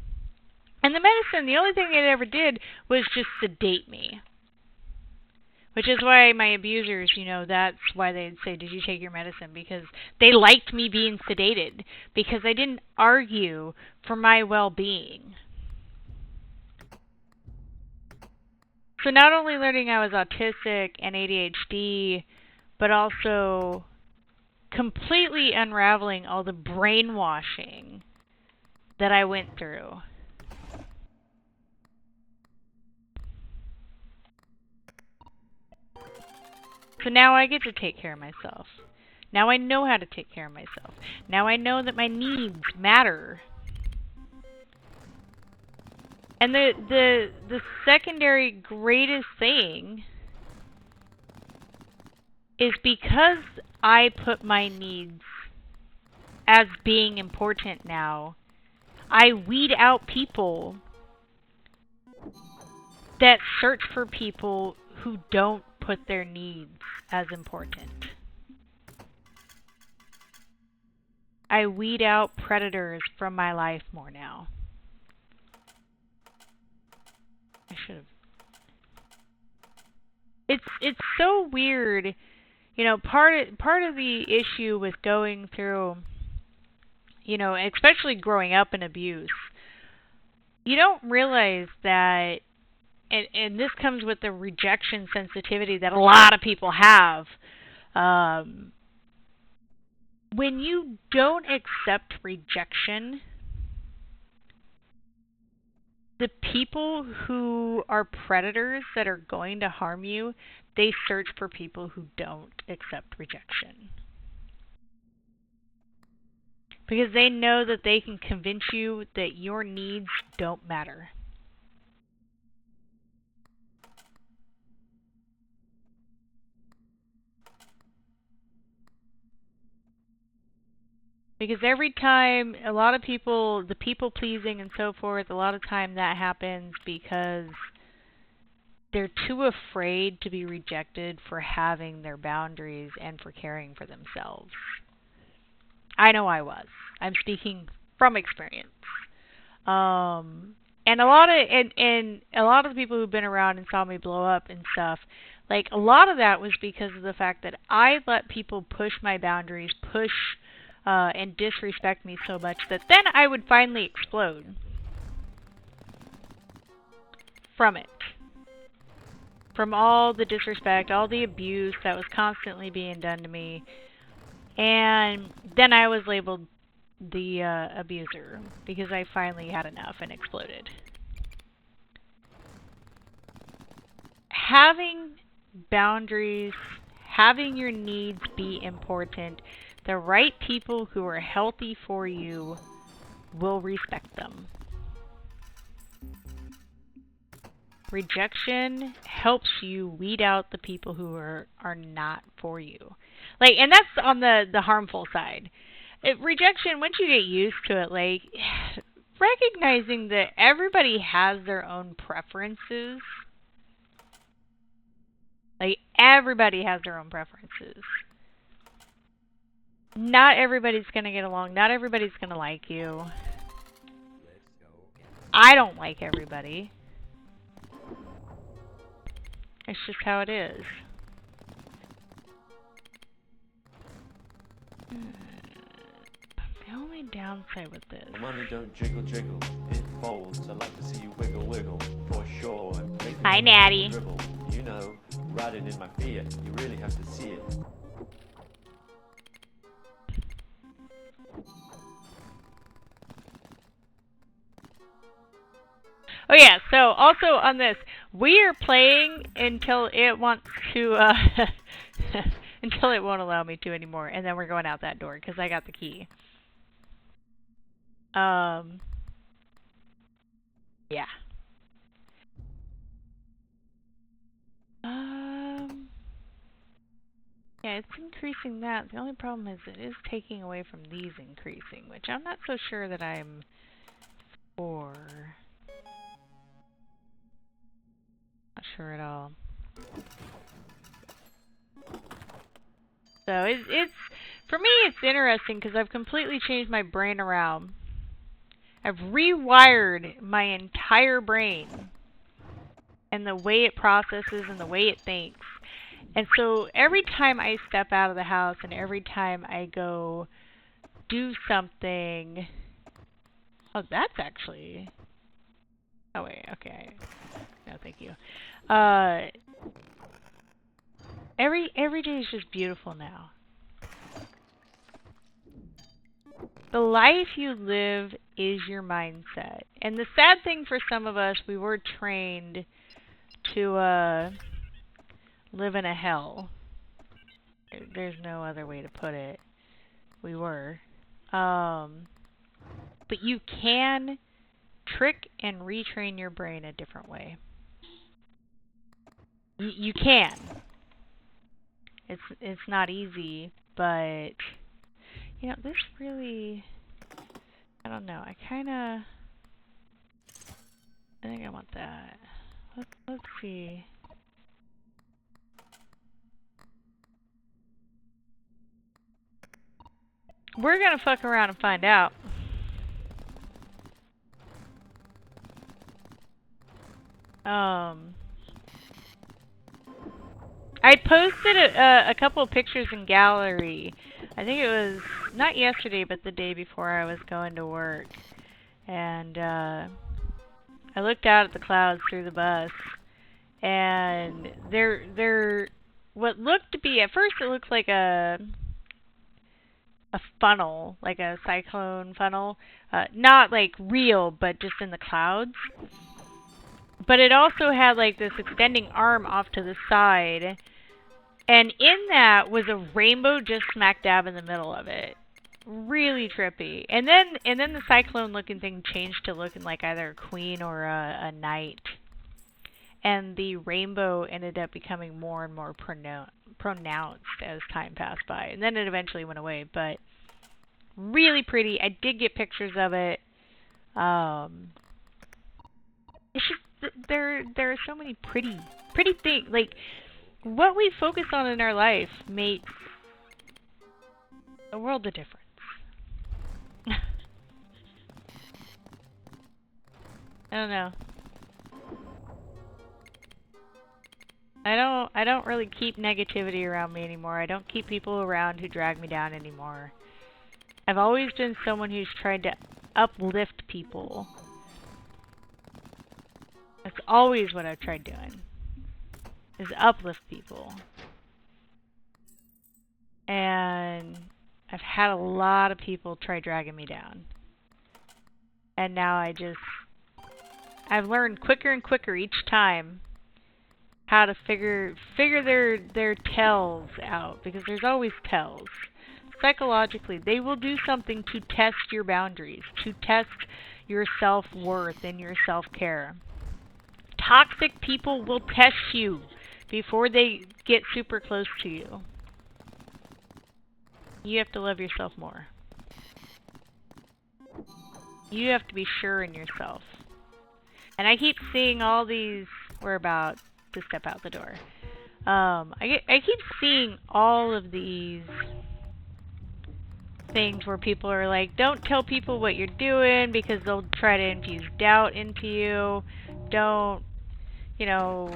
And the medicine, the only thing it ever did was just sedate me. Which is why my abusers, you know, that's why they'd say, did you take your medicine? Because they liked me being sedated. Because I didn't argue for my well-being. So not only learning I was autistic and ADHD, but also completely unraveling all the brainwashing that I went through. So now I get to take care of myself. Now I know how to take care of myself. Now I know that my needs matter. And the secondary greatest thing is because I put my needs as being important now, I weed out people that search for people who don't put their needs as important. I weed out predators from my life more now. I should have. It's so weird. You know, part of the issue with going through, you know, especially growing up in abuse, you don't realize that, and this comes with the rejection sensitivity that a lot of people have. When you don't accept rejection, the people who are predators that are going to harm you, they search for people who don't accept rejection. Because they know that they can convince you that your needs don't matter. Because every time, a lot of people, the people pleasing and so forth, a lot of time that happens because they're too afraid to be rejected for having their boundaries and for caring for themselves. I know I was. I'm speaking from experience. And a lot of the people who've been around and saw me blow up and stuff, like a lot of that was because of the fact that I let people push my boundaries, and disrespect me so much that then I would finally explode from it. From all the disrespect, all the abuse that was constantly being done to me. And then I was labeled the abuser because I finally had enough and exploded. Having boundaries, having your needs be important, the right people who are healthy for you will respect them. Rejection helps you weed out the people who are not for you. Like, and that's on the harmful side. Rejection, once you get used to it, like, recognizing that everybody has their own preferences. Like, everybody has their own preferences. Not everybody's going to get along. Not everybody's going to like you. I don't like everybody. It's just how it is. The only downside with this... Money don't jiggle jiggle, it folds. I like to see you wiggle wiggle, for sure. Hi, Natty. Dribble. You know, riding in my Fiat, you really have to see it. Oh yeah, so also on this, we are playing until it wants to, until it won't allow me to anymore, and then we're going out that door, because I got the key. Yeah. Yeah, it's increasing that. The only problem is it is taking away from these increasing, which I'm not so sure that I'm for. Not sure at all. So it's for me it's interesting because I've completely changed my brain around. I've rewired my entire brain and the way it processes and the way it thinks. And so every time I step out of the house and every time I go do something... Oh, that's actually... Oh, wait, okay. No, thank you. Every day is just beautiful now. The life you live is your mindset. And the sad thing for some of us, we were trained to live in a hell. There's no other way to put it. We were. But you can trick and retrain your brain a different way. You can. It's not easy, but you know, this really, I don't know. I think I want that. Let's see. We're gonna fuck around and find out. I posted a couple of pictures in gallery. I think it was not yesterday, but the day before I was going to work. And I looked out at the clouds through the bus, and they're what looked to be, at first it looked like a funnel, like a cyclone funnel. Not like real, but just in the clouds. But it also had like this extending arm off to the side. And in that was a rainbow just smack dab in the middle of it. Really trippy. And then the cyclone looking thing changed to looking like either a queen or a knight. And the rainbow ended up becoming more and more pronounced as time passed by. And then it eventually went away. But really pretty. I did get pictures of it. It's just there are so many pretty things. Like, what we focus on in our life makes a world of difference. I don't know. I don't really keep negativity around me anymore. I don't keep people around who drag me down anymore. I've always been someone who's tried to uplift people. That's always what I've tried doing, is uplift people. And I've had a lot of people try dragging me down. And now I've learned quicker and quicker each time how to figure their tells out, because there's always tells. Psychologically, they will do something to test your boundaries, to test your self-worth and your self-care. Toxic people will test you before they get super close to you. You have to love yourself more. You have to be sure in yourself. And I keep seeing all these, we're about to step out the door. I keep seeing all of these things where people are like, don't tell people what you're doing because they'll try to infuse doubt into you. Don't, you know,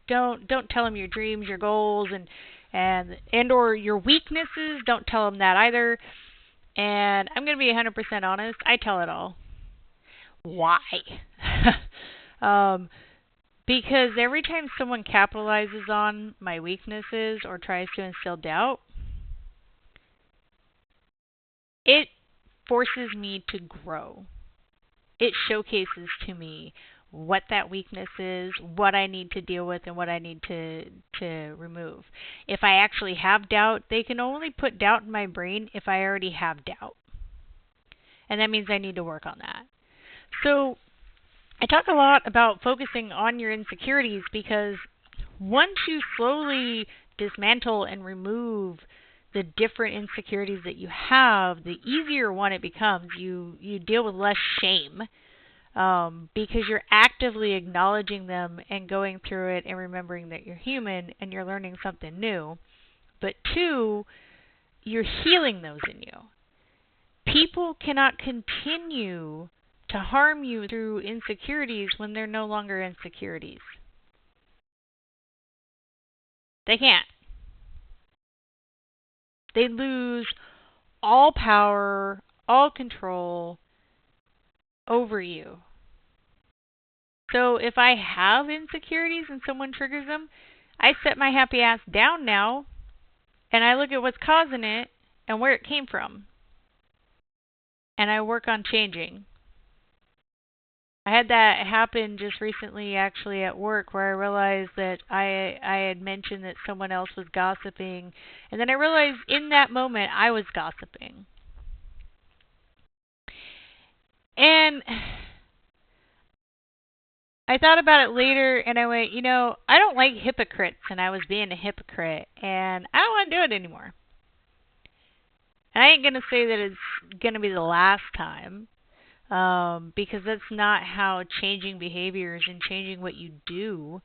don't tell them your dreams, your goals, and or your weaknesses. Don't tell them that either. And I'm going to be 100% honest. I tell it all. Why? Because every time someone capitalizes on my weaknesses or tries to instill doubt, it forces me to grow. It showcases to me what that weakness is, what I need to deal with, and what I need to remove. If I actually have doubt, they can only put doubt in my brain if I already have doubt. And that means I need to work on that. So I talk a lot about focusing on your insecurities, because once you slowly dismantle and remove the different insecurities that you have, the easier one it becomes. You deal with less shame because you're actively acknowledging them and going through it and remembering that you're human and you're learning something new. But two, you're healing those in you. People cannot continue to harm you through insecurities when they're no longer insecurities. They can't. They lose all power, all control over you. So if I have insecurities and someone triggers them, I set my happy ass down now and I look at what's causing it and where it came from. And I work on changing. I had that happen just recently, actually, at work, where I realized that I had mentioned that someone else was gossiping, and then I realized in that moment I was gossiping. And I thought about it later, and I went, I don't like hypocrites, and I was being a hypocrite, and I don't want to do it anymore. And I ain't going to say that it's going to be the last time. Because that's not how changing behaviors and changing what you do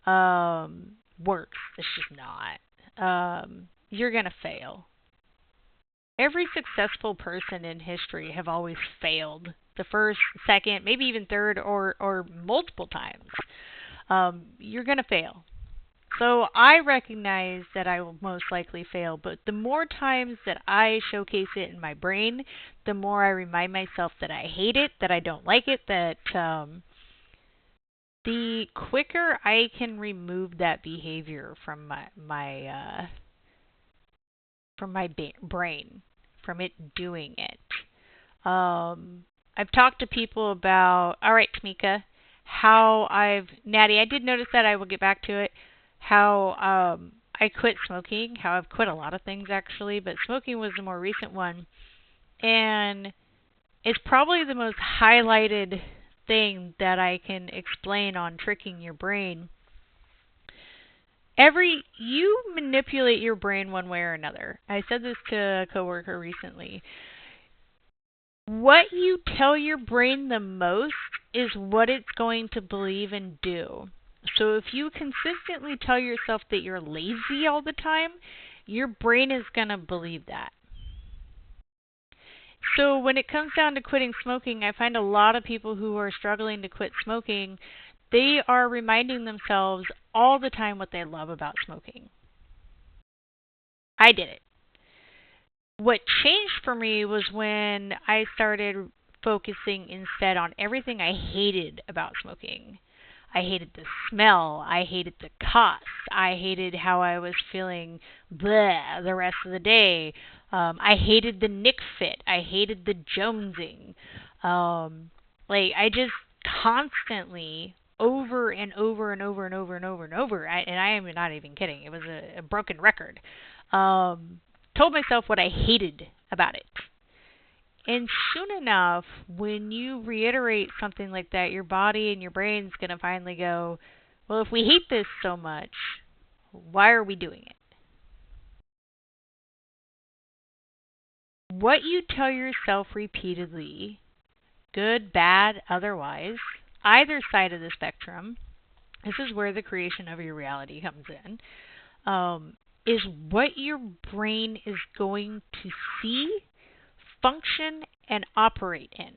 works. It's just not. You're going to fail. Every successful person in history have always failed. The first, second, maybe even third, or multiple times. You're going to fail. So I recognize that I will most likely fail, but the more times that I showcase it in my brain, the more I remind myself that I hate it, that I don't like it, that the quicker I can remove that behavior from my brain, from it doing it. I've talked to people about, all right, Tamika, Natty, I did notice that, I will get back to it, how I quit smoking, how I've quit a lot of things actually, but smoking was the more recent one. And it's probably the most highlighted thing that I can explain on tricking your brain. You manipulate your brain one way or another. I said this to a coworker recently. What you tell your brain the most is what it's going to believe and do. So if you consistently tell yourself that you're lazy all the time, your brain is going to believe that. So when it comes down to quitting smoking, I find a lot of people who are struggling to quit smoking, they are reminding themselves all the time what they love about smoking. I did it. What changed for me was when I started focusing instead on everything I hated about smoking. I hated the smell. I hated the cost. I hated how I was feeling bleh the rest of the day. I hated the Nick fit. I hated the jonesing. I just constantly, over and over and over and over and over and over, and I am not even kidding. It was a broken record. Told myself what I hated about it. And soon enough, when you reiterate something like that, your body and your brain's going to finally go, well, if we hate this so much, why are we doing it? What you tell yourself repeatedly, good, bad, otherwise, either side of the spectrum, this is where the creation of your reality comes in, is what your brain is going to see, function, and operate in.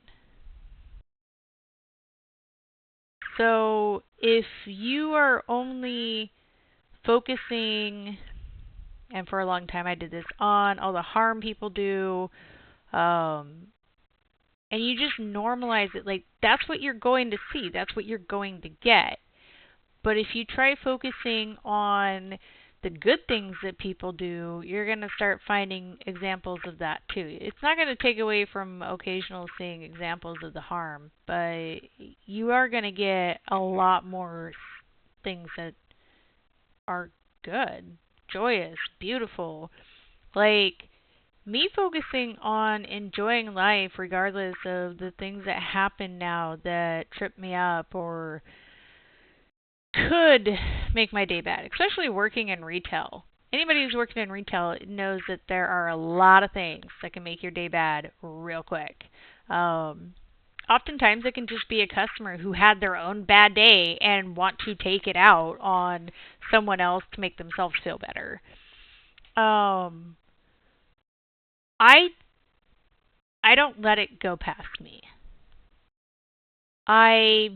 So if you are only focusing, and for a long time I did this, on all the harm people do, and you just normalize it, like that's what you're going to see, that's what you're going to get. But if you try focusing on the good things that people do, you're going to start finding examples of that too. It's not going to take away from occasional seeing examples of the harm, but you are going to get a lot more things that are good, joyous, beautiful. Like me focusing on enjoying life regardless of the things that happen now that trip me up or could make my day bad, especially working in retail. Anybody who's working in retail knows that there are a lot of things that can make your day bad real quick. Oftentimes it can just be a customer who had their own bad day and want to take it out on someone else to make themselves feel better. I don't let it go past me. I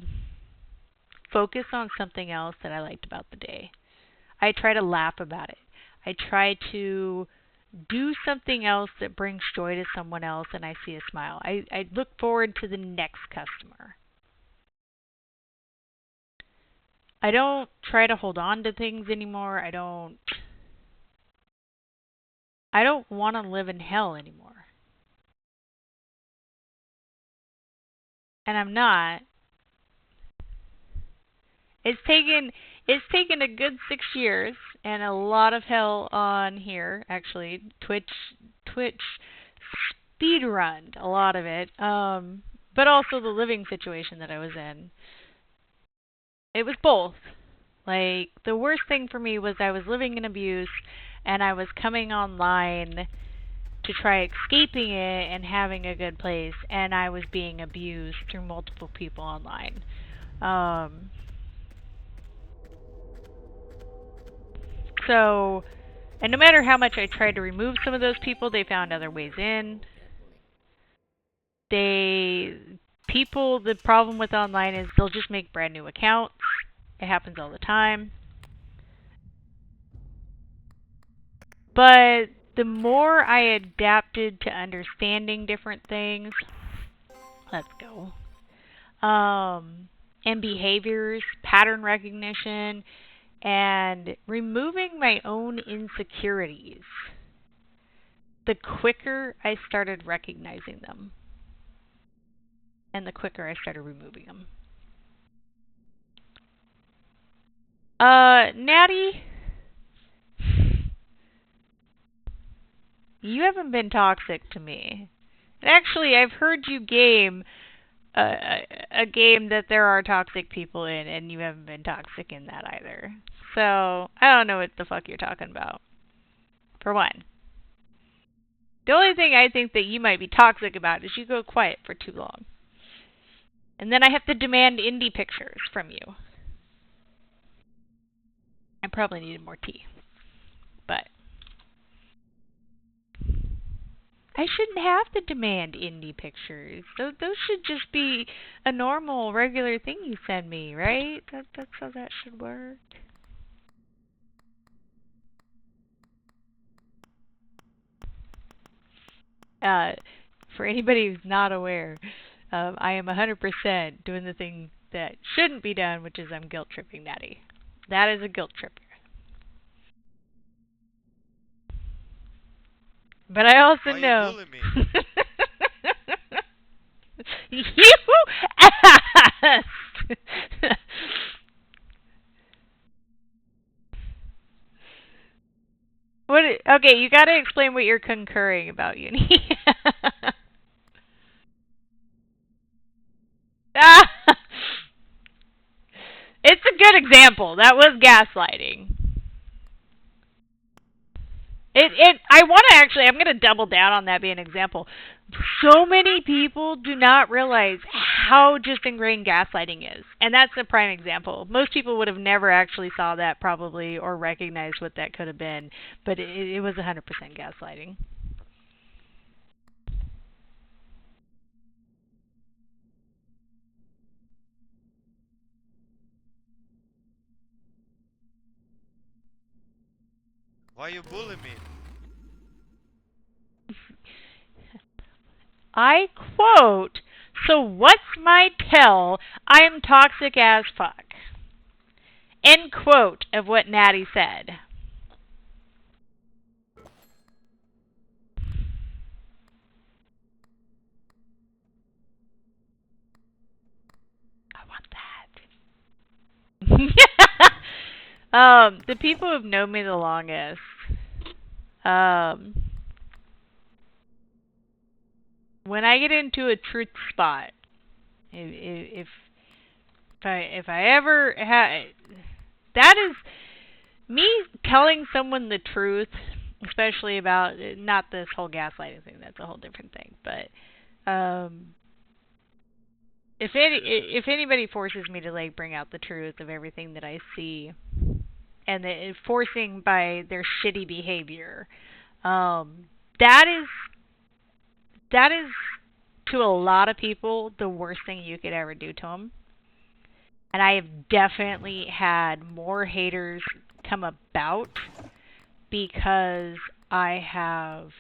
focus on something else that I liked about the day. I try to laugh about it. I try to do something else that brings joy to someone else and I see a smile. I look forward to the next customer. I don't try to hold on to things anymore. I don't I don't want to live in hell anymore. And I'm not. It's taken a good 6 years and a lot of hell on here, actually. Twitch speedrunned a lot of it. But also the living situation that I was in. It was both. Like, the worst thing for me was I was living in abuse and I was coming online to try escaping it and having a good place, and I was being abused through multiple people online. So, and no matter how much I tried to remove some of those people, they found other ways in. The problem with online is they'll just make brand new accounts. It happens all the time. But the more I adapted to understanding different things, let's go, and behaviors, pattern recognition, and removing my own insecurities, the quicker I started recognizing them. And the quicker I started removing them. Natty, you haven't been toxic to me. Actually, I've heard you game a game that there are toxic people in, and you haven't been toxic in that either. So, I don't know what the fuck you're talking about. For one. The only thing I think that you might be toxic about is you go quiet for too long. And then I have to demand indie pictures from you. I probably needed more tea. But I shouldn't have to demand indie pictures. Those should just be a normal, regular thing you send me, right? That's how that should work. For anybody who's not aware, I am 100% doing the thing that shouldn't be done, which is I'm guilt tripping Natty. That is a guilt trip. But I also know. Why you bully me? You asked. What? Okay, you got to explain what you're concurring about, Uni. It's a good example. That was gaslighting. I want to actually, I'm going to double down on that being an example. So many people do not realize how just ingrained gaslighting is. And that's a prime example. Most people would have never actually saw that probably or recognized what that could have been. But it was 100% gaslighting. Why you bully me? I quote, "So what's my tell? I'm toxic as fuck." End quote of what Natty said. I want that. The people who've known me the longest, when I get into a truth spot, if I ever that is me telling someone the truth, especially about not this whole gaslighting thing. That's a whole different thing. But if anybody forces me to like bring out the truth of everything that I see, and forcing by their shitty behavior, that is to a lot of people the worst thing you could ever do to them. And I have definitely had more haters come about because I have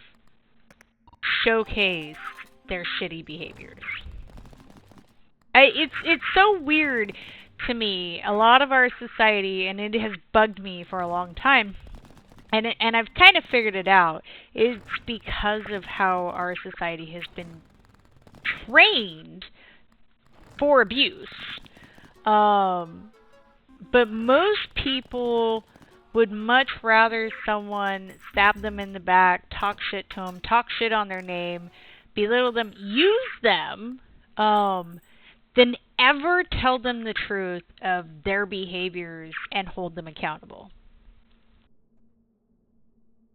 showcased their shitty behaviors. It's so weird to me. A lot of our society, and it has bugged me for a long time, and I've kind of figured it out. It's because of how our society has been trained for abuse. But most people would much rather someone stab them in the back, talk shit to them, talk shit on their name, belittle them, use them, than ever tell them the truth of their behaviors and hold them accountable.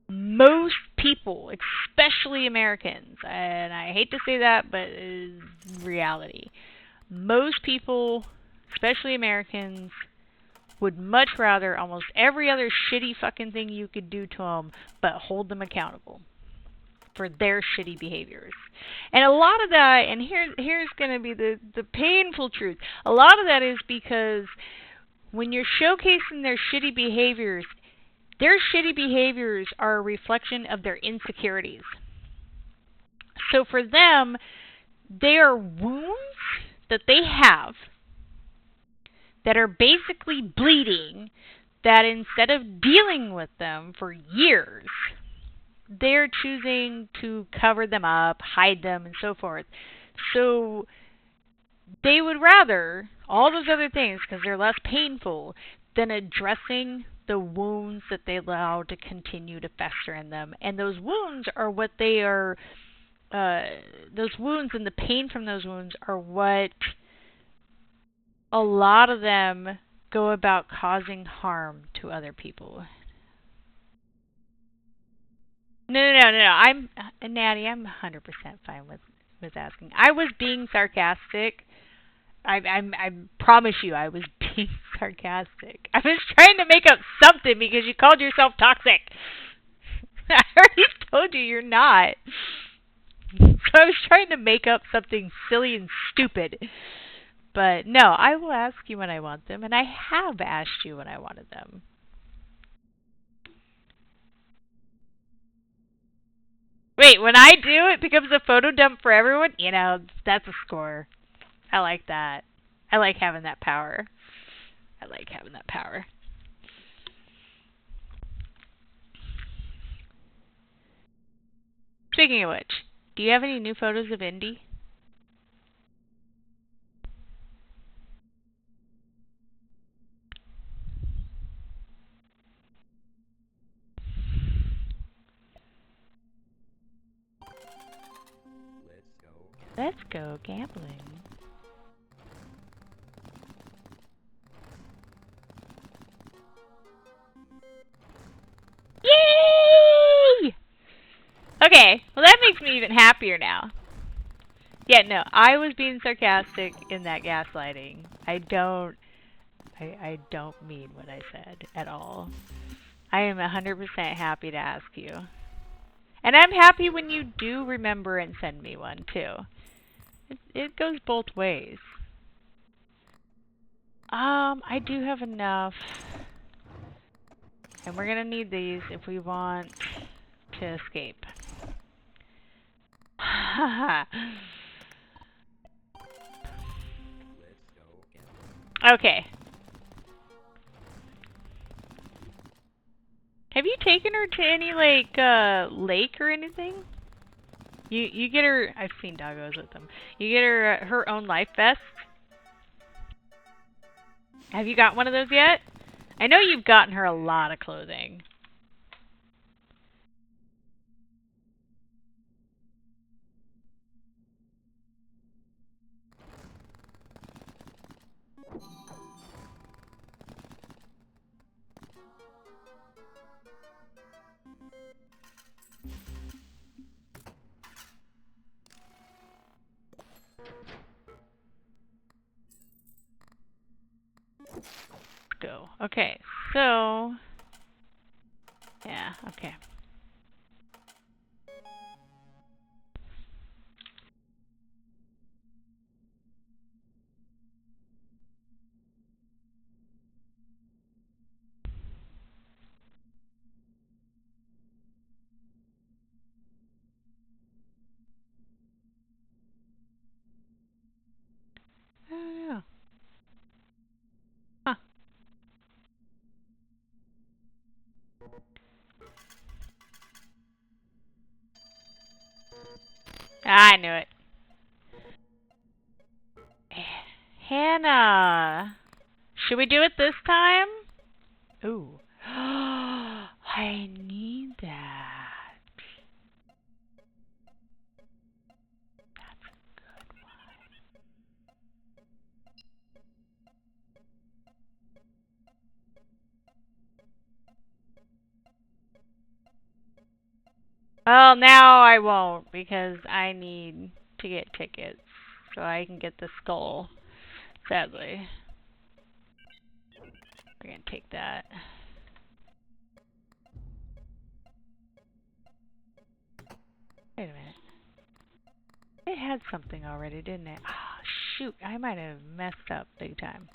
Most people, especially Americans, and I hate to say that, but it's reality. Most people, especially Americans, would much rather almost every other shitty fucking thing you could do to them, but hold them accountable for their shitty behaviors. And a lot of that, and here's going to be the painful truth, a lot of that is because when you're showcasing their shitty behaviors are a reflection of their insecurities. So for them, they are wounds that they have that are basically bleeding, that instead of dealing with them for years, they're choosing to cover them up, hide them, and so forth. So they would rather all those other things, because they're less painful, than addressing the wounds that they allow to continue to fester in them. And those wounds are what they are, those wounds and the pain from those wounds are what a lot of them go about causing harm to other people. No. I'm Natty. I'm 100% fine with asking. I was being sarcastic. I promise you, I was being sarcastic. I was trying to make up something because you called yourself toxic. I already told you you're not. So I was trying to make up something silly and stupid. But no, I will ask you when I want them, and I have asked you when I wanted them. Wait, when I do, it becomes a photo dump for everyone? You know, that's a score. I like that. I like having that power. Speaking of which, do you have any new photos of Indy? Let's go gambling. Yay! Okay, well that makes me even happier now. Yeah, no, I was being sarcastic in that gaslighting. I don't mean what I said at all. I am 100% happy to ask you. And I'm happy when you do remember and send me one, too. It goes both ways. I do have enough. And we're gonna need these if we want to escape. Okay. Have you taken her to any, like, lake or anything? You get her... I've seen doggos with them. You get her her own life vest? Have you got one of those yet? I know you've gotten her a lot of clothing. Go. Okay, so... Yeah, okay. I don't know. Huh. I knew it. Hannah! Should we do it this time? Ooh. I need that. That's a good one. Well, now I won't because I need to get tickets so I can get the skull. Sadly. We're gonna take that. Wait a minute. It had something already, didn't it? Ah, shoot, I might have messed up big time.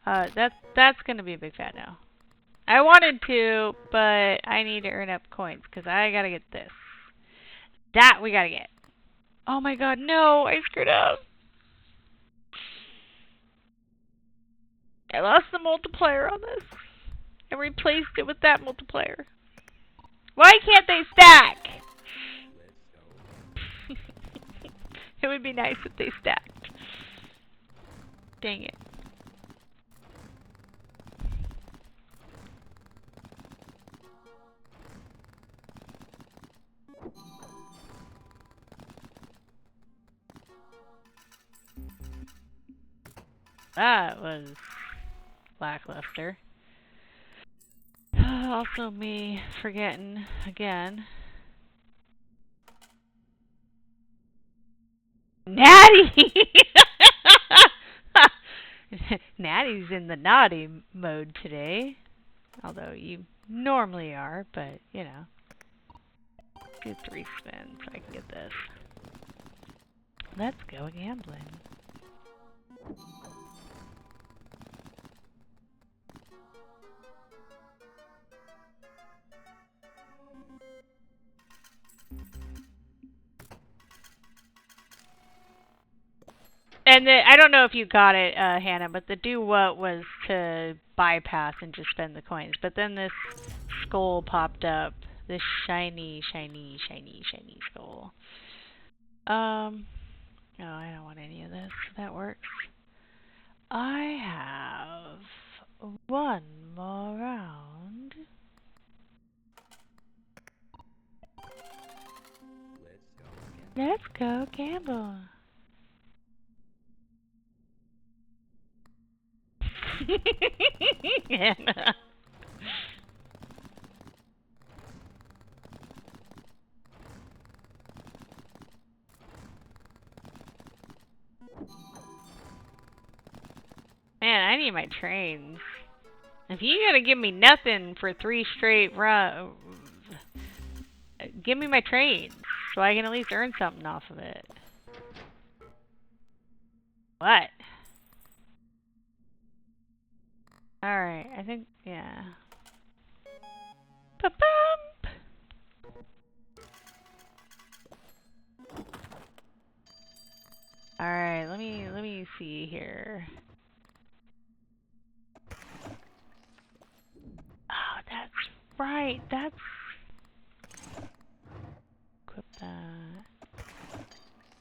That's gonna be a big fat no. I wanted to, but I need to earn up coins because I gotta get this. That we gotta get. Oh my god, no, I screwed up. I lost the multiplier on this and replaced it with that multiplier. Why can't they stack? It would be nice if they stacked. Dang it. That was lackluster. Also me forgetting again. Natty! Natty's in the naughty mode today. Although you normally are, but you know. Do 3 spins so I can get this. Let's go gambling. And I don't know if you got it, Hannah, but the do what was to bypass and just spend the coins. But then this skull popped up. This shiny, shiny, shiny, shiny skull. No, I don't want any of this. That works. I have 1 more round. Let's go gamble. Hannah. Man, I need my trains. If you gotta give me nothing for 3 straight runs, give me my trains so I can at least earn something off of it. What? Alright, I think, yeah. Pa-bump! Alright, let me see here. Oh, that's right, that's... Equip that.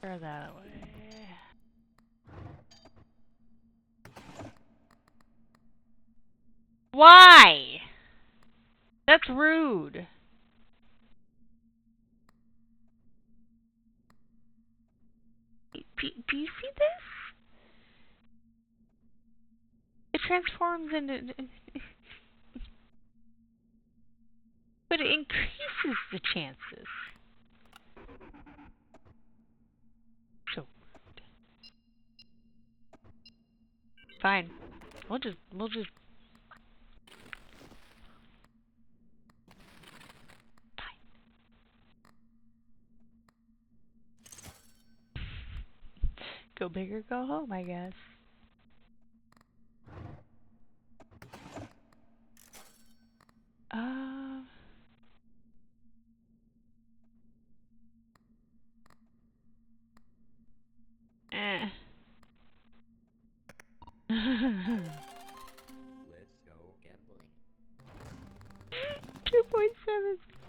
Throw that away. Why? That's rude. Do you see this? It transforms into... But it increases the chances. So rude. Fine. We'll just... Go big or go home, I guess. Let's go gambling.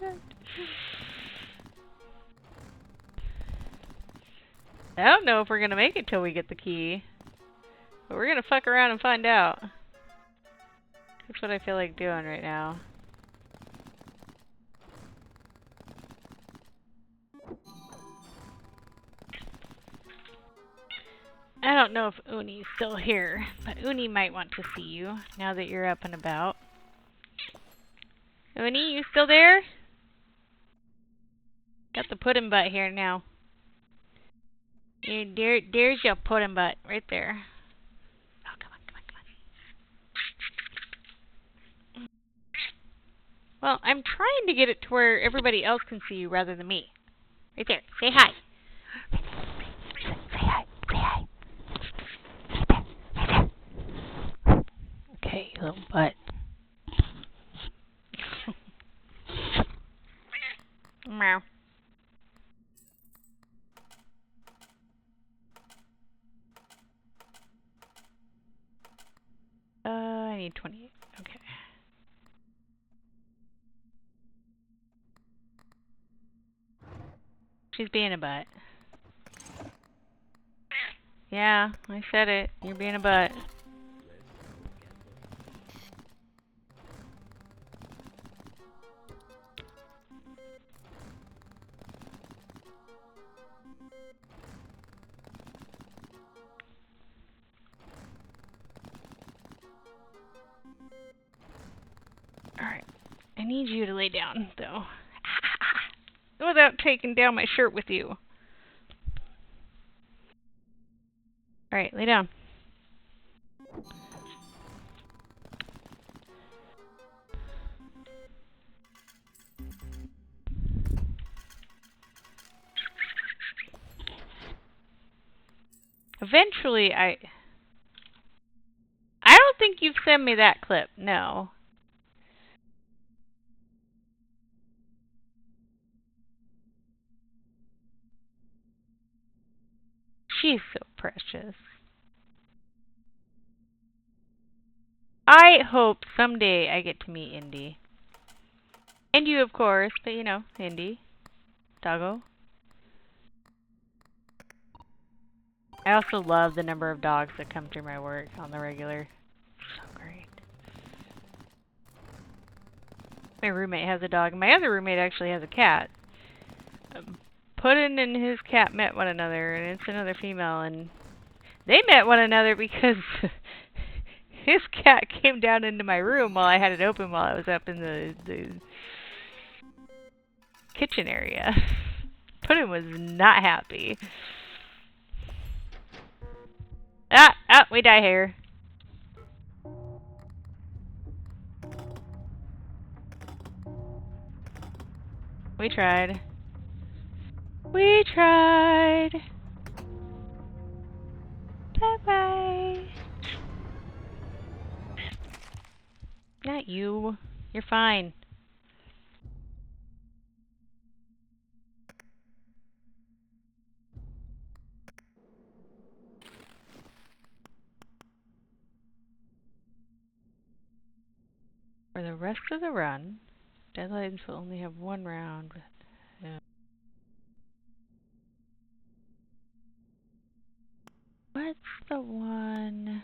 2.7%. I don't know if we're gonna make it till we get the key. But we're gonna fuck around and find out. That's what I feel like doing right now. I don't know if Uni's still here, but Uni might want to see you now that you're up and about. Uni, you still there? Got the pudding butt here now. There's your pudding butt right there. Oh, come on, come on, come on. Well, I'm trying to get it to where everybody else can see you rather than me. Right there. Say hi. Say hi. Say hi. Okay, you little butt. Meow. I need 28. Okay. She's being a butt. Yeah, I said it. You're being a butt. Alright. I need you to lay down, though. Without taking down my shirt with you. Alright, lay down. Eventually, I don't think you've sent me that clip. No. She's so precious. I hope someday I get to meet Indy. And you, of course, but you know, Indy. Doggo. I also love the number of dogs that come through my work on the regular. So great. My roommate has a dog. My other roommate actually has a cat. Puddin' and his cat met one another, and it's another female, and they met one another because his cat came down into my room while I had it open while I was up in the kitchen area. Puddin' was not happy. We die here. We tried. We tried. Bye-bye. Not you. You're fine. For the rest of the run, deadlines will only have one round. What's the one?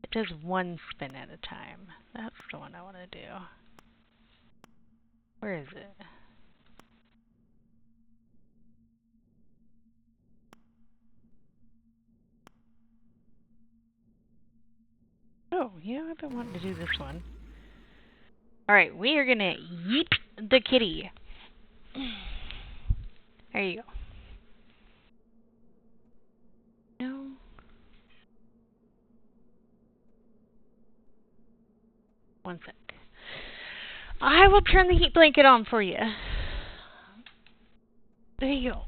It does one spin at a time. That's the one I want to do. Where is it? Oh, you know, I've been wanting to do this one. Alright, we are gonna yeet the kitty. There you go. No. One sec. I will turn the heat blanket on for you. There you go.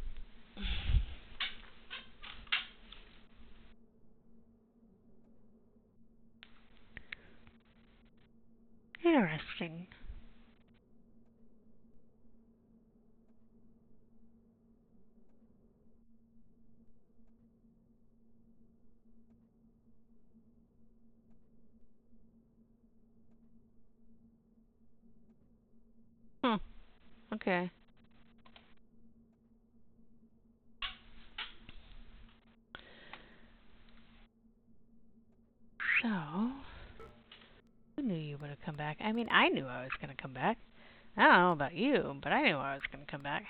Interesting. Okay. So, who knew you would have come back? I mean, I knew I was going to come back. I don't know about you, but I knew I was going to come back.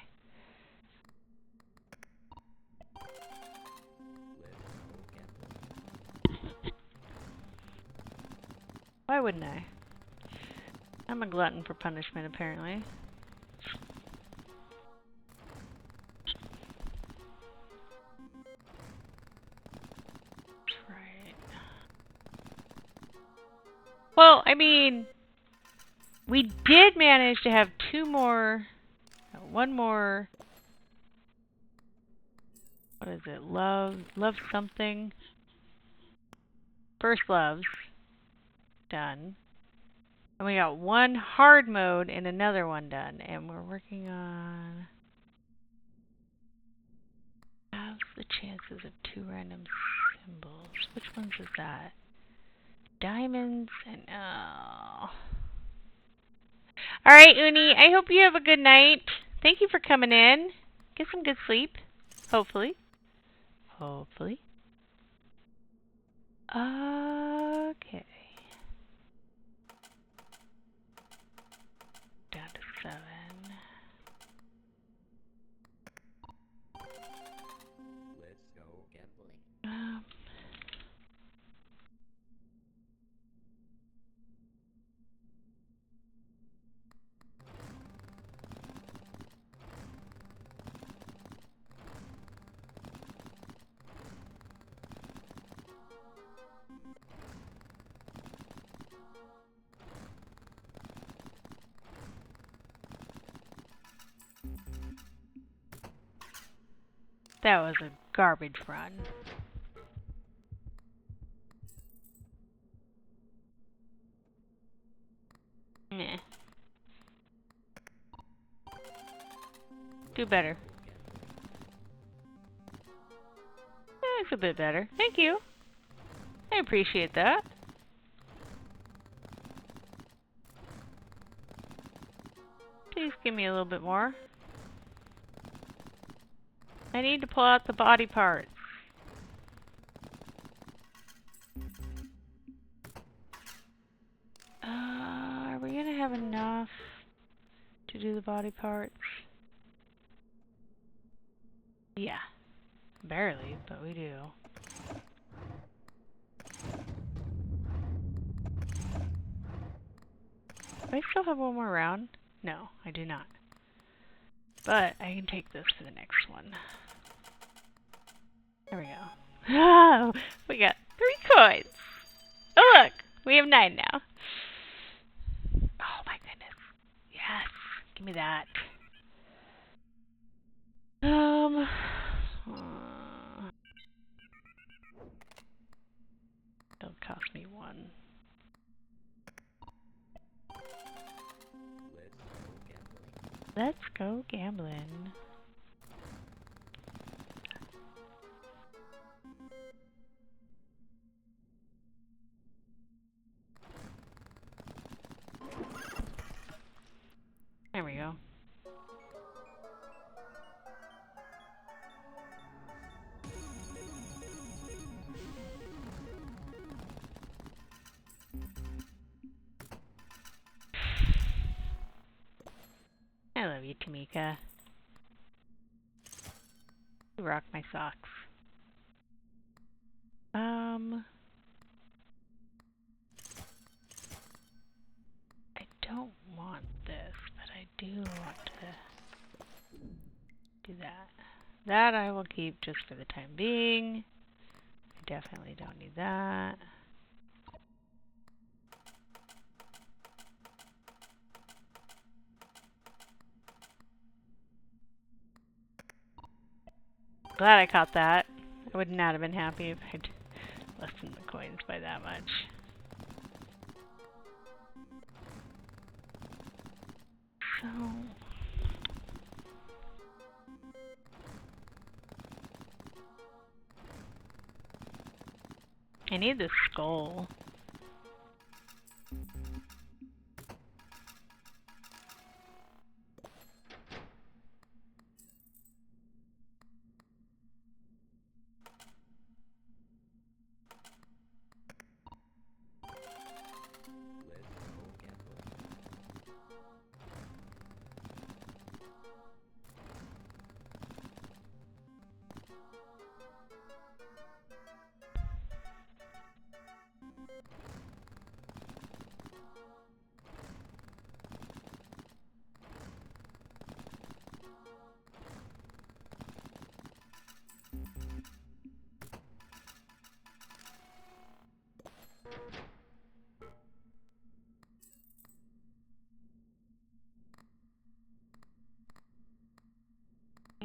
Why wouldn't I? I'm a glutton for punishment, apparently. Right. Well, I mean, we did manage to have one more, what is it, love something? First loves done. And we got one hard mode and another one done. And we're working on... How's the chances of 2 random symbols? Which ones is that? Diamonds and... Oh. Alright, Uni. I hope you have a good night. Thank you for coming in. Get some good sleep. Hopefully. Hopefully. Okay. Down to 7. Let's go gambling. That was a garbage run. Meh. Do better. It's a bit better. Thank you. I appreciate that. Please give me a little bit more. I need to pull out the body parts. Are we gonna have enough to do the body parts? Yeah. Barely, but we do. Do I still have one more round? No, I do not. But I can take this for the next one. There we go. Oh, we got 3 coins. Oh look, we have 9 now. Oh my goodness. Yes, give me that. It'll cost me 1. Let's go gambling. There we go. I love you, Tamika. You rock my socks. I don't want this, but I do want to do that. That I will keep just for the time being. I definitely don't need that. Glad I caught that. I would not have been happy if I'd lessened the coins by that much. So... I need the skull.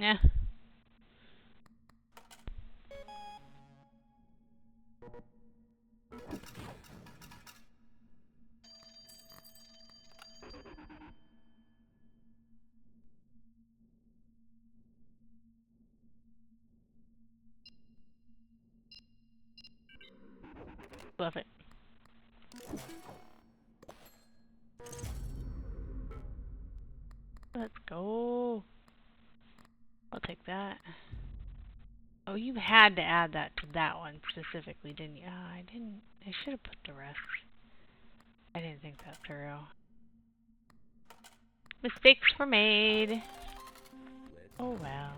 Yeah. Love it. Let's go. I'll take that. Oh, you had to add that to that one specifically, didn't you? Ah, I didn't. I should have put the rest. I didn't think that through. Mistakes were made. Oh well.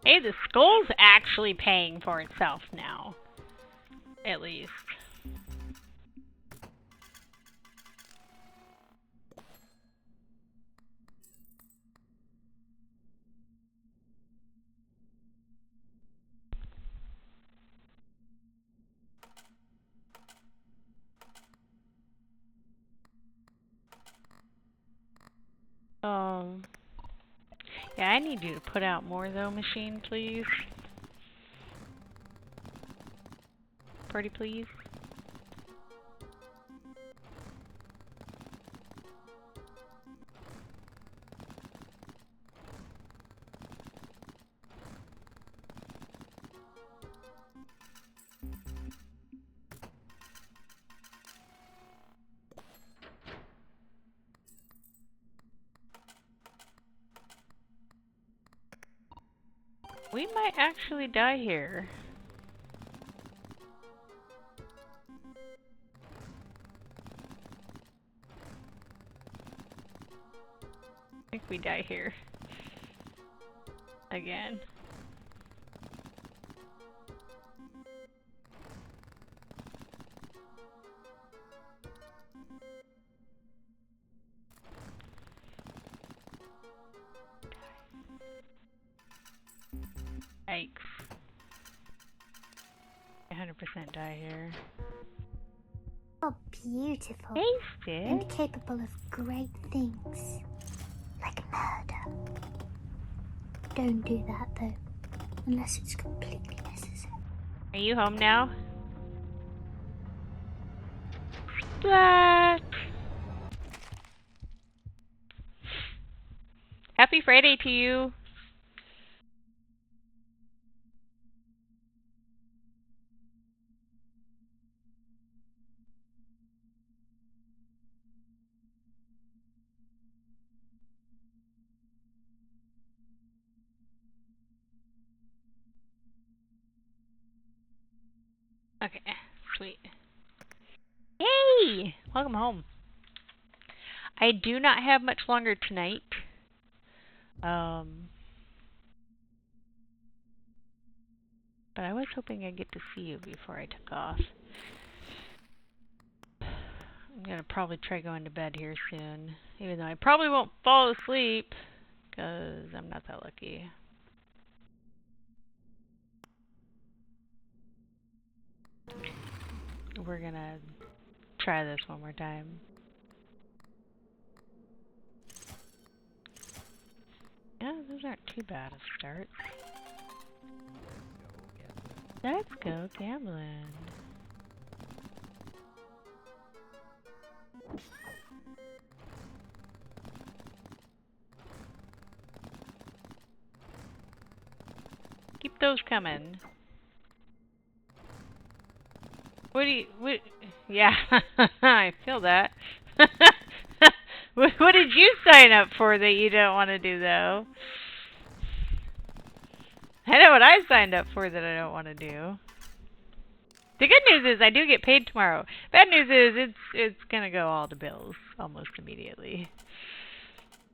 Hey, the skull's actually paying for itself now. At least. Yeah, I need you to put out more though, machine, please. Pretty please. We might actually die here. I think we die here. Again. Yikes. 100% die here. Oh, beautiful. Taste it. And capable of great things. Like murder. Don't do that, though. Unless it's completely necessary. Are you home now? Splat! Happy Friday to you. Okay, sweet. Yay! Welcome home. I do not have much longer tonight. But I was hoping I'd get to see you before I took off. I'm gonna probably try going to bed here soon. Even though I probably won't fall asleep. Because I'm not that lucky. We're gonna try this one more time. Yeah, those aren't too bad of starts. Let's go gambling. Keep those coming. Yeah, I feel that. What did you sign up for that you don't want to do, though? I know what I signed up for that I don't want to do. The good news is I do get paid tomorrow. Bad news is it's gonna go all to bills almost immediately.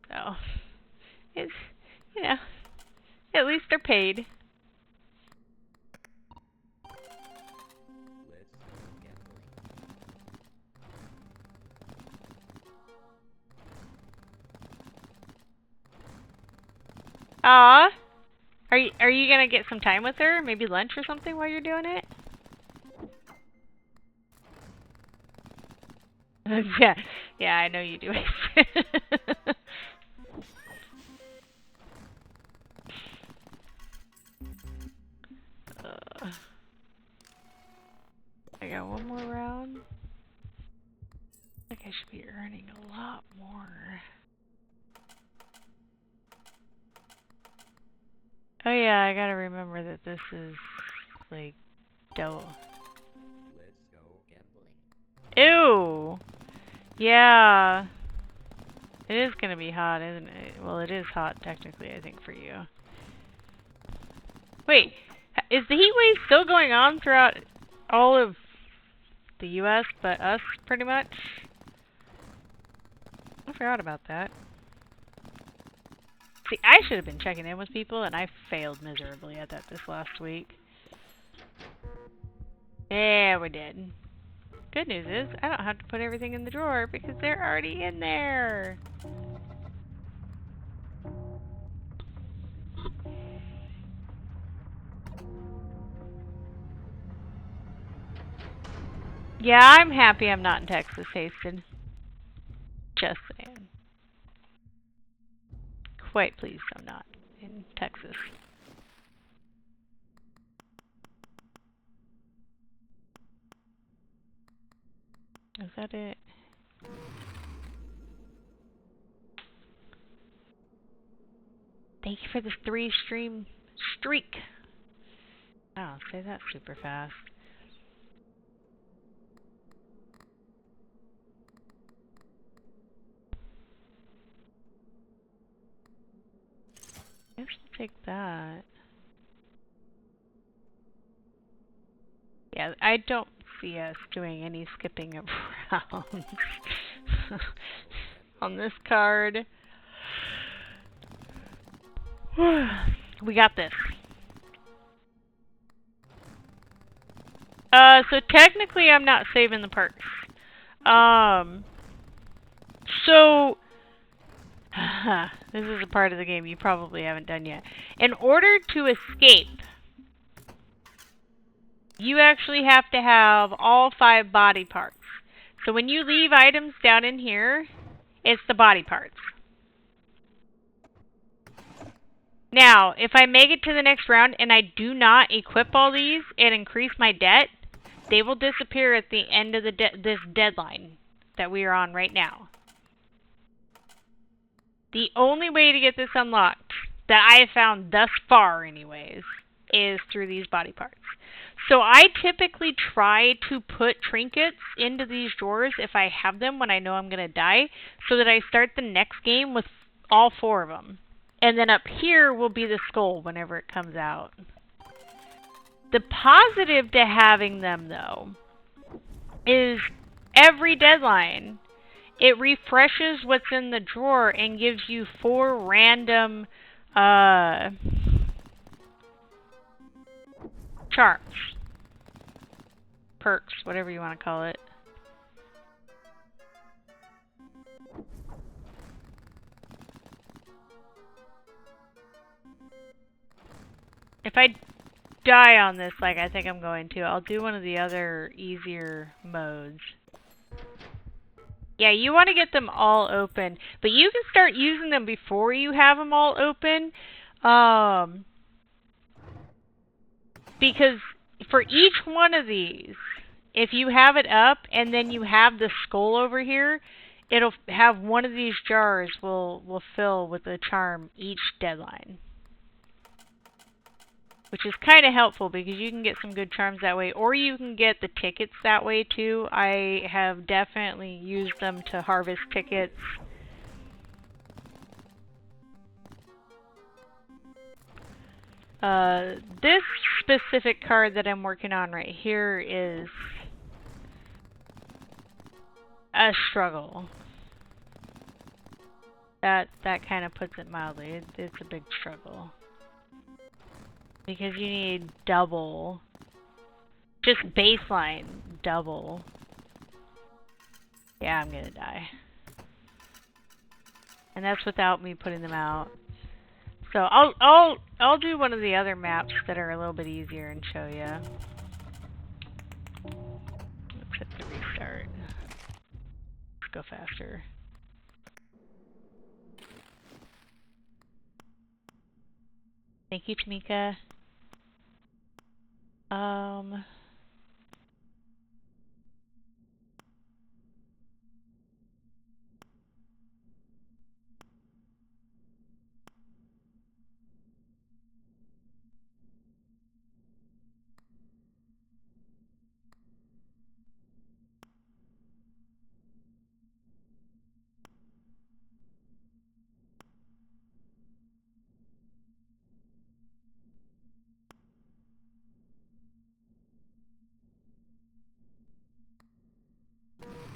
So, it's, you know, at least they're paid. Let's go gambling. Aw. Are you gonna get some time with her? Maybe lunch or something while you're doing it? Yeah. Yeah, I know you do. I got one more round. I think I should be earning a lot more. Oh yeah, I gotta remember that this is like dough. Let's go gambling. Ew! Yeah. It is gonna be hot, isn't it? Well, it is hot technically, I think, for you. Wait, is the heat wave still going on throughout all of the US but us, pretty much? I forgot about that. See, I should have been checking in with people, and I failed miserably at that this last week. Yeah, we did. Good news is, I don't have to put everything in the drawer because they're already in there. Yeah, I'm happy I'm not in Texas, Hasted. Just saying. Quite pleased I'm not in Texas. Is that it? Thank you for the 3-stream streak. Oh, say that super fast. I guess we'll take that. Yeah, I don't see us doing any skipping of rounds on this card. We got this. So technically I'm not saving the perks. So this is a part of the game you probably haven't done yet. In order to escape, you actually have to have all 5 body parts. So when you leave items down in here, it's the body parts. Now, if I make it to the next round and I do not equip all these and increase my debt, they will disappear at the end of this deadline that we are on right now. The only way to get this unlocked, that I have found thus far anyways, is through these body parts. So I typically try to put trinkets into these drawers if I have them when I know I'm going to die, so that I start the next game with all 4 of them. And then up here will be the skull whenever it comes out. The positive to having them, though, is every deadline, it refreshes what's in the drawer and gives you 4 random charms. Perks, whatever you want to call it. If I die on this, like I think I'm going to, I'll do one of the other easier modes. Yeah, you want to get them all open, but you can start using them before you have them all open. Because for each one of these, if you have it up and then you have the skull over here, it'll have one of these jars will fill with a charm each deadline. Which is kind of helpful because you can get some good charms that way, or you can get the tickets that way too. I have definitely used them to harvest tickets. This specific card that I'm working on right here is a struggle. That kind of puts it mildly. It's a big struggle. Because you need double. Just baseline double. Yeah, I'm gonna die. And that's without me putting them out. So I'll do one of the other maps that are a little bit easier and show you. Let's hit the restart. Let's go faster. Thank you, Tamika.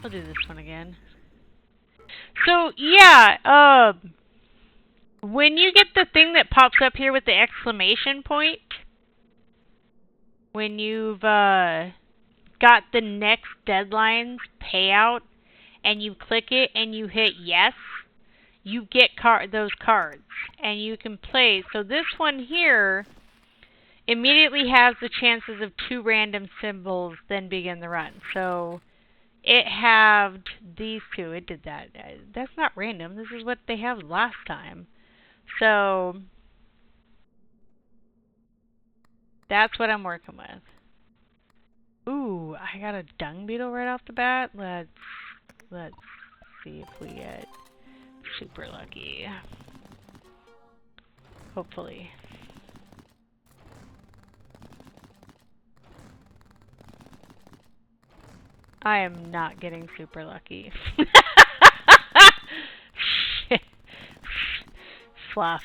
I'll do this one again. So yeah, when you get the thing that pops up here with the exclamation point, when you've got the next deadline's payout, and you click it and you hit yes, you get those cards, and you can play. So this one here immediately has the chances of 2 random symbols, then begin the run. So it halved these 2. It did that. That's not random. This is what they have last time. So that's what I'm working with. Ooh, I got a dung beetle right off the bat. Let's see if we get super lucky. Hopefully. I am not getting super lucky. Shit. Fluff.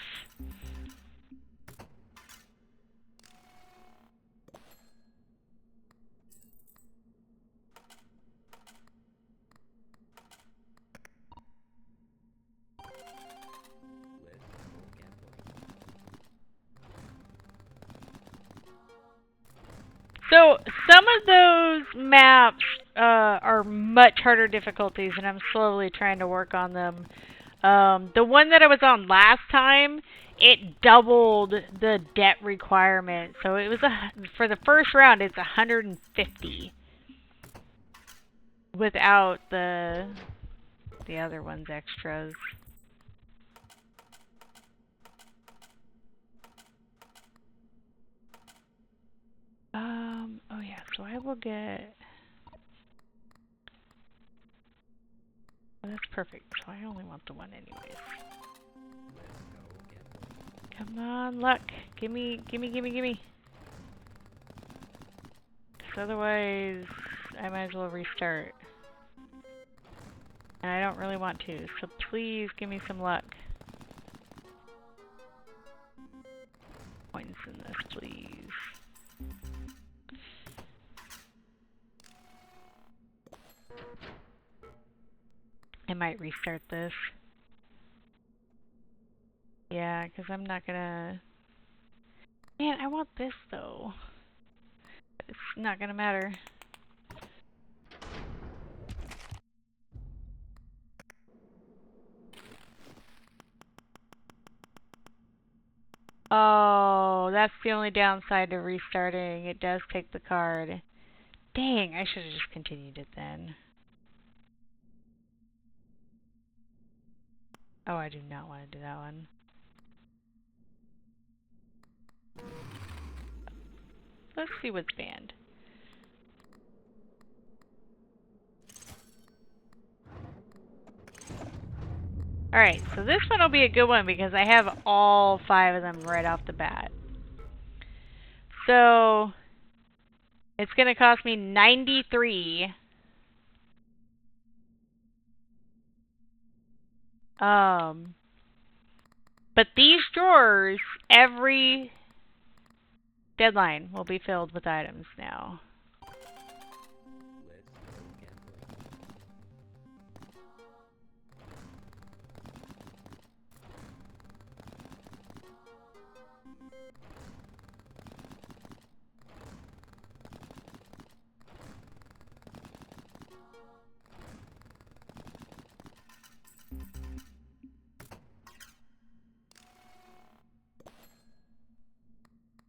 So, some of those maps are much harder difficulties, and I'm slowly trying to work on them. The one that I was on last time, it doubled the debt requirement. So it was for the first round, it's 150 without the other one's extras. Oh yeah, so I will get... Oh, that's perfect, so I only want the one anyways. Come on, luck. Gimme. Because otherwise, I might as well restart. And I don't really want to, so please give me some luck. Points in this, please. I might restart this. Yeah, because I'm not gonna... Man, I want this, though. It's not gonna matter. Oh, that's the only downside to restarting. It does take the card. Dang, I should have just continued it then. Oh, I do not want to do that one. Let's see what's banned. Alright, so this one will be a good one because I have all 5 of them right off the bat. So, it's going to cost me 93. But these drawers, every deadline will be filled with items now.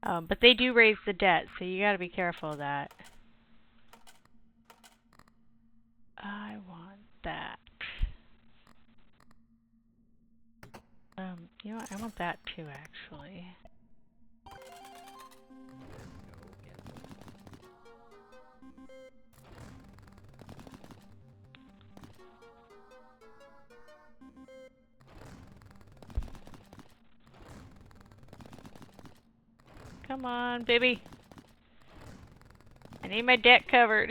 But they do raise the debt, so you gotta be careful of that. I want that. You know what? I want that too, actually. Come on, baby. I need my debt covered.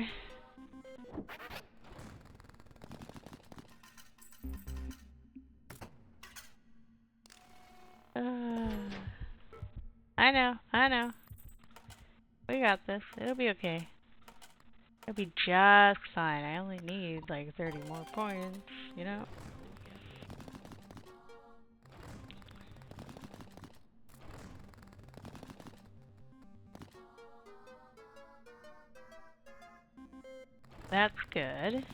I know. We got this. It'll be okay. It'll be just fine. I only need like 30 more points, you know? That's good.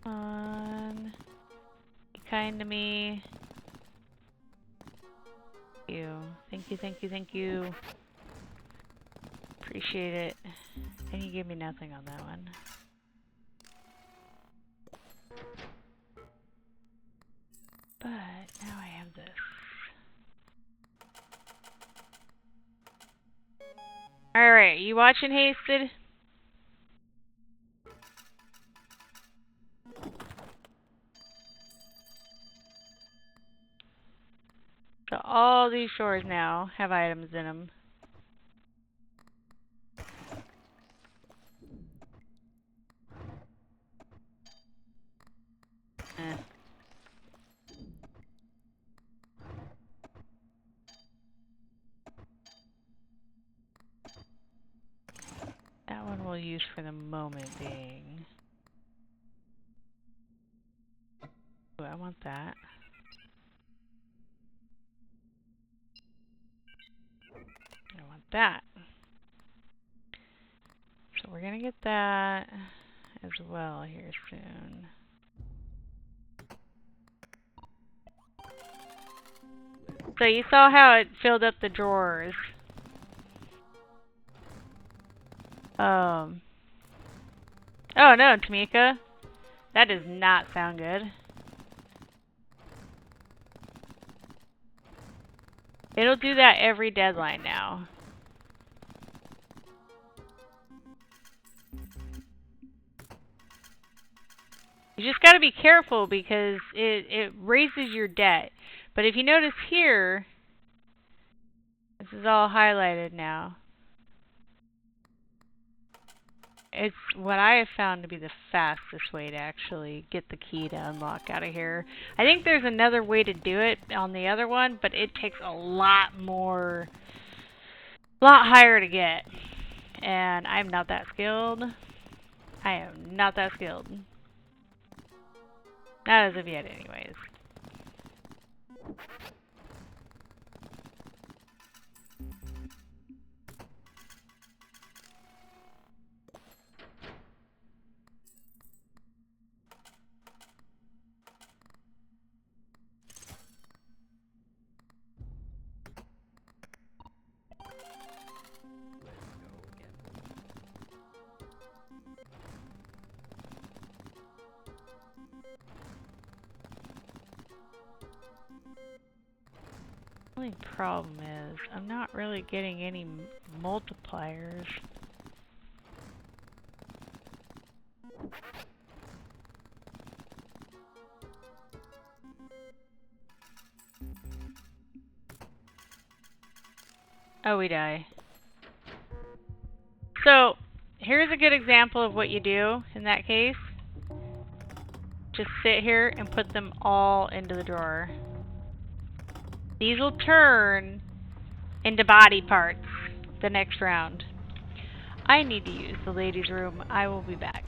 Come on. Be kind to me. Thank you. Thank you. Appreciate it. And you gave me nothing on that one. But now I have this. Alright, you watching, Hasted? So all these shores now have items in them. That one we'll use for the moment being. Ooh, I want that. I want that. So we're gonna get that as well here soon. So you saw how it filled up the drawers. Oh no, Tamika. That does not sound good. It'll do that every deadline now. You just gotta be careful because it raises your debt. But if you notice here, this is all highlighted now. It's what I have found to be the fastest way to actually get the key to unlock out of here. I think there's another way to do it on the other one, but it takes a lot higher to get. And I'm not that skilled. I am not that skilled. Not as of yet, anyways. The only problem is I'm not really getting any multipliers. Oh, we die. So, here's a good example of what you do in that case. Just sit here and put them all into the drawer. These will turn into body parts the next round. I need to use the ladies' room. I will be back.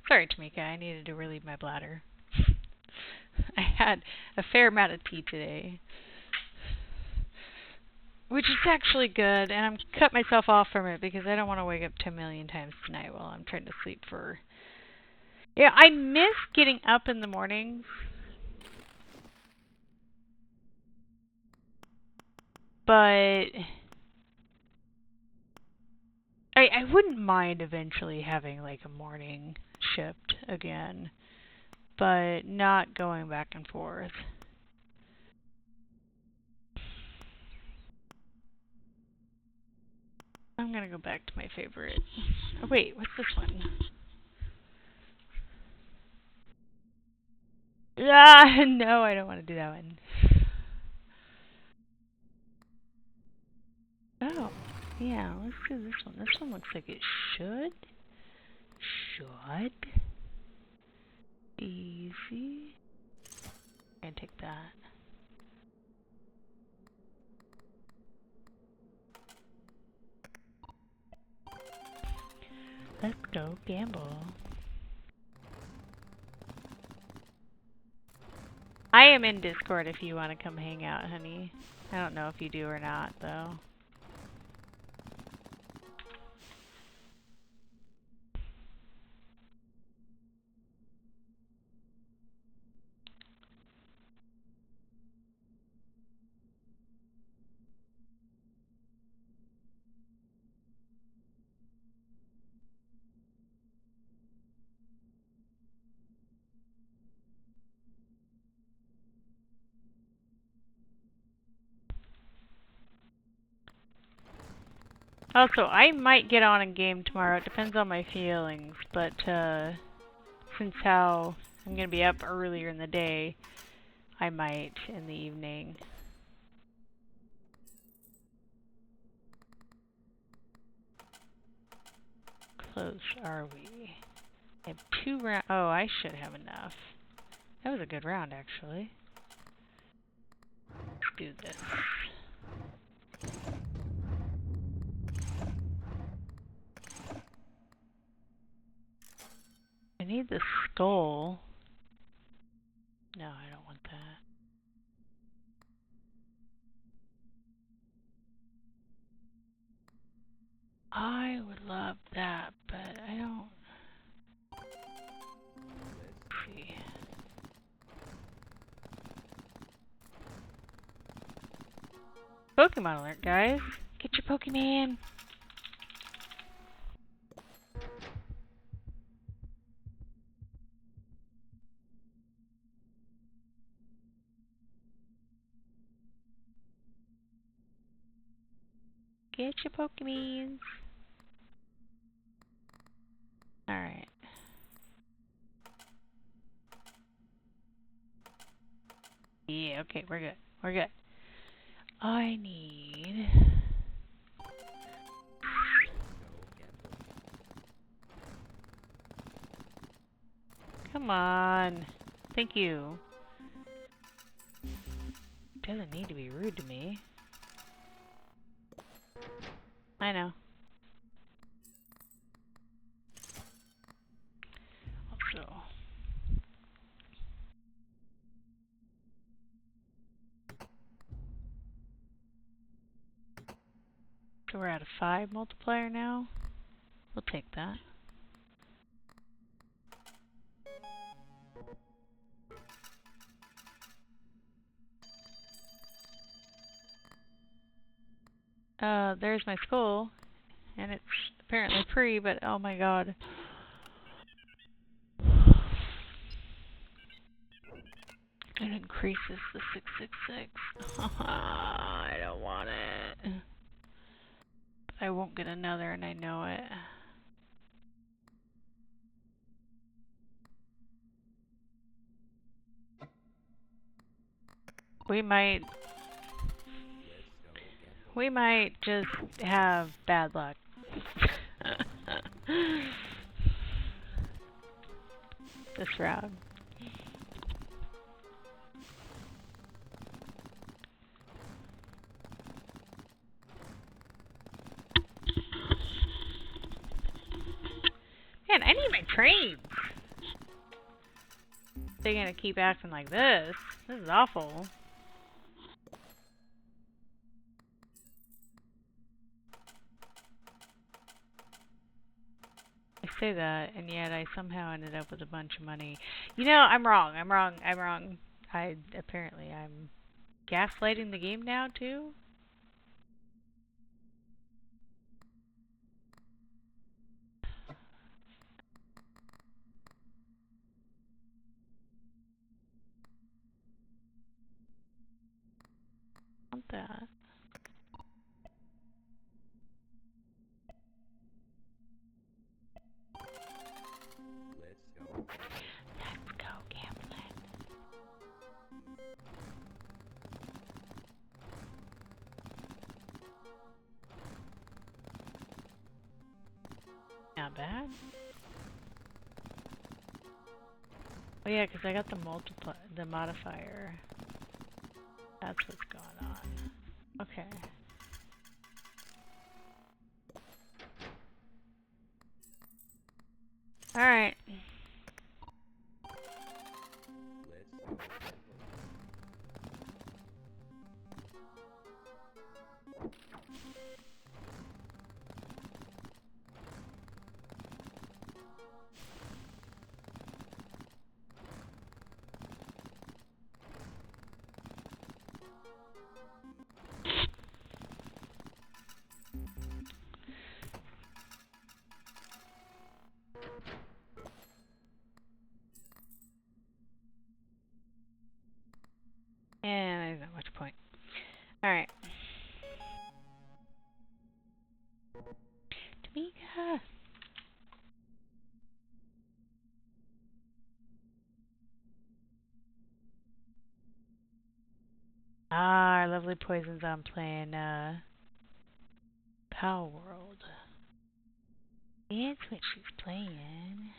Sorry, Tamika, I needed to relieve my bladder. I had a fair amount of tea today. Which is actually good, and I'm cut myself off from it because I don't want to wake up 10 million times tonight while I'm trying to sleep for... Yeah, I miss getting up in the mornings. But... I wouldn't mind eventually having, like, a morning shift again. But not going back and forth. I'm gonna go back to my favorite. Oh, wait, what's this one? Ah, no, I don't want to do that one. Oh, yeah, let's do this one. This one looks like it should. Should. Easy. I'm gonna take that. Let's go gamble. I am in Discord if you want to come hang out, honey. I don't know if you do or not, though. Also, I might get on a game tomorrow. It depends on my feelings, but since how I'm gonna be up earlier in the day, I might in the evening. Close are we? I have 2 rounds. Oh, I should have enough. That was a good round, actually. Let's do this. I need the skull. No, I don't want that. I would love that, but I don't. Let's see. Pokemon alert, guys. Get your Pokemon. Get your Pokemons. Alright. Yeah, okay, we're good. We're good. I need... Come on. Thank you. Doesn't need to be rude to me. I know. Also... So we're at a 5 multiplier now. We'll take that. There's my skull. And it's apparently free, but oh my god. It increases the 666. I don't want it. I won't get another and I know it. We might just have bad luck. This round. Man, I need my trains. They're gonna keep acting like this. This is awful. I say that, and yet I somehow ended up with a bunch of money. You know, I'm wrong. I'm wrong. I'm wrong. Apparently I'm gaslighting the game now too. Want that. Let's go. Let's go gambling. Not bad. Oh yeah, because I got the modifier. That's what's going on. Okay. Alright. Let's go. And there's not much point. Alright. Tamika! Ah, our lovely Poison's on playing, Power World. That's what she's playing.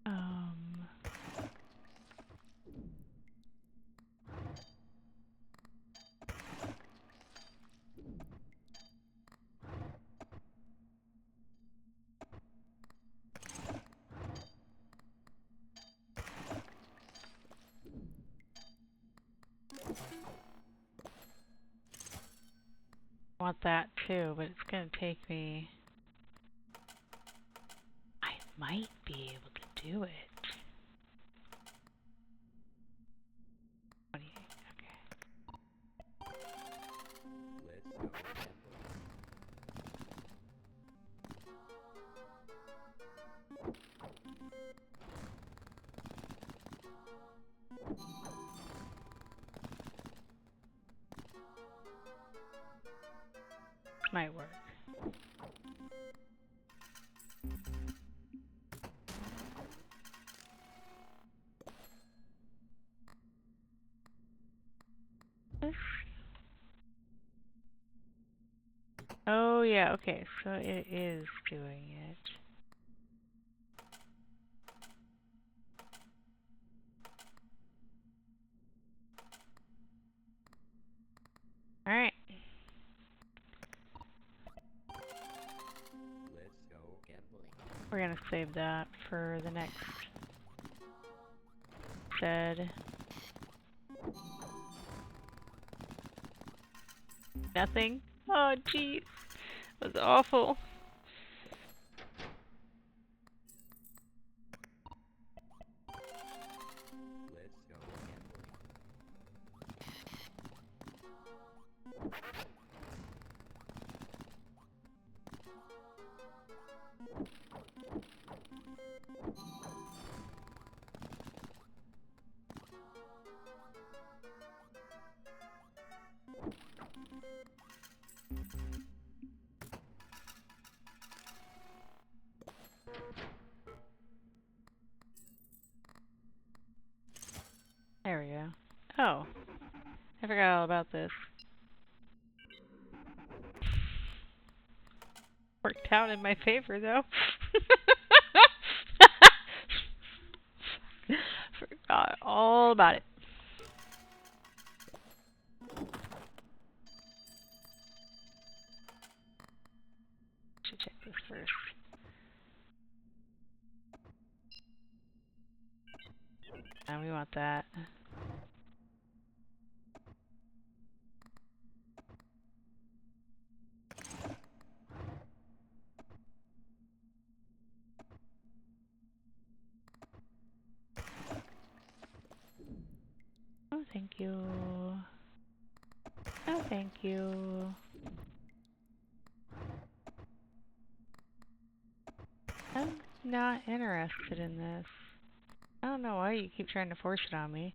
Um... want that too, but it's gonna take me... I might be able to do it. 28, okay. Let's go. Might work. Oh yeah, okay, so it is doing it. Alright. Let's go gambling. We're gonna save that for the next said. Nothing? Oh jeez. That was awful. Let's go gambling. There we go. Oh. I forgot all about this. Worked out in my favor, though. Forgot all about it. Should check this first. And we want that. Oh, thank you. Oh, thank you. I'm not interested in this. I don't know why you keep trying to force it on me.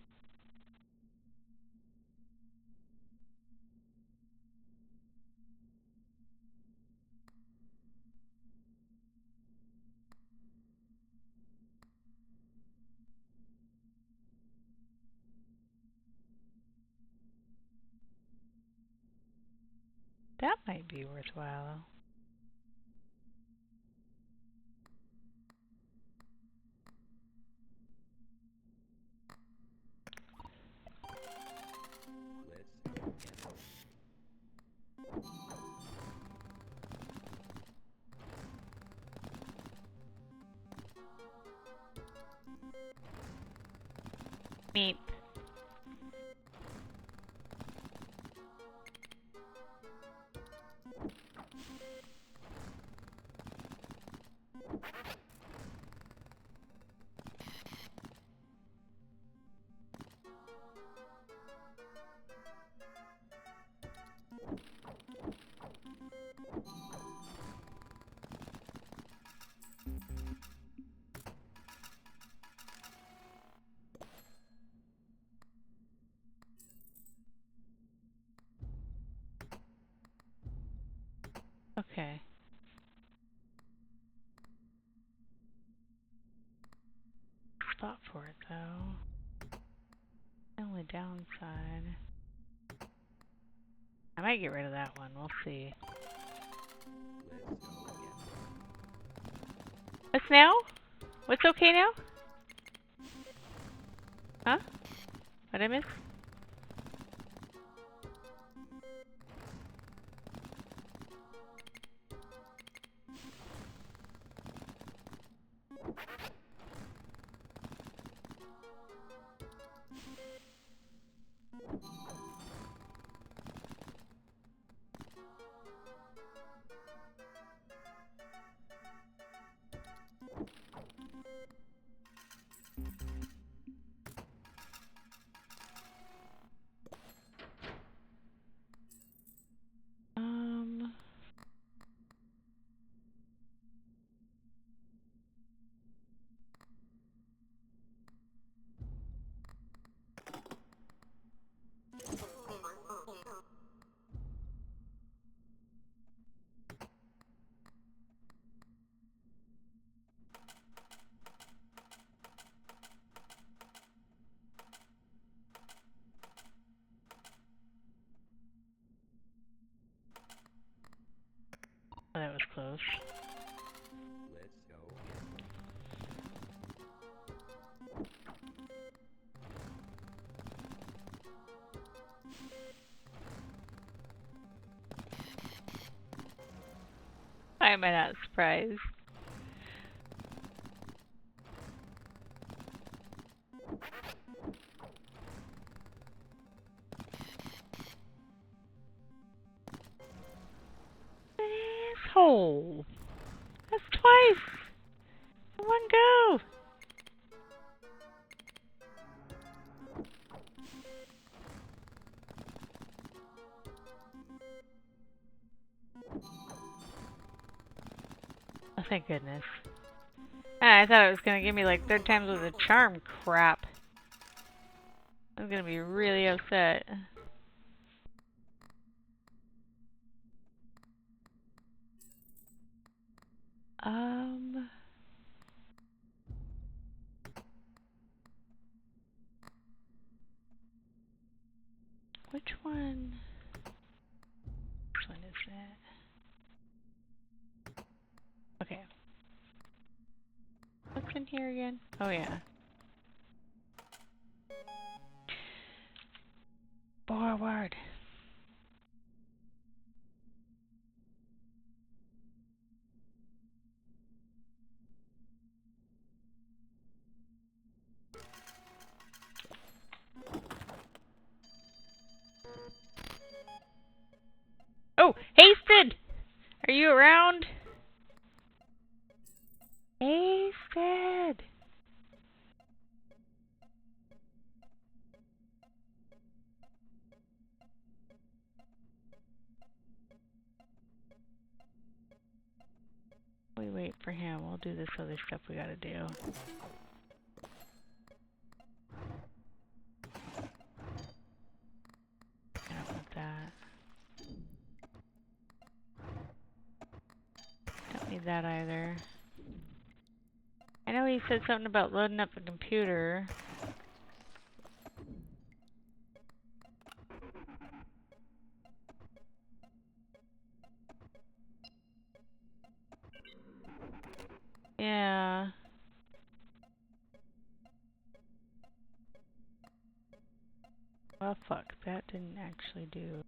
That might be worthwhile. Let's go gambling. Meep. Okay. Spot for it, though. The only downside. I might get rid of that one. We'll see. Let's go gambling. What's now? What's okay now? Huh? What did I miss? Oh, that was close. Let's go gambling. Why am I not surprised? Asshole! That's twice! In one go! Oh, thank goodness. Ah, I thought it was gonna give me like third times with a charm crap. I was gonna be really upset. Which one? Which one is that? Okay. What's in here again? Oh, yeah. Forward. Oh, Hasted! Are you around? Hasted! We wait for him. We'll do this other stuff we gotta do. I don't want that. Don't need that either. I know he said something about loading up the computer. Yeah. Well, fuck. That didn't actually do.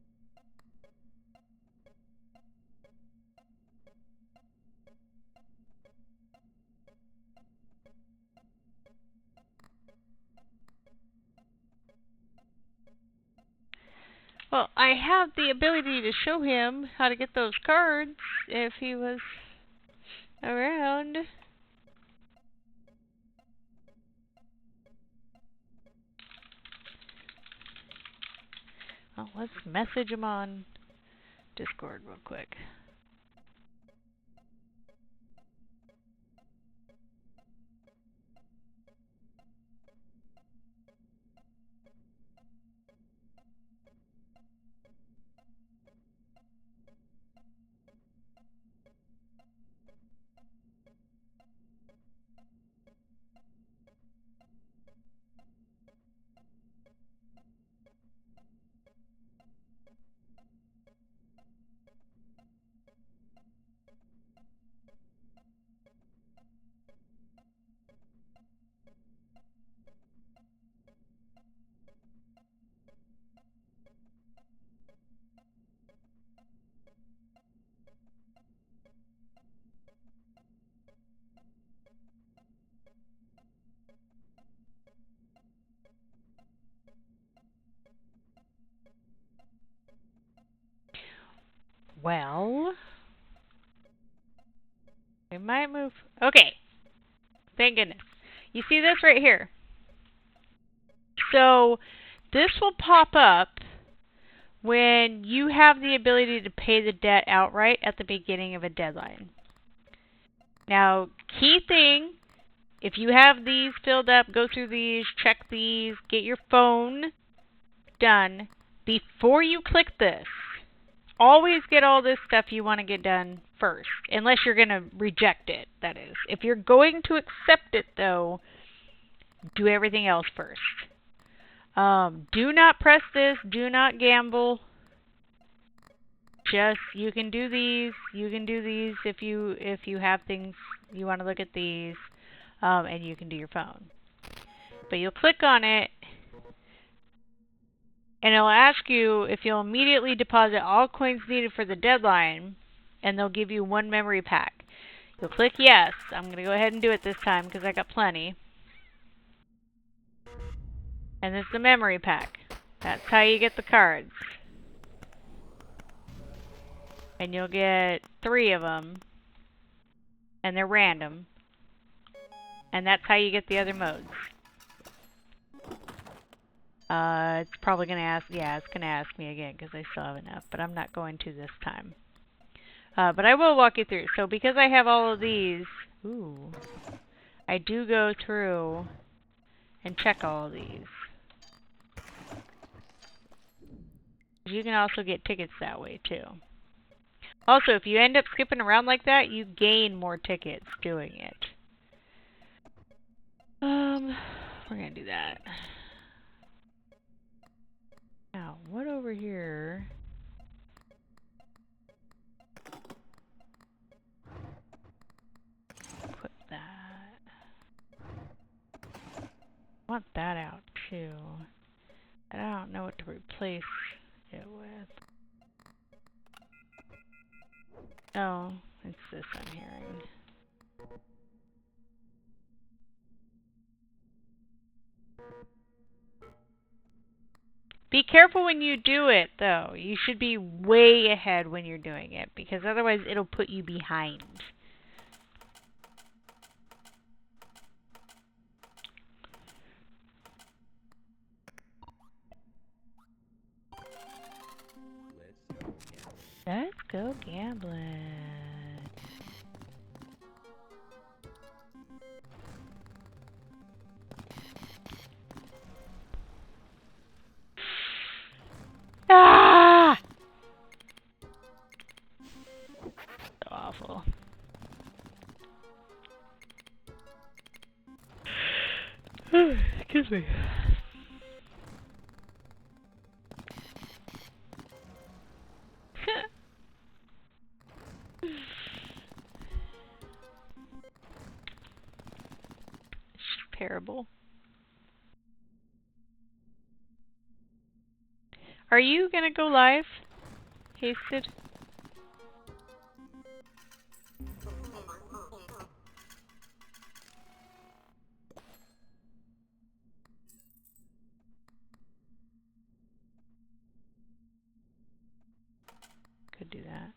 Well, I have the ability to show him how to get those cards if he was around. Well, let's message him on Discord real quick. Well, we might move. Okay. Thank goodness. You see this right here? So, this will pop up when you have the ability to pay the debt outright at the beginning of a deadline. Now, key thing, if you have these filled up, go through these, check these, get your phone done before you click this. Always get all this stuff you want to get done first, unless you're going to reject it, that is. If you're going to accept it, though, do everything else first. Do not press this. Do not gamble. Just, you can do these. You can do these if you have things you want to look at these, and you can do your phone. But you'll click on it, and it'll ask you if you'll immediately deposit all coins needed for the deadline, and they'll give you 1 memory pack. You'll click yes. I'm going to go ahead and do it this time because I got plenty. And this is the memory pack. That's how you get the cards. And you'll get 3 of them. And they're random. And that's how you get the other modes. It's probably going to ask, yeah, it's going to ask me again because I still have enough, but I'm not going to this time. But I will walk you through. So because I have all of these, I do go through and check all of these. You can also get tickets that way too. Also, if you end up skipping around like that, you gain more tickets doing it. We're going to do that. Now, what over here? want that out too. I don't know what to replace it with. Oh, it's this I'm hearing. Be careful when you do it, though. You should be way ahead when you're doing it, because otherwise it'll put you behind. Let's go gambling. Ah! So awful. Excuse me. It's terrible. Are you gonna go live? Hasted? Could do that.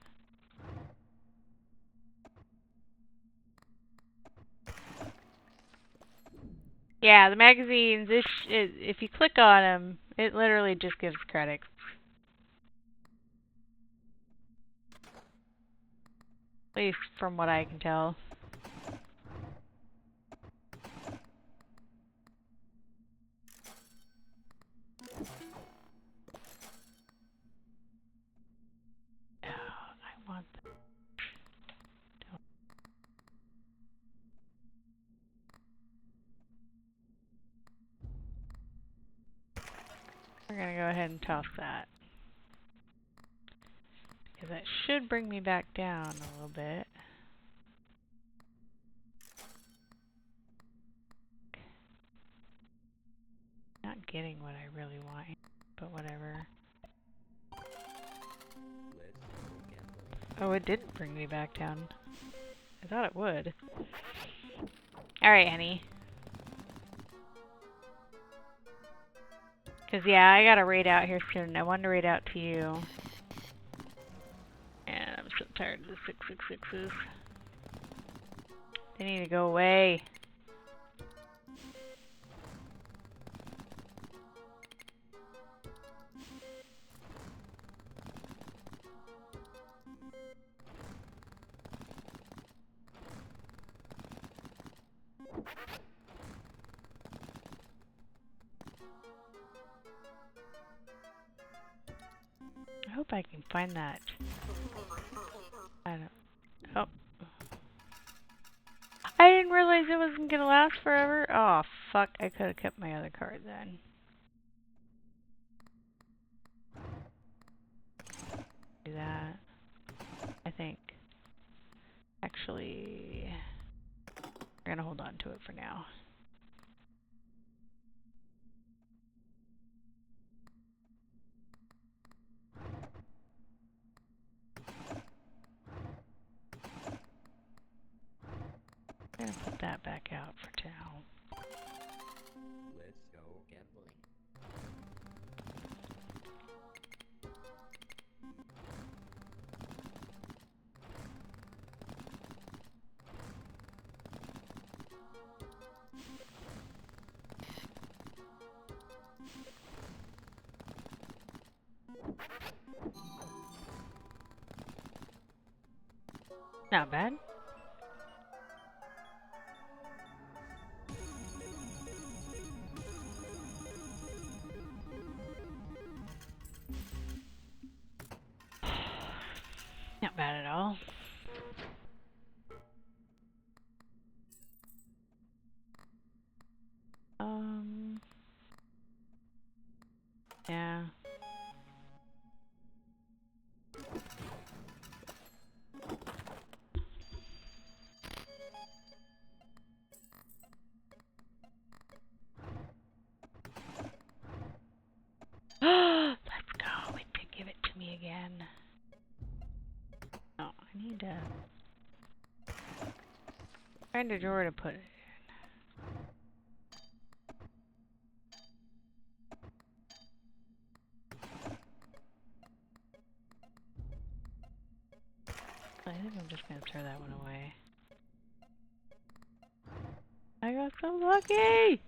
Yeah, the magazines, if you click on them, it literally just gives credits. At least from what I can tell. Oh, I want that. We're gonna go ahead and toss that. Because that should bring me back down a little bit. Not getting what I really want, but whatever. Oh, it didn't bring me back down. I thought it would. Alright, honey. Because, yeah, I got a raid out here soon. I wanted to raid out to you. And I'm so tired of the 666s. They need to go away. I hope I can find that. I don't... Oh. I didn't realize it wasn't gonna last forever. Oh, fuck. I could have kept my other card then. Do that. I think. Actually, we're gonna hold on to it for now. I'm gonna put that back out for now. Let's go gambling. Not bad. Not bad at all. Yeah. need to find a drawer to put it in. I think I'm just gonna throw that one away. I got so lucky!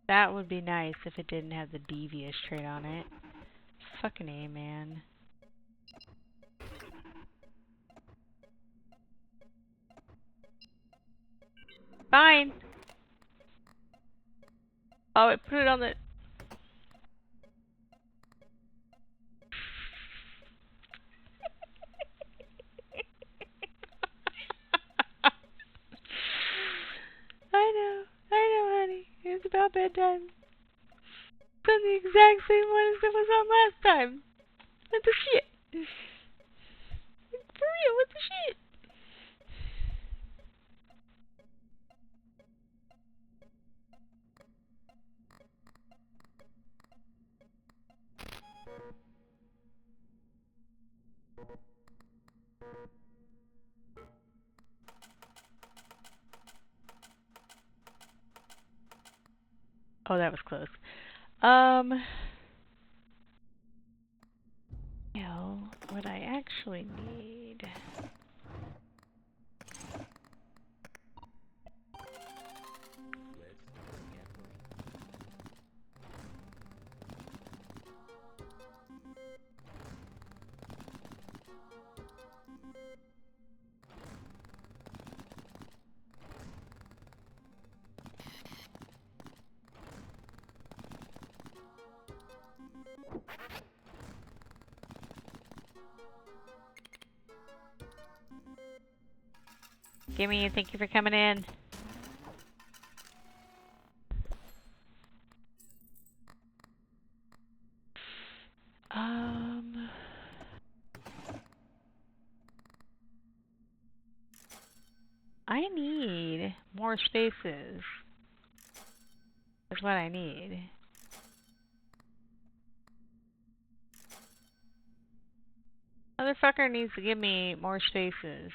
That would be nice if it didn't have the devious trait on it. Fucking A, man. Fine! Oh, it put it on the... I know, honey. It's about bedtime. It's on the exact same one as it was on last time. What the shit? For real, what the shit? Oh, that was close. Well, what I actually need... Let's go gambling. Gimme, thank you for coming in. I need more spaces. That's what I need. Motherfucker needs to give me more spaces.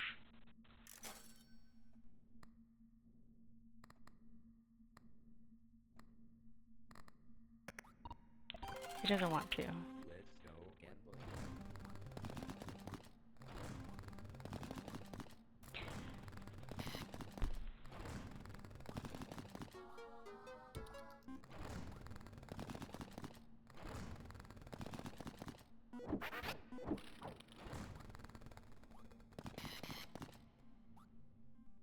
He doesn't want to. Let's go gambling.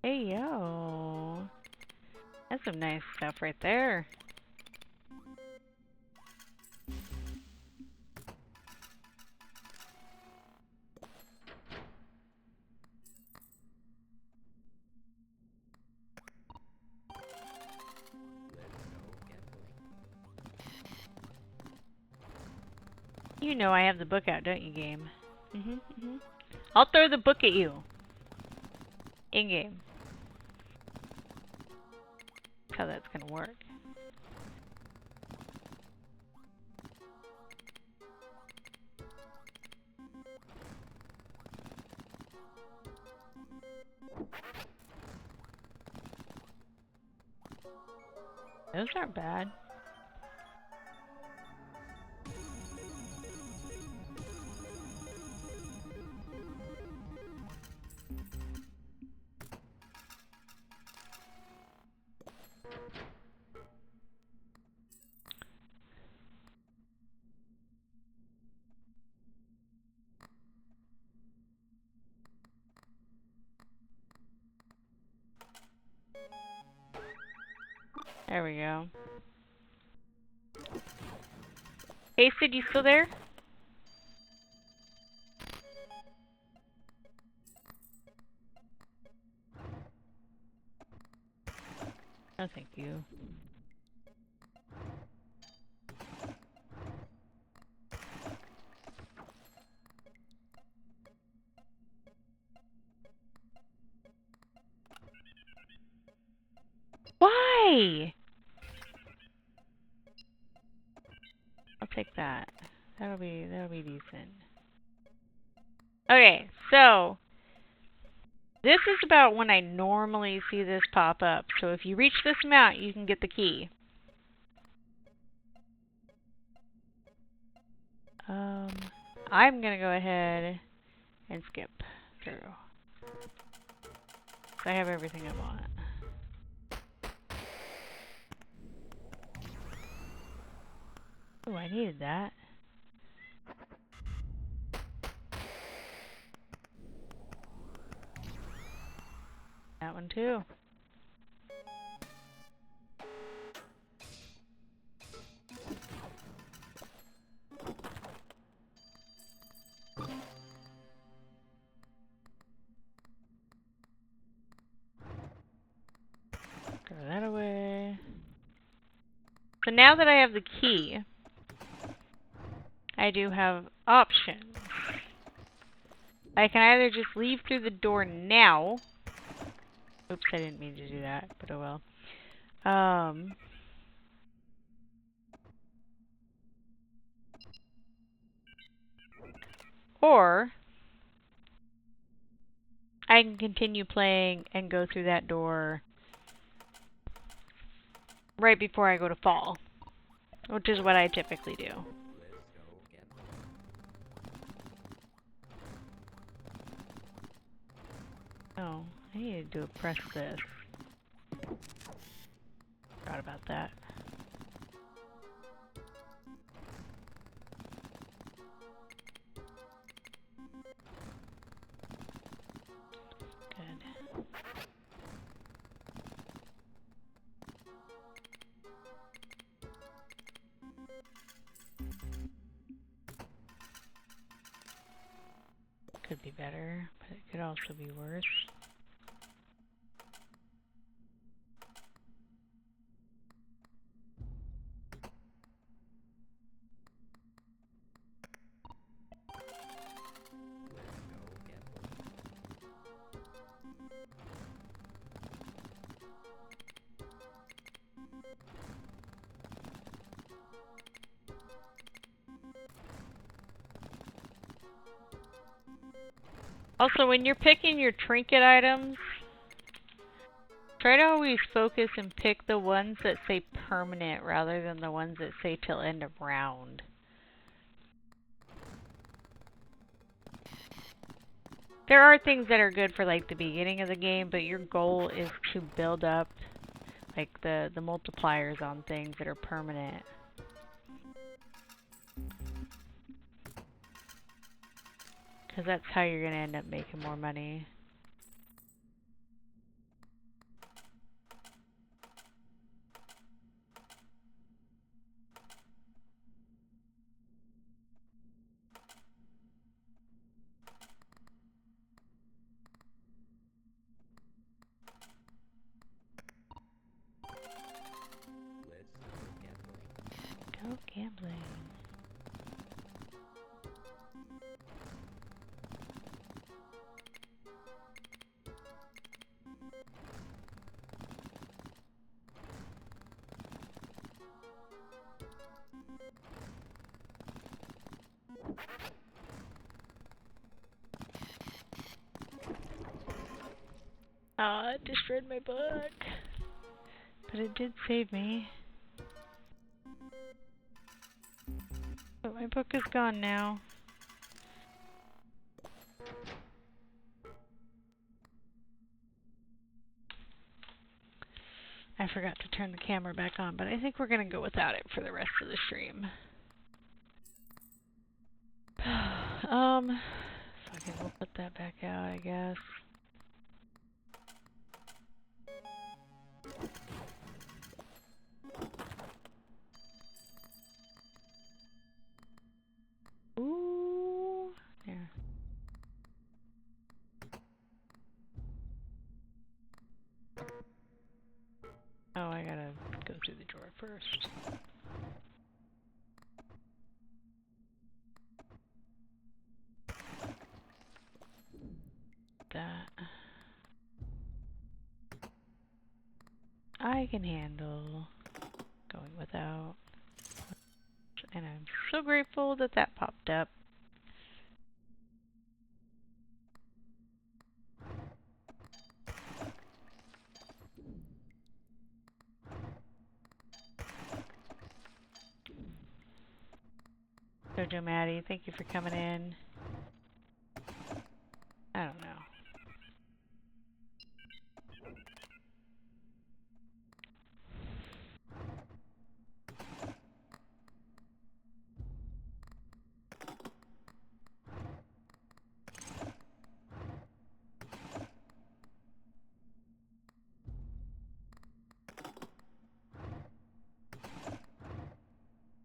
Hey, yo. That's some nice stuff right there. Let's go gambling. You know I have the book out, don't you, game? I'll throw the book at you. In-game. That's how that's gonna work. Those aren't bad. There we go. Hey, Sid, you still there? Oh, thank you. Why? that. That'll be decent. Okay, so this is about when I normally see this pop up. So if you reach this amount, you can get the key. I'm gonna go ahead and skip through. I have everything I want. Oh, I needed that. That one too. Throw that away. So now that I have the key, I do have options. I can either just leave through the door now. Oops, I didn't mean to do that, but oh well. Or I can continue playing and go through that door right before I go to fall, which is what I typically do. Let's go gambling. Oh, I need to press this. Forgot about that. Good. Could be better, but it could also be worse. Let's go gambling. Also, when you're picking your trinket items, try to always focus and pick the ones that say permanent rather than the ones that say till end of round. There are things that are good for like the beginning of the game, but your goal is to build up like the multipliers on things that are permanent. Because that's how you're going to end up making more money. Let's go gambling. Go gambling. Ah, it destroyed my book. But it did save me. But my book is gone now. I forgot to turn the camera back on, but I think we're gonna go without it for the rest of the stream. Okay, we'll put that back out, I guess. Ooh, there. Oh, I gotta go through the drawer first. That I can handle going without. and I'm so grateful that that popped up. Jojo Maddie, thank you for coming in. I don't know.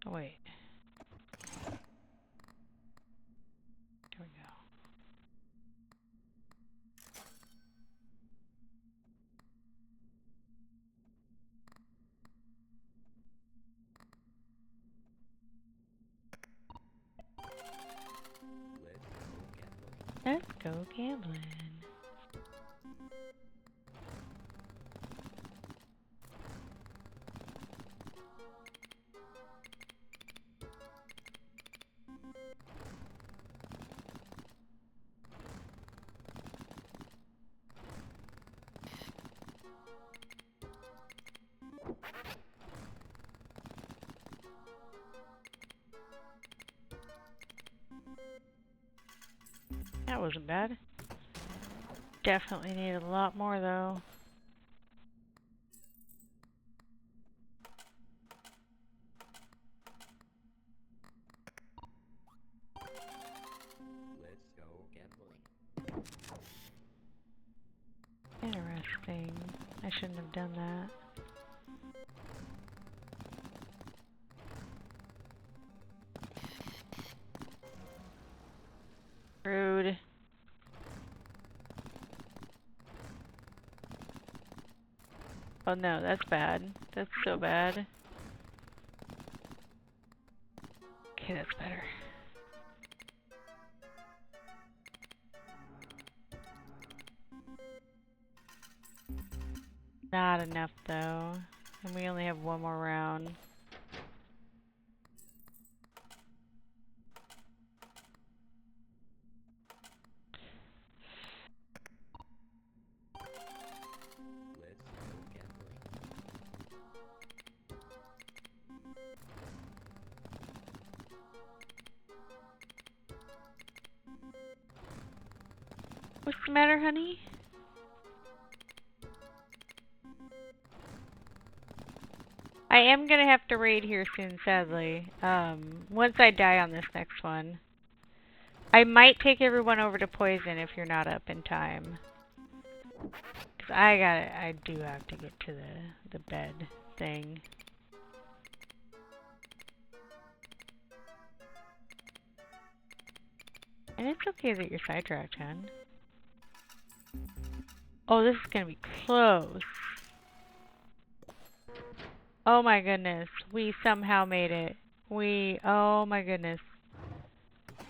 Oh, wait. Here we go. Let's go gambling. Let's go gambling. That wasn't bad. Definitely need a lot more though. Let's go gambling. Interesting. I shouldn't have done that. Rude. Oh no, that's bad. That's so bad. Okay, that's better. Not enough though. And we only have one more round. Let's go gambling. What's the matter, honey? I am gonna have to raid here soon, sadly. Once I die on this next one. I might take everyone over to poison if you're not up in time. Cause I do have to get to the bed thing. And it's okay that you're sidetracked, hon. Oh, this is gonna be close. Oh my goodness, we somehow made it. Oh my goodness.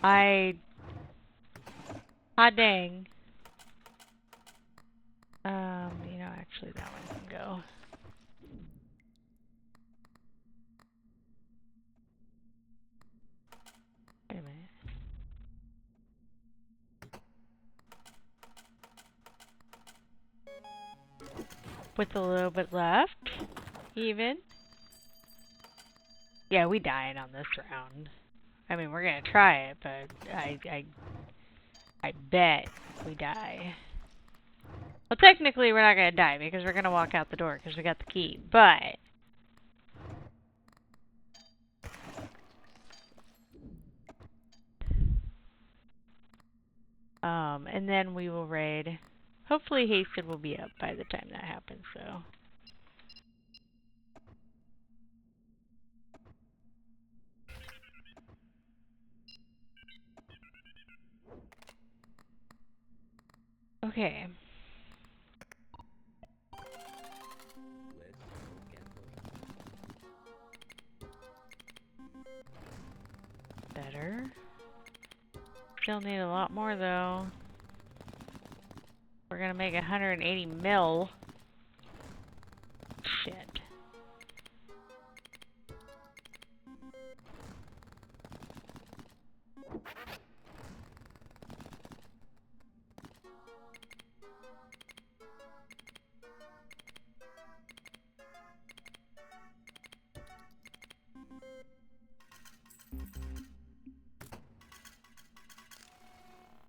Hot dang. You know, actually that one can go. Wait a minute. With a little bit left, even. Yeah, we dying on this round. I mean, we're gonna try it, but I bet we die. Well, technically, we're not gonna die because we're gonna walk out the door because we got the key. But and then we will raid. Hopefully, Hasted will be up by the time that happens. So. Okay. Let's go gambling. Better. Still need a lot more though. We're gonna make 180 mil. Shit.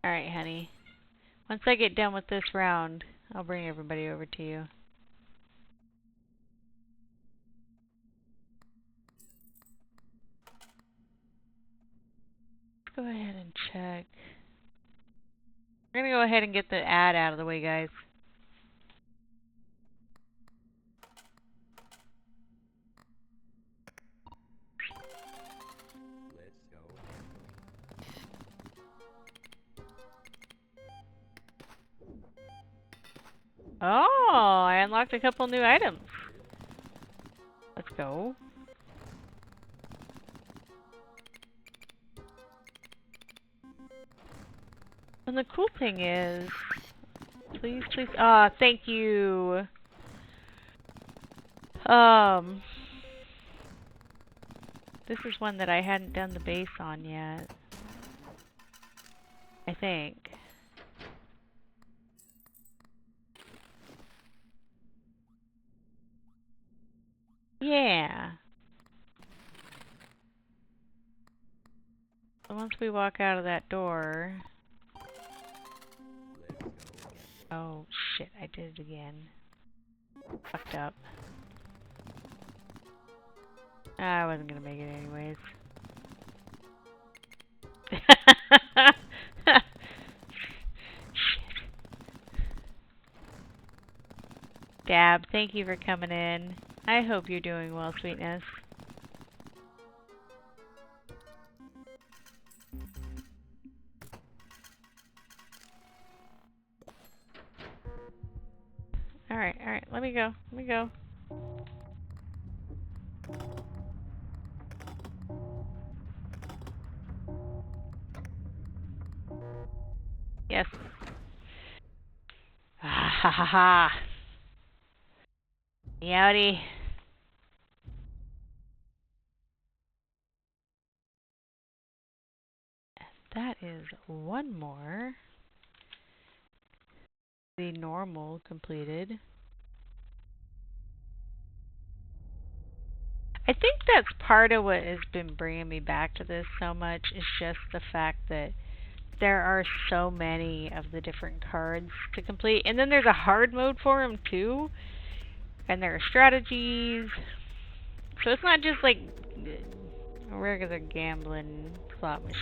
Alright, honey. Once I get done with this round, I'll bring everybody over to you. Let's go ahead and check. We're gonna go ahead and get the ad out of the way, guys. Let's go gambling. Oh, I unlocked a couple new items. Let's go. And the cool thing is, please, please, thank you. This is one that I hadn't done the base on yet. I think. Yeah. So once we walk out of that door... Oh, shit, I did it again. Fucked up. I wasn't gonna make it anyways. Shit. Dab, thank you for coming in. I hope you're doing well, sweetness. Alright, let me go. Yes. Ah, ha ha ha. Yowdy. That is one more. The normal completed. I think that's part of what has been bringing me back to this so much, is just the fact that there are so many of the different cards to complete. And then there's a hard mode for them too. And there are strategies. So it's not just like a regular gambling slot machine.